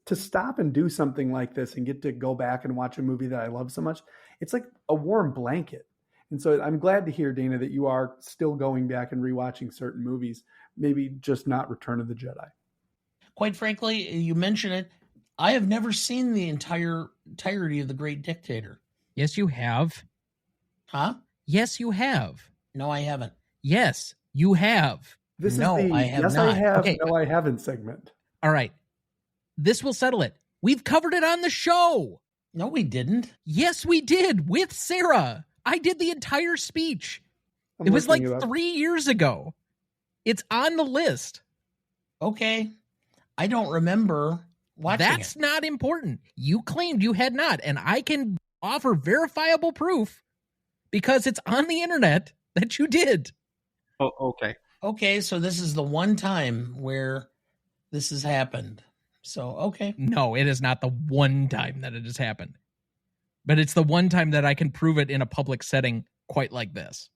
To stop and do something like this and get to go back and watch a movie that I love so much, it's like a warm blanket. And so I'm glad to hear, Dana, that you are still going back and rewatching certain movies, maybe just not Return of the Jedi. Quite frankly, you mention it, I have never seen the entirety of The Great Dictator. Yes, you have. Huh? Yes, you have. No, I haven't. Yes, you have. This No, is the I have yes, not. I have, Okay. no, I haven't segment. All right. This will settle it. We've covered it on the show. No, we didn't. Yes, we did with Sarah. I did the entire speech. It was like 3 years ago. It's on the list. Okay. I don't remember watching That's it. not important. You claimed you had not, and I can offer verifiable proof because it's on the internet that you did. Oh, okay. Okay, so this is the one time where this has happened. So, okay. No, it is not the one time that it has happened. But it's the one time that I can prove it in a public setting quite like this.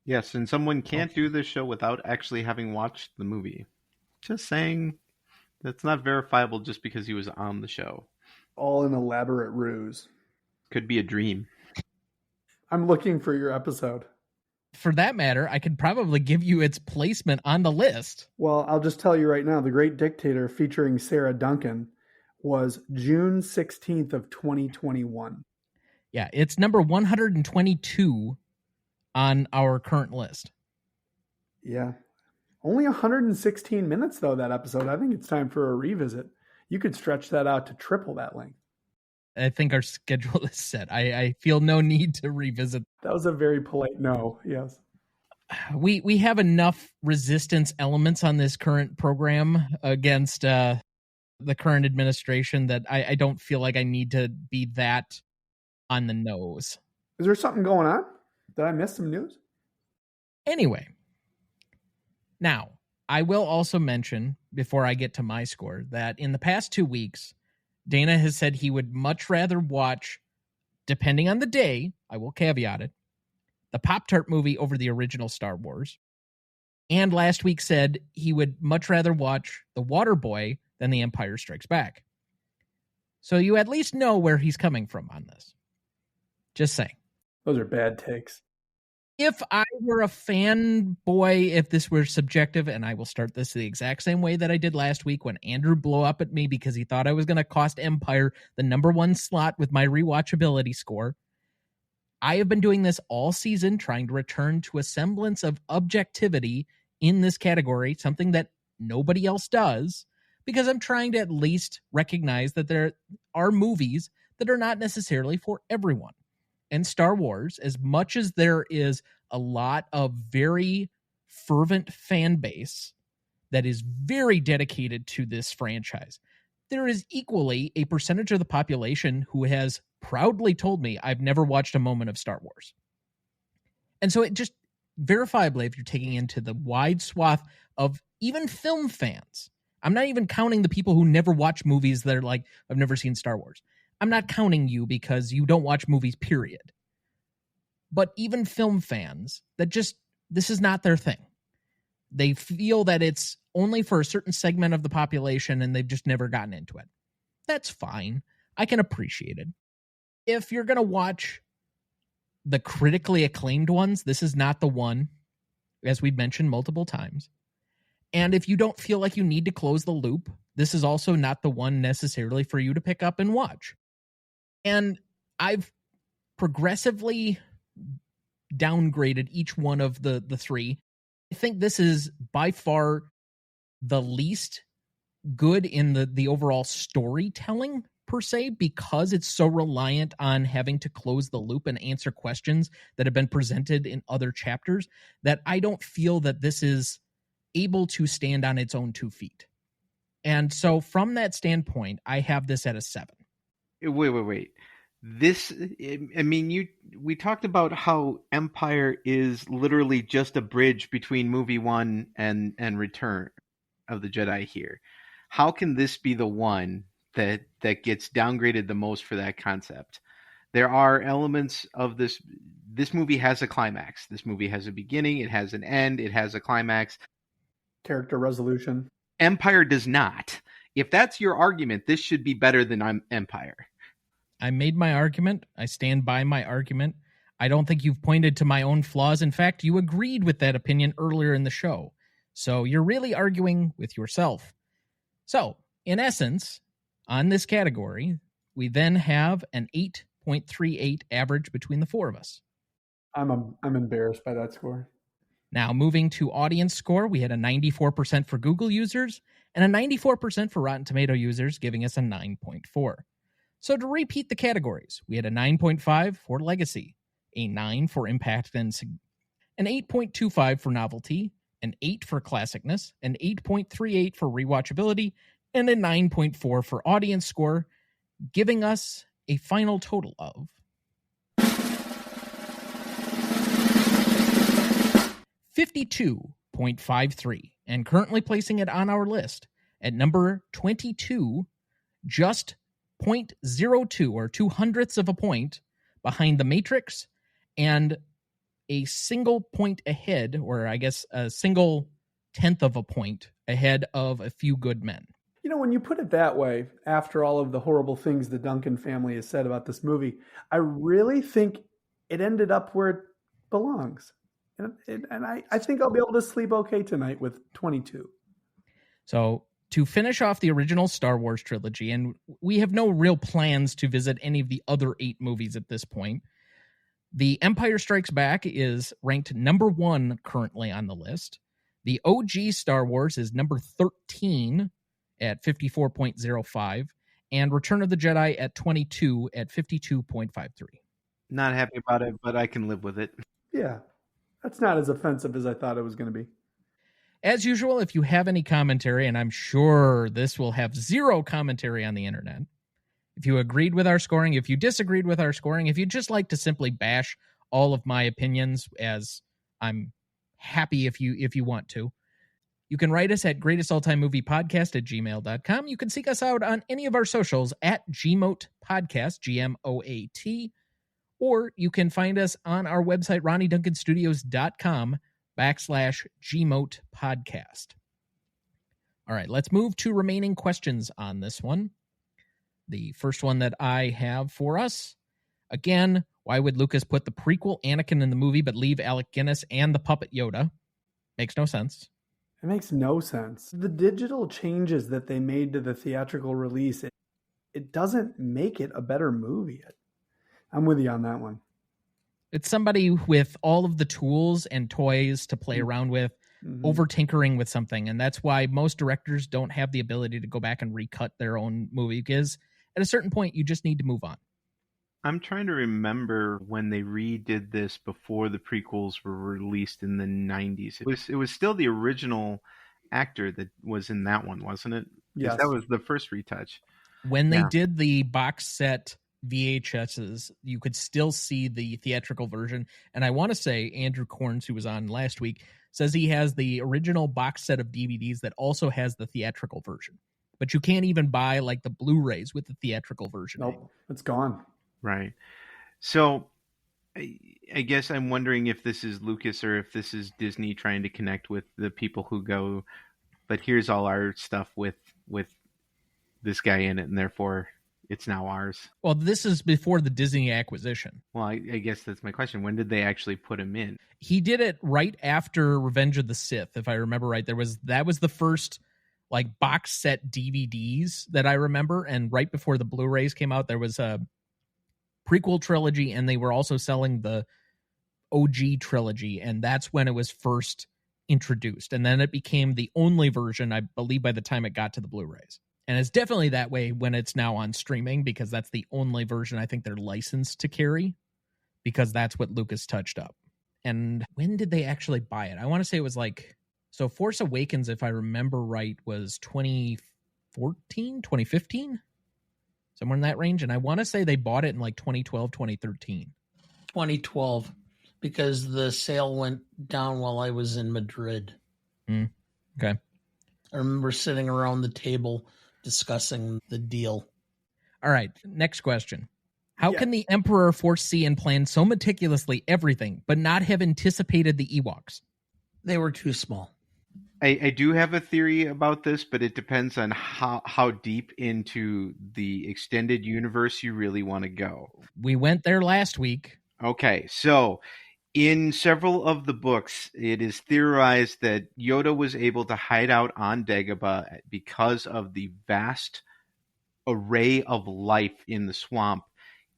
Yes, and someone can't do this show without actually having watched the movie. Just saying, that's not verifiable just because he was on the show. All an elaborate ruse. Could be a dream. I'm looking for your episode. For that matter, I could probably give you its placement on the list. Well, I'll just tell you right now, The Great Dictator featuring Sarah Duncan was June 16th of 2021. Yeah, it's number 122 on our current list. Yeah. Only 116 minutes, though, that episode. I think it's time for a revisit. You could stretch that out to triple that length. I think our schedule is set. I feel no need to revisit. That was a very polite no, yes. we have enough resistance elements on this current program against the current administration that I don't feel like I need to be that on the nose. Is there something going on? Did I miss some news? Anyway, now I will also mention before I get to my score that in the past 2 weeks, Dana has said he would much rather watch, depending on the day, I will caveat it, the Pop-Tart movie over the original Star Wars. And last week said he would much rather watch The Waterboy than The Empire Strikes Back. So you at least know where he's coming from on this. Just saying. Those are bad takes. If I were a fanboy, if this were subjective, and I will start this the exact same way that I did last week when Andrew blew up at me because he thought I was going to cost Empire the #1 slot with my rewatchability score. I have been doing this all season, trying to return to a semblance of objectivity in this category, something that nobody else does, because I'm trying to at least recognize that there are movies that are not necessarily for everyone. And Star Wars, as much as there is a lot of very fervent fan base that is very dedicated to this franchise, there is equally a percentage of the population who has proudly told me, I've never watched a moment of Star Wars. And so it just verifiably, if you're taking into the wide swath of even film fans, I'm not even counting the people who never watch movies that are like, I've never seen Star Wars. I'm not counting you because you don't watch movies, period. But even film fans that just, this is not their thing. They feel that it's only for a certain segment of the population and they've just never gotten into it. That's fine. I can appreciate it. If you're going to watch the critically acclaimed ones, this is not the one, as we've mentioned multiple times. And if you don't feel like you need to close the loop, this is also not the one necessarily for you to pick up and watch. And I've progressively downgraded each one of the three. I think this is by far the least good in the overall storytelling per se, because it's so reliant on having to close the loop and answer questions that have been presented in other chapters, that I don't feel that this is able to stand on its own 2 feet. And so from that standpoint, I have this at a 7. Wait. This, I mean, we talked about how Empire is literally just a bridge between movie 1 and Return of the Jedi here. How can this be the one that gets downgraded the most for that concept? There are elements of this movie has a climax. This movie has a beginning, it has an end, it has a climax. Character resolution. Empire does not. If that's your argument, this should be better than Empire. I made my argument. I stand by my argument. I don't think you've pointed to my own flaws. In fact, you agreed with that opinion earlier in the show. So you're really arguing with yourself. So, in essence, on this category, we then have an 8.38 average between the four of us. I'm embarrassed by that score. Now, moving to audience score, we had a 94% for Google users and a 94% for Rotten Tomato users, giving us a 9.4. So to repeat the categories, we had a 9.5 for Legacy, a 9 for Impact and an 8.25 for Novelty, an 8 for Classicness, an 8.38 for Rewatchability, and a 9.4 for Audience Score, giving us a final total of 52.53, and currently placing it on our list at number 22, just 0.02 or 0.02 of a point behind The Matrix, and a single point ahead, or I guess a single 1/10 of a point ahead of A Few Good Men. You know, when you put it that way, after all of the horrible things the Duncan family has said about this movie, I really think it ended up where it belongs. And I think I'll be able to sleep okay tonight with 22. So to finish off the original Star Wars trilogy, and we have no real plans to visit any of the other 8 movies at this point, The Empire Strikes Back is ranked number 1 currently on the list. The OG Star Wars is number 13 at 54.05, and Return of the Jedi at 22 at 52.53. Not happy about it, but I can live with it. Yeah. That's not as offensive as I thought it was going to be. As usual, if you have any commentary, and I'm sure this will have zero commentary on the internet, if you agreed with our scoring, if you disagreed with our scoring, if you'd just like to simply bash all of my opinions, as I'm happy if you want to, you can write us at greatestaltimemoviepodcast@gmail.com. You can seek us out on any of our socials at GMOAT Podcast, GMOAT, or you can find us on our website, RonnieDuncanStudios.com/GMOAT Podcast. All right, let's move to remaining questions on this one. The first one that I have for us, again, why would Lucas put the prequel Anakin in the movie but leave Alec Guinness and the puppet Yoda? Makes no sense. It makes no sense. The digital changes that they made to the theatrical release, it doesn't make it a better movie. I'm with you on that one. It's somebody with all of the tools and toys to play around with, over tinkering with something. And that's why most directors don't have the ability to go back and recut their own movie, because at a certain point, you just need to move on. I'm trying to remember when they redid this before the prequels were released in the 90s. It was still the original actor that was in that one, wasn't it? Yes. That was the first retouch. When they did the box set VHSs, you could still see the theatrical version. And I want to say Andrew Corns, who was on last week, says he has the original box set of DVDs that also has the theatrical version. But you can't even buy like the Blu-rays with the theatrical version. Nope, it's gone. Right. So I guess I'm wondering if this is Lucas or if this is Disney trying to connect with the people who go, but here's all our stuff with this guy in it, and therefore it's now ours. Well, this is before the Disney acquisition. Well, I guess that's my question. When did they actually put him in? He did it right after Revenge of the Sith, if I remember right. That was the first like box set DVDs that I remember, and right before the Blu-rays came out, there was a prequel trilogy, and they were also selling the OG trilogy, and that's when it was first introduced. And then it became the only version, I believe, by the time it got to the Blu-rays. And it's definitely that way when it's now on streaming, because that's the only version I think they're licensed to carry, because that's what Lucas touched up. And when did they actually buy it? I want to say it was like, so Force Awakens, if I remember right, was 2014, 2015? Somewhere in that range. And I want to say they bought it in like 2012, 2013. 2012, because the sale went down while I was in Madrid. Okay. I remember sitting around the table discussing the deal. All right, next question. How can the Emperor foresee and plan so meticulously everything, but not have anticipated the Ewoks? They were too small. I do have a theory about this, but it depends on how deep into the extended universe you really want to go. We went there last week. Okay, so in several of the books, it is theorized that Yoda was able to hide out on Dagobah because of the vast array of life in the swamp,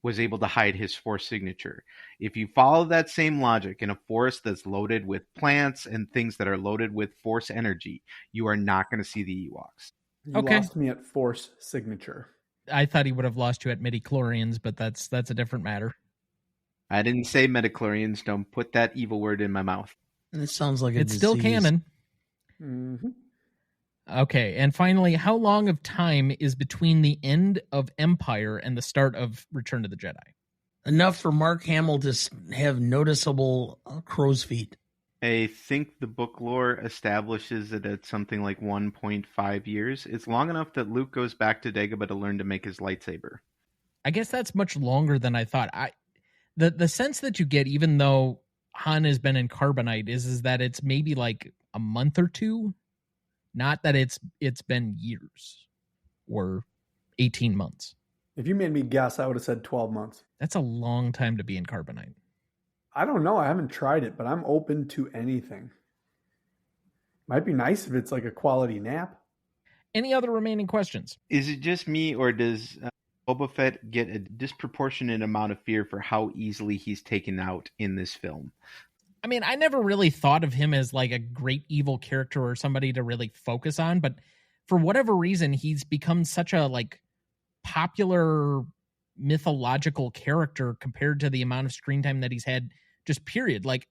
was able to hide his Force signature. If you follow that same logic in a forest that's loaded with plants and things that are loaded with Force energy, you are not going to see the Ewoks. You lost me at Force signature. I thought he would have lost you at midichlorians, but that's a different matter. I didn't say midichlorians. Don't put that evil word in my mouth. It sounds like it's still canon. Mm-hmm. Okay, and finally, how long of time is between the end of Empire and the start of Return of the Jedi? Enough for Mark Hamill to have noticeable crow's feet. I think the book lore establishes it at something like 1.5 years. It's long enough that Luke goes back to Dagobah to learn to make his lightsaber. I guess that's much longer than I thought. The sense that you get, even though Han has been in carbonite, is that it's maybe like a month or two. Not that it's been years or 18 months. If you made me guess, I would have said 12 months. That's a long time to be in carbonite. I don't know. I haven't tried it, but I'm open to anything. Might be nice if it's like a quality nap. Any other remaining questions? Is it just me, or does Boba Fett get a disproportionate amount of fear for how easily he's taken out in this film? I mean, I never really thought of him as like a great evil character or somebody to really focus on, but for whatever reason, he's become such a like popular mythological character compared to the amount of screen time that he's had, just period. Like,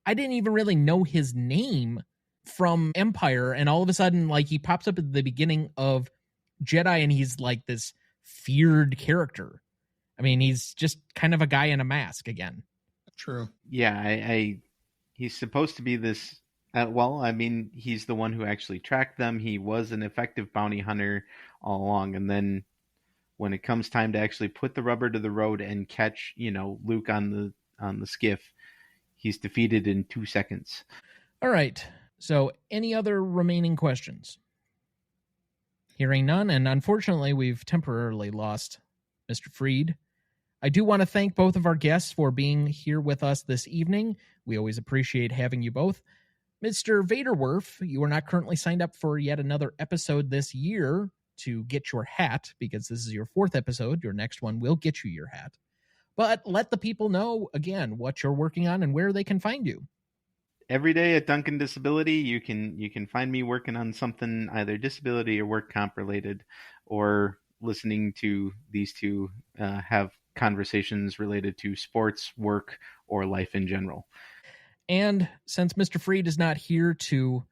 I didn't even really know his name from Empire, and all of a sudden, like, he pops up at the beginning of Jedi, and he's like this feared character. I mean, he's just kind of a guy in a mask again. True. Yeah, he's supposed to be this. He's the one who actually tracked them. He was an effective bounty hunter all along, and then when it comes time to actually put the rubber to the road and catch, Luke on the skiff, he's defeated in 2 seconds. All right. So, any other remaining questions? Hearing none, and unfortunately, we've temporarily lost Mr. Freed. I do want to thank both of our guests for being here with us this evening. We always appreciate having you both. Mr. Vanderwerff, you are not currently signed up for yet another episode this year to get your hat, because this is your 4th episode. Your next one will get you your hat. But let the people know, again, what you're working on and where they can find you. Every day at Duncan Disability, you can find me working on something either disability or work comp related, or listening to these two have conversations related to sports, work, or life in general. And since Mr. Freed is not here to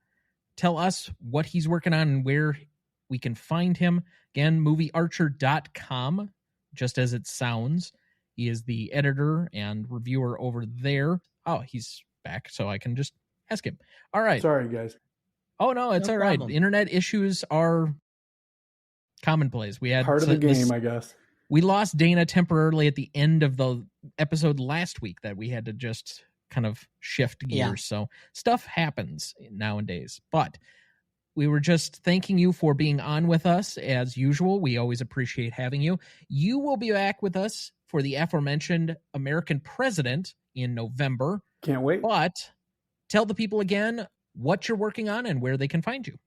tell us what he's working on and where we can find him, again, moviearcher.com, just as it sounds. He is the editor and reviewer over there. Oh, he's back, so I can just ask him. All right. Sorry, guys. Oh, no, it's No all problem. right. Internet issues are commonplace. We had Part of the game, I guess. We lost Dana temporarily at the end of the episode last week that we had to just kind of shift gears. Yeah. So stuff happens nowadays. But we were just thanking you for being on with us as usual. We always appreciate having you. You will be back with us for the aforementioned American President in November. Can't wait. But tell the people again what you're working on and where they can find you.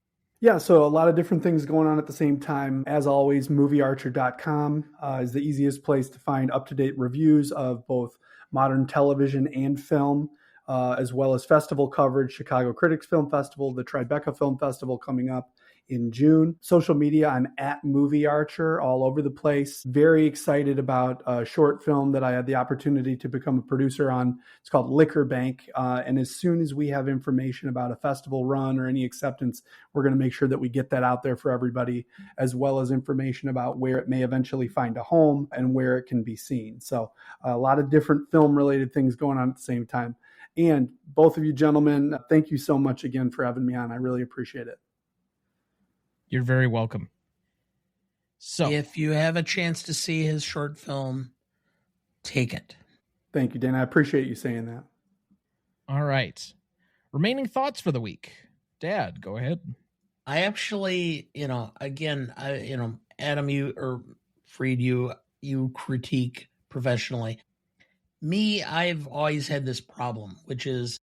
Yeah, so a lot of different things going on at the same time. As always, moviearcher.com is the easiest place to find up-to-date reviews of both modern television and film, as well as festival coverage, Chicago Critics Film Festival, the Tribeca Film Festival coming up in June. Social media, I'm at Movie Archer all over the place. Very excited about a short film that I had the opportunity to become a producer on. It's called Liquor Bank. And as soon as we have information about a festival run or any acceptance, we're going to make sure that we get that out there for everybody, as well as information about where it may eventually find a home and where it can be seen. So a lot of different film related things going on at the same time. And both of you gentlemen, thank you so much again for having me on. I really appreciate it. You're very welcome. So if you have a chance to see his short film, take it. Thank you, Dan. I appreciate you saying that. All right. Remaining thoughts for the week. Dad, go ahead. I actually, Adam, you or Freed, you critique professionally. Me, I've always had this problem, which is,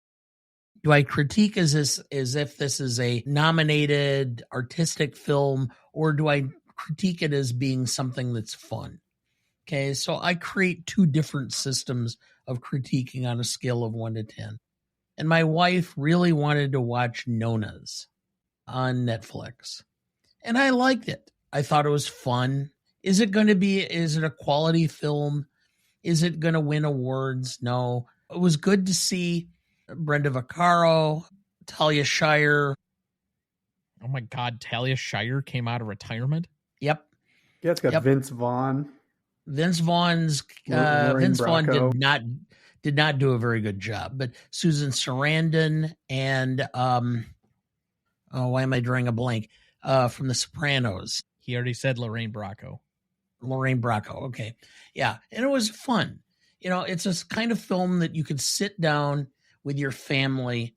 do I critique as if this is a nominated artistic film, or do I critique it as being something that's fun? Okay, so I create two different systems of critiquing on a scale of 1 to 10. And my wife really wanted to watch Nona's on Netflix. And I liked it. I thought it was fun. Is it a quality film? Is it going to win awards? No. It was good to see Brenda Vaccaro, Talia Shire. Oh my God, Talia Shire came out of retirement? Yep. Yeah, it's got Vince Vaughn. Vince Vaughn did not do a very good job, but Susan Sarandon and why am I drawing a blank? From The Sopranos. He already said Lorraine Bracco. Okay. Yeah. And it was fun. It's a kind of film that you could sit down with your family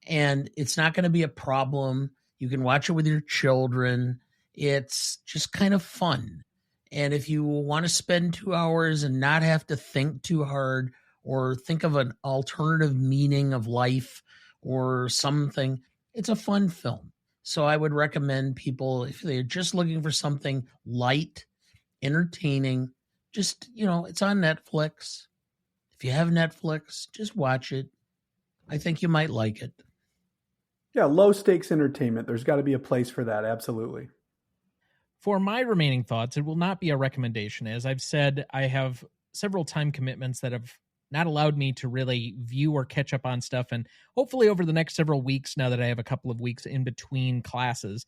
and it's not going to be a problem. You can watch it with your children. It's just kind of fun. And if you want to spend 2 hours and not have to think too hard or think of an alternative meaning of life or something, it's a fun film. So I would recommend people, if they're just looking for something light, entertaining, just, it's on Netflix. If you have Netflix, just watch it. I think you might like it. Yeah, low stakes entertainment. There's got to be a place for that. Absolutely. For my remaining thoughts, it will not be a recommendation. As I've said, I have several time commitments that have not allowed me to really view or catch up on stuff. And hopefully over the next several weeks, now that I have a couple of weeks in between classes,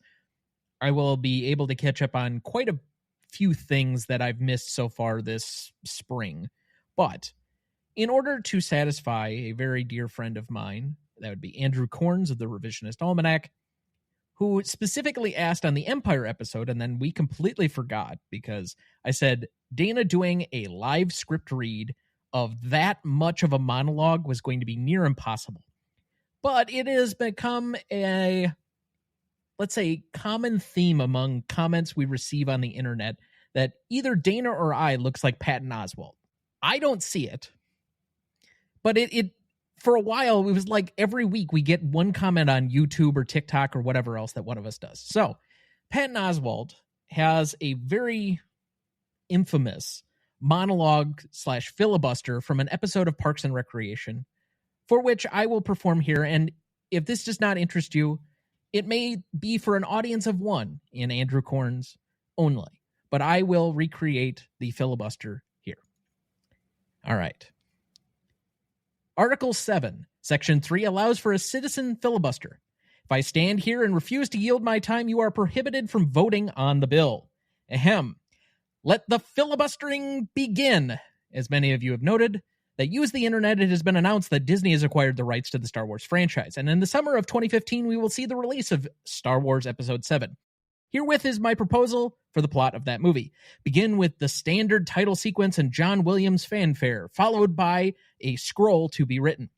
I will be able to catch up on quite a few things that I've missed so far this spring. But in order to satisfy a very dear friend of mine, that would be Andrew Corns of the Revisionist Almanac, who specifically asked on the Empire episode, and then we completely forgot because I said Dana doing a live script read of that much of a monologue was going to be near impossible. But it has become a, let's say, common theme among comments we receive on the internet that either Dana or I looks like Patton Oswalt. I don't see it, but it for a while, it was like every week we get one comment on YouTube or TikTok or whatever else that one of us does. So Patton Oswalt has a very infamous monologue / filibuster from an episode of Parks and Recreation, for which I will perform here. And if this does not interest you, it may be for an audience of one in Andrew Corns only, but I will recreate the filibuster here. All right. Article 7, Section 3 allows for a citizen filibuster. If I stand here and refuse to yield my time, you are prohibited from voting on the bill. Ahem. Let the filibustering begin. As many of you have noted, that use the internet, it has been announced that Disney has acquired the rights to the Star Wars franchise. And in the summer of 2015, we will see the release of Star Wars Episode 7. Herewith is my proposal for the plot of that movie. Begin with the standard title sequence and John Williams fanfare, followed by a scroll to be written.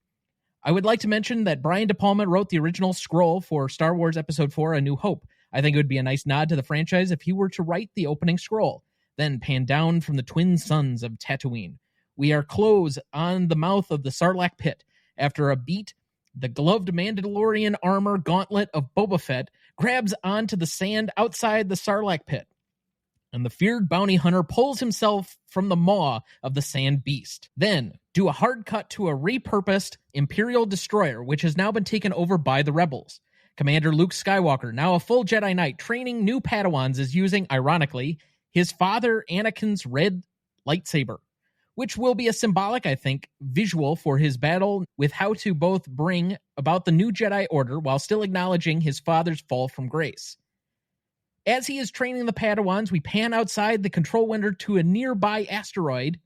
I would like to mention that Brian De Palma wrote the original scroll for Star Wars Episode 4, A New Hope. I think it would be a nice nod to the franchise if he were to write the opening scroll. Then pan down from the twin suns of Tatooine. We are close on the mouth of the Sarlacc pit. After a beat, the gloved Mandalorian armor gauntlet of Boba Fett grabs onto the sand outside the Sarlacc pit, and the feared bounty hunter pulls himself from the maw of the sand beast. Then, do a hard cut to a repurposed Imperial destroyer, which has now been taken over by the rebels. Commander Luke Skywalker, now a full Jedi Knight, training new Padawans, is using, ironically, his father Anakin's red lightsaber, which will be a symbolic, I think, visual for his battle with how to both bring about the new Jedi Order while still acknowledging his father's fall from grace. As he is training the Padawans, we pan outside the control window to a nearby asteroid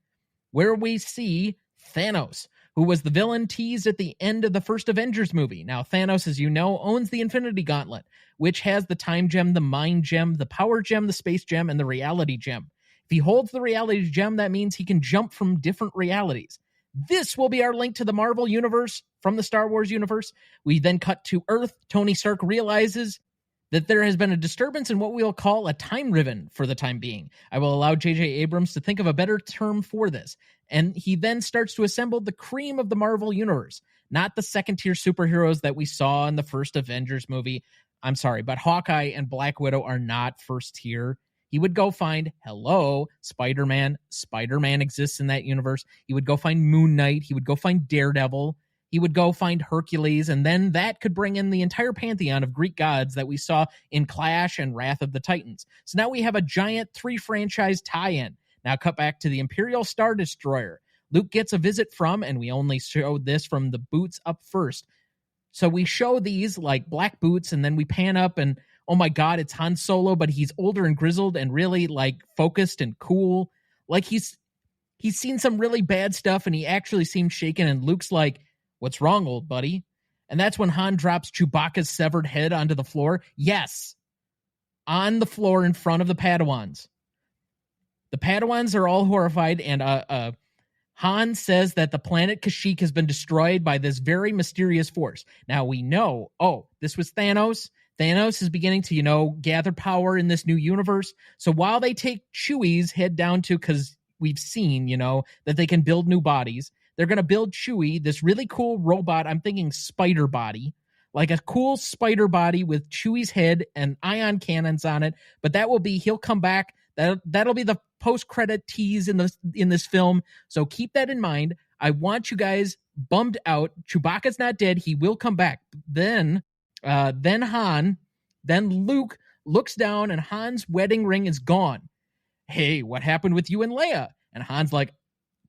where we see Thanos, who was the villain teased at the end of the first Avengers movie. Now, Thanos, as you know, owns the Infinity Gauntlet, which has the Time Gem, the Mind Gem, the Power Gem, the Space Gem, and the Reality Gem. If he holds the Reality Gem, that means he can jump from different realities. This will be our link to the Marvel Universe from the Star Wars universe. We then cut to Earth. Tony Stark realizes that there has been a disturbance in what we'll call a time ribbon for the time being. I will allow J.J. Abrams to think of a better term for this. And he then starts to assemble the cream of the Marvel Universe, not the second-tier superheroes that we saw in the first Avengers movie. I'm sorry, but Hawkeye and Black Widow are not first tier. He would go find, Spider-Man. Spider-Man exists in that universe. He would go find Moon Knight. He would go find Daredevil. He would go find Hercules. And then that could bring in the entire pantheon of Greek gods that we saw in Clash and Wrath of the Titans. So now we have a giant 3-franchise tie-in. Now cut back to the Imperial Star Destroyer. Luke gets a visit from, and we only showed this from the boots up first. So we show these like black boots, and then we pan up and, oh my God, it's Han Solo, but he's older and grizzled and really like focused and cool. Like he's seen some really bad stuff and he actually seems shaken, and Luke's like, what's wrong, old buddy? And that's when Han drops Chewbacca's severed head onto the floor. Yes, on the floor in front of the Padawans. The Padawans are all horrified, and Han says that the planet Kashyyyk has been destroyed by this very mysterious force. Now we know, this was Thanos. Thanos is beginning to, gather power in this new universe. So while they take Chewie's head down to, because we've seen, that they can build new bodies, they're going to build Chewie, this really cool robot, I'm thinking spider body, like a cool spider body with Chewie's head and ion cannons on it. But he'll come back. That'll be the post-credit tease in this film. So keep that in mind. I want you guys bummed out. Chewbacca's not dead. He will come back. Then Luke looks down and Han's wedding ring is gone. Hey, what happened with you and Leia? And Han's like,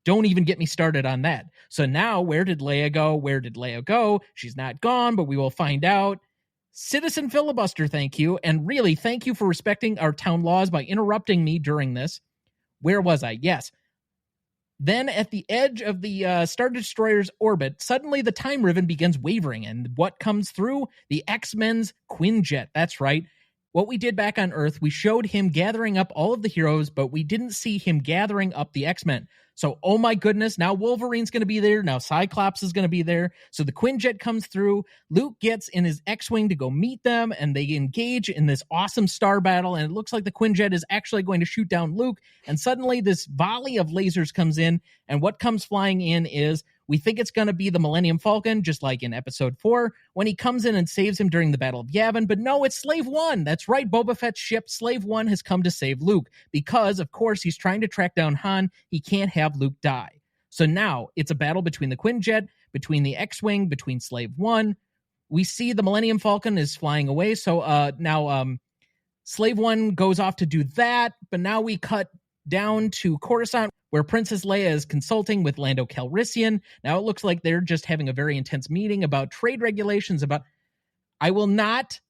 Don't even get me started on that. So now, where did Leia go? Where did Leia go? She's not gone, but we will find out. Citizen filibuster, thank you. And really, thank you for respecting our town laws by interrupting me during this. Where was I? Yes. Then at the edge of the Star Destroyer's orbit, suddenly the time ribbon begins wavering. And what comes through? The X-Men's Quinjet. That's right. What we did back on Earth, we showed him gathering up all of the heroes, but we didn't see him gathering up the X-Men. So, oh my goodness, now Wolverine's going to be there. Now Cyclops is going to be there. So the Quinjet comes through. Luke gets in his X-Wing to go meet them, and they engage in this awesome star battle, and it looks like the Quinjet is actually going to shoot down Luke. And suddenly this volley of lasers comes in, and what comes flying in is, we think it's going to be the Millennium Falcon, just like in Episode 4, when he comes in and saves him during the Battle of Yavin. But no, it's Slave One. That's right, Boba Fett's ship, Slave One, has come to save Luke because, of course, he's trying to track down Han. He can't have Luke die. So now it's a battle between the Quinjet, between the X-Wing, between Slave One. We see the Millennium Falcon is flying away. So now Slave One goes off to do that. But now we cut down to Coruscant, where Princess Leia is consulting with Lando Calrissian. Now it looks like they're just having a very intense meeting about trade regulations. I will not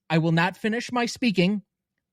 finish my speaking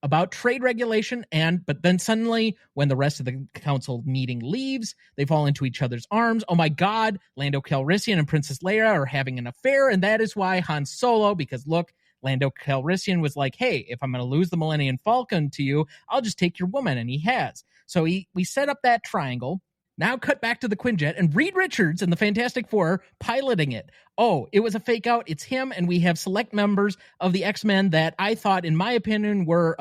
about trade regulation. But then suddenly, when the rest of the council meeting leaves, they fall into each other's arms. Oh my God, Lando Calrissian and Princess Leia are having an affair. And that is why Han Solo, because look, Lando Calrissian was like, hey, if I'm going to lose the Millennium Falcon to you, I'll just take your woman. And he has. So we set up that triangle. Now cut back to the Quinjet and Reed Richards and the Fantastic Four piloting it. Oh, it was a fake out. It's him. And we have select members of the X-Men that I thought, in my opinion, were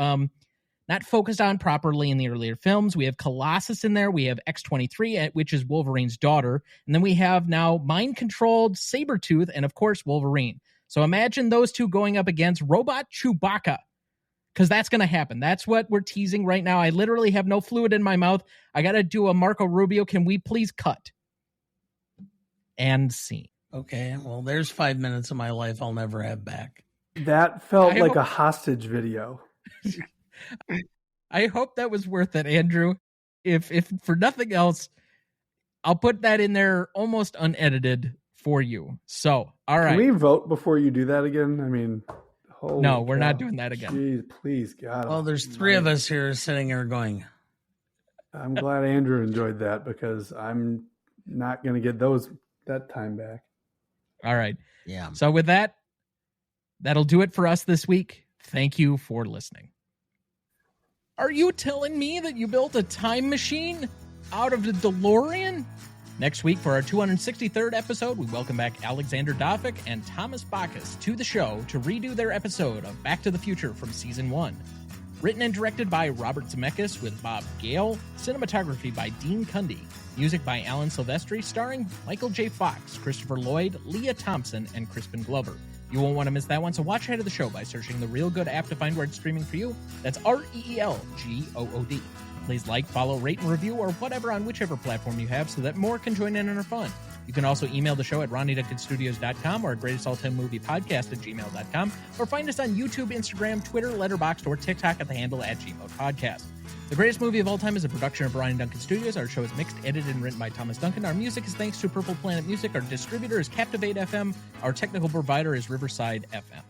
not focused on properly in the earlier films. We have Colossus in there. We have X-23, which is Wolverine's daughter. And then we have now mind-controlled Sabretooth and, of course, Wolverine. So imagine those two going up against Robot Chewbacca. Because that's going to happen. That's what we're teasing right now. I literally have no fluid in my mouth. I got to do a Marco Rubio. Can we please cut? And scene. Okay, well, there's 5 minutes of my life I'll never have back. That felt like a hostage video. I hope that was worth it, Andrew. If for nothing else, I'll put that in there almost unedited for you. So, all right. Can we vote before you do that again? I mean... No, we're not doing that again. Jeez, please, God. Well, there's three of us here sitting here going. I'm glad Andrew enjoyed that because I'm not going to get that time back. All right. Yeah. So with that, that'll do it for us this week. Thank you for listening. Are you telling me that you built a time machine out of the DeLorean? Next week, for our 263rd episode, we welcome back Alexander Dofik and Thomas Bacchus to the show to redo their episode of Back to the Future from Season 1. Written and directed by Robert Zemeckis with Bob Gale. Cinematography by Dean Cundy. Music by Alan Silvestri, starring Michael J. Fox, Christopher Lloyd, Leah Thompson, and Crispin Glover. You won't want to miss that one, so watch ahead of the show by searching the Real Good app to find where it's streaming for you. That's REELGOOD. Please like, follow, rate, and review, or whatever on whichever platform you have so that more can join in our fun. You can also email the show at RonnieDuncanStudios.com or at GreatestAllTimeMoviePodcast@gmail.com, or find us on YouTube, Instagram, Twitter, Letterboxd, or TikTok at the handle @GMOAT. The Greatest Movie of All Time is a production of Ronnie Duncan Studios. Our show is mixed, edited, and written by Thomas Duncan. Our music is thanks to Purple Planet Music. Our distributor is Captivate FM. Our technical provider is Riverside FM.